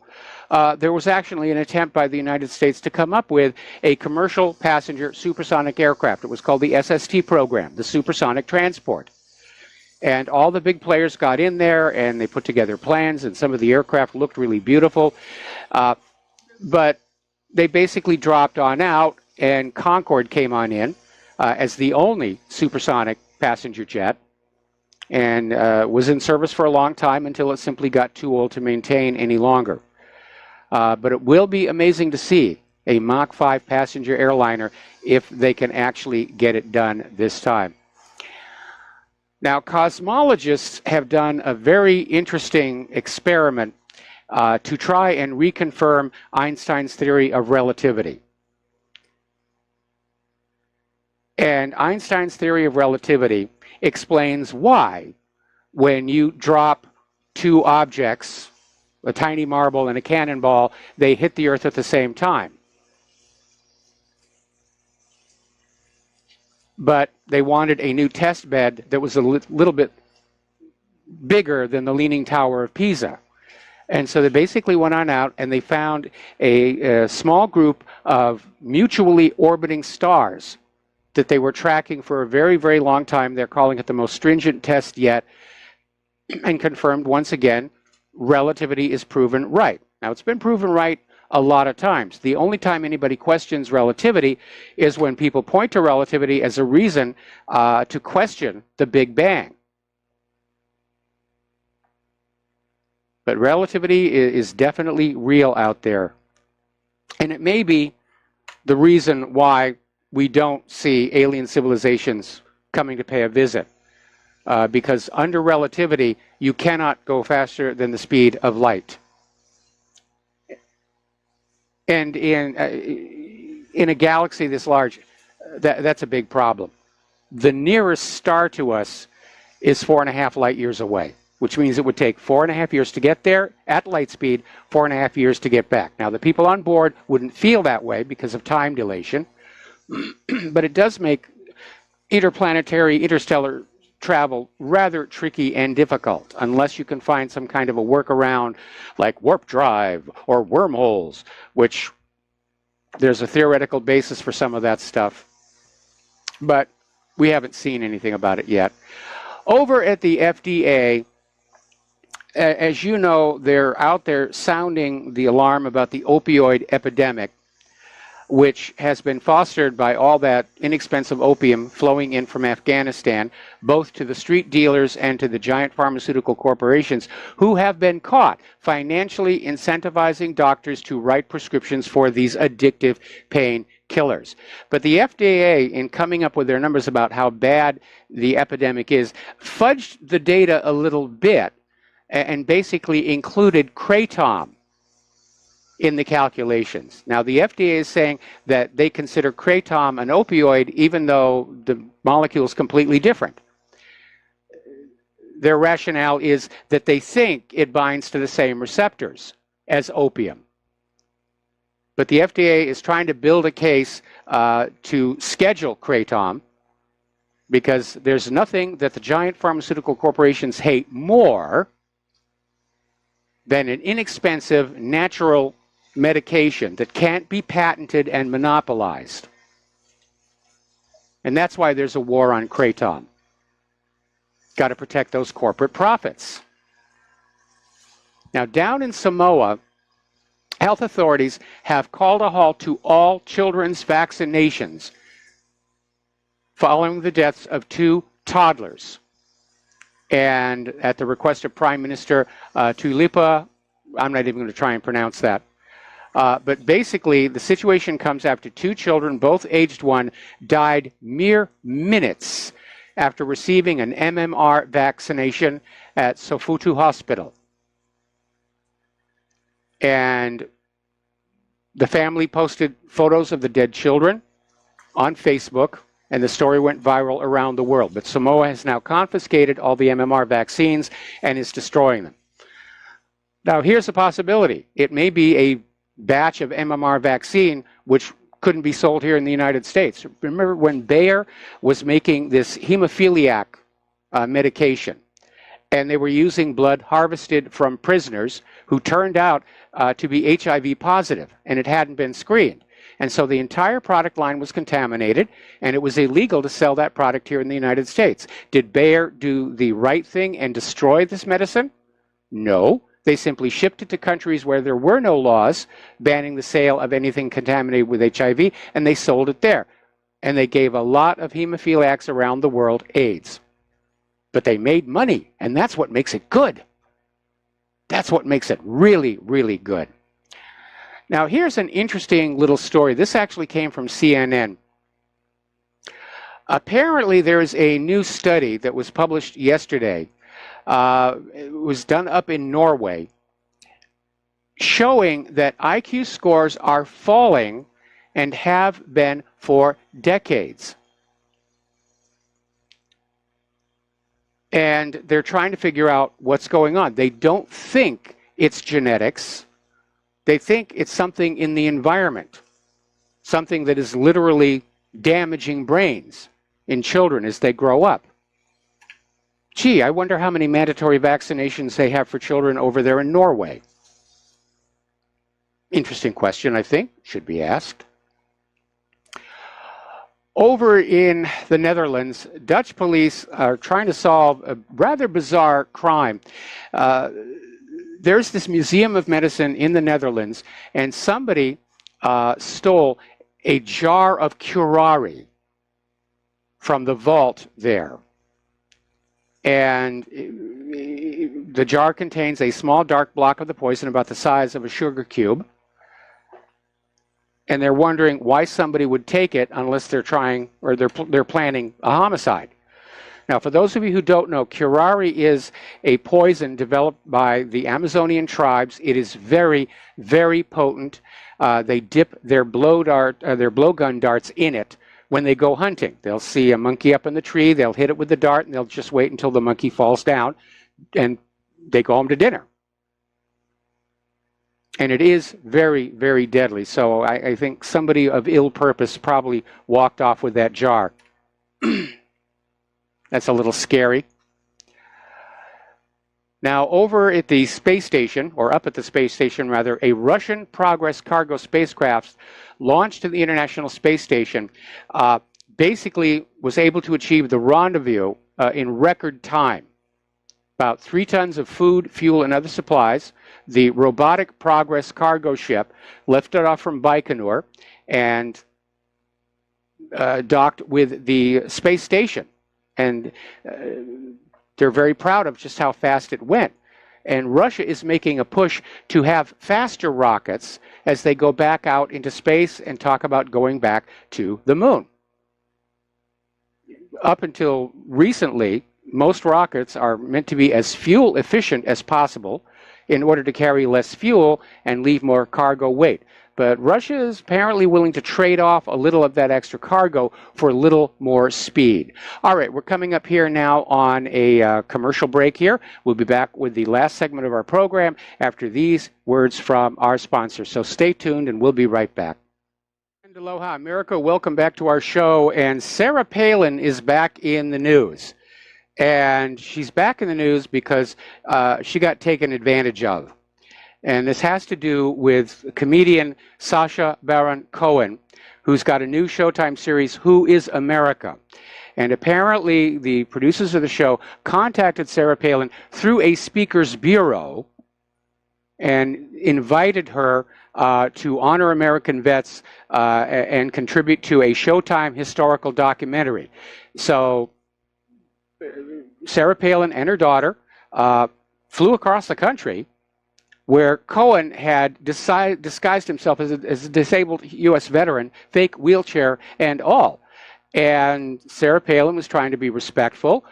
there was actually an attempt by the United States to come up with a commercial passenger supersonic aircraft. It was called the SST program, the Supersonic Transport. And all the big players got in there and they put together plans, and some of the aircraft looked really beautiful. But they basically dropped on out, and Concorde came on in as the only supersonic passenger jet, and was in service for a long time until it simply got too old to maintain any longer. But it will be amazing to see a Mach 5 passenger airliner if they can actually get it done this time. Now, cosmologists have done a very interesting experiment to try and reconfirm Einstein's theory of relativity. And Einstein's theory of relativity explains why, when you drop 2 objects, a tiny marble and a cannonball, they hit the Earth at the same time. But they wanted a new test bed that was a little bit bigger than the Leaning Tower of Pisa. And so they basically went on out and they found a small group of mutually orbiting stars that they were tracking for a very, very long time. They're calling it the most stringent test yet, and confirmed once again, relativity is proven right. Now, it's been proven right a lot of times. The only time anybody questions relativity is when people point to relativity as a reason to question the Big Bang. But relativity is definitely real out there. And it may be the reason why we don't see alien civilizations coming to pay a visit. Because under relativity, you cannot go faster than the speed of light. And in a galaxy this large, that's a big problem. The nearest star to us is 4.5 light years away. which means it would take 4.5 years to get there at light speed, 4.5 years to get back. Now, the people on board wouldn't feel that way because of time dilation, but it does make interplanetary, interstellar travel rather tricky and difficult unless you can find some kind of a workaround like warp drive or wormholes, which there's a theoretical basis for some of that stuff, but we haven't seen anything about it yet. Over at the FDA, as you know, they're out there sounding the alarm about the opioid epidemic, which has been fostered by all that inexpensive opium flowing in from Afghanistan, both to the street dealers and to the giant pharmaceutical corporations who have been caught financially incentivizing doctors to write prescriptions for these addictive pain killers. But the FDA, in coming up with their numbers about how bad the epidemic is, fudged the data a little bit and basically included kratom in the calculations. Now, the FDA is saying that they consider kratom an opioid even though the molecule is completely different. Their rationale is that they think it binds to the same receptors as opium. But the FDA is trying to build a case to schedule kratom because there's nothing that the giant pharmaceutical corporations hate more than an inexpensive, natural medication that can't be patented and monopolized. And that's why there's a war on kratom. Got to protect those corporate profits. Now, down in Samoa, health authorities have called a halt to all children's vaccinations following the deaths of 2 toddlers. And at the request of Prime Minister Tulipa, I'm not even going to try and pronounce that. But basically, the situation comes after 2 children, both aged 1, died mere minutes after receiving an MMR vaccination at Sofutu Hospital. And the family posted photos of the dead children on Facebook, and the story went viral around the world. But Samoa has now confiscated all the MMR vaccines and is destroying them. Now, here's a possibility. It may be a batch of MMR vaccine which couldn't be sold here in the United States. Remember when Bayer was making this hemophiliac medication, and they were using blood harvested from prisoners who turned out to be HIV positive, and it hadn't been screened. And so the entire product line was contaminated, and it was illegal to sell that product here in the United States. Did Bayer do the right thing and destroy this medicine? No. They simply shipped it to countries where there were no laws banning the sale of anything contaminated with HIV, and they sold it there. And they gave a lot of hemophiliacs around the world AIDS. But they made money, and that's what makes it good. That's what makes it really, really good. Now, here's an interesting little story. This actually came from CNN. Apparently, there is a new study that was published yesterday. It was done up in Norway, showing that IQ scores are falling and have been for decades. And they're trying to figure out what's going on. They don't think it's genetics. They think it's something in the environment, something that is literally damaging brains in children as they grow up. Gee, I wonder how many mandatory vaccinations they have for children over there in Norway. Interesting question, I think, should be asked. Over in the Netherlands, Dutch police are trying to solve a rather bizarre crime. There's this Museum of Medicine in the Netherlands, and somebody stole a jar of curare from the vault there. And the jar contains a small dark block of the poison about the size of a sugar cube. And they're wondering why somebody would take it unless they're trying or they're planning a homicide. Now, for those of you who don't know, curare is a poison developed by the Amazonian tribes. It is very, very potent. They dip their blowgun darts in it when they go hunting. They'll see a monkey up in the tree, they'll hit it with the dart, and they'll just wait until the monkey falls down and they go home to dinner. And it is very, very deadly. So I think somebody of ill purpose probably walked off with that jar. That's a little scary. Now, over at the space station, or up at the space station rather, a Russian Progress cargo spacecraft launched to the International Space Station basically was able to achieve the rendezvous in record time. About 3 tons of food, fuel, and other supplies. The robotic Progress cargo ship lifted off from Baikonur and docked with the space station. And they're very proud of just how fast it went. And Russia is making a push to have faster rockets as they go back out into space and talk about going back to the moon. Up until recently, most rockets are meant to be as fuel efficient as possible in order to carry less fuel and leave more cargo weight. But Russia is apparently willing to trade off a little of that extra cargo for a little more speed. All right, we're coming up here now on a commercial break here. We'll be back with the last segment of our program after these words from our sponsor. So stay tuned and we'll be right back. Aloha, America. Welcome back to our show. And Sarah Palin is back in the news. And she's back in the news because she got taken advantage of. And this has to do with comedian Sacha Baron Cohen, who's got a new Showtime series, Who is America? And apparently the producers of the show contacted Sarah Palin through a speaker's bureau and invited her to honor American vets and contribute to a Showtime historical documentary. So Sarah Palin and her daughter flew across the country, where Cohen had disguised himself as a disabled U.S. veteran, fake wheelchair and all. And Sarah Palin was trying to be respectful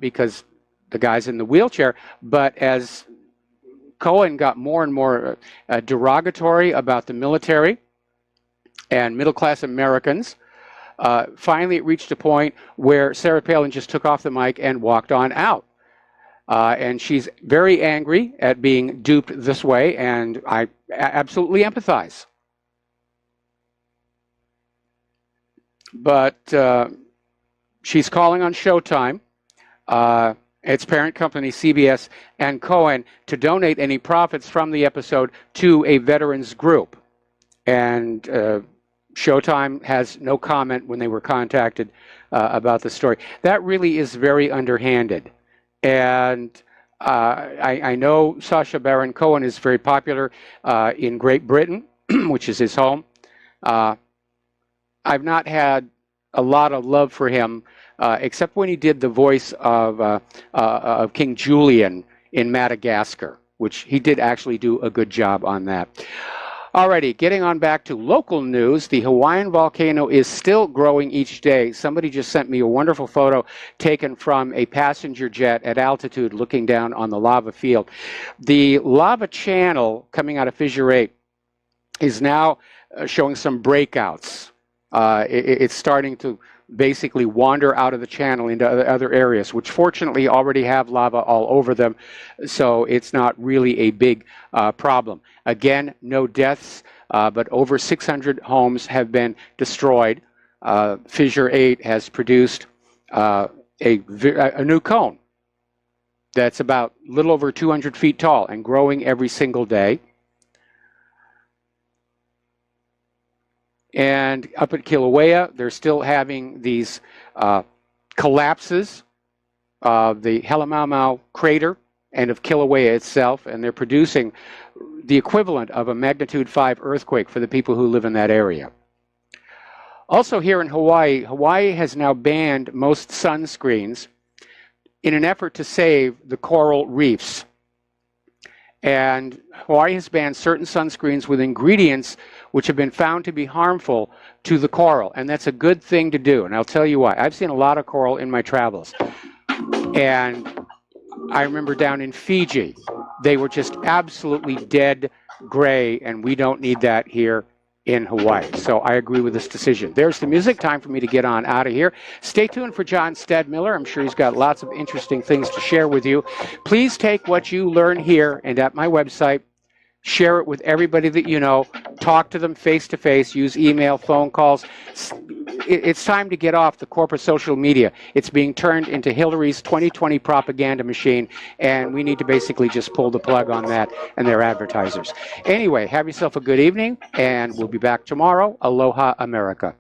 because the guy's in the wheelchair, but as Cohen got more and more derogatory about the military and middle-class Americans, finally it reached a point where Sarah Palin just took off the mic and walked on out. And she's very angry at being duped this way, and I absolutely empathize. But she's calling on Showtime, its parent company CBS, and Cohen to donate any profits from the episode to a veterans group. And Showtime has no comment when they were contacted about the story. That really is very underhanded. And I know Sacha Baron Cohen is very popular in Great Britain, which is his home. I've not had a lot of love for him, except when he did the voice of King Julian in Madagascar, which he did actually do a good job on that. Alrighty, getting on back to local news, the Hawaiian volcano is still growing each day. Somebody just sent me a wonderful photo taken from a passenger jet at altitude looking down on the lava field. The lava channel coming out of Fissure 8 is now showing some breakouts. It's starting to basically wander out of the channel into other areas, which fortunately already have lava all over them, so it's not really a big problem. Again, no deaths, but over 600 homes have been destroyed. Fissure 8 has produced a new cone that's about a little over 200 feet tall and growing every single day. And up at Kilauea, they're still having these collapses of the Helemaumau crater and of Kilauea itself, and they're producing the equivalent of a magnitude 5 earthquake for the people who live in that area. Also here in Hawaii, Hawaii has now banned most sunscreens in an effort to save the coral reefs. And Hawaii has banned certain sunscreens with ingredients which have been found to be harmful to the coral. And that's a good thing to do. And I'll tell you why. I've seen a lot of coral in my travels. And I remember down in Fiji, they were just absolutely dead gray. And we don't need that here in Hawaii. So I agree with this decision. There's the music. Time for me to get on out of here. Stay tuned for John Stadmiller. I'm sure he's got lots of interesting things to share with you. Please take what you learn here and at my website, share it with everybody that you know, talk to them face to face, use email, phone calls. It's time to get off the corporate social media. It's being turned into Hillary's 2020 propaganda machine, and we need to basically just pull the plug on that and their advertisers. Anyway, have yourself a good evening, and we'll be back tomorrow. Aloha, America.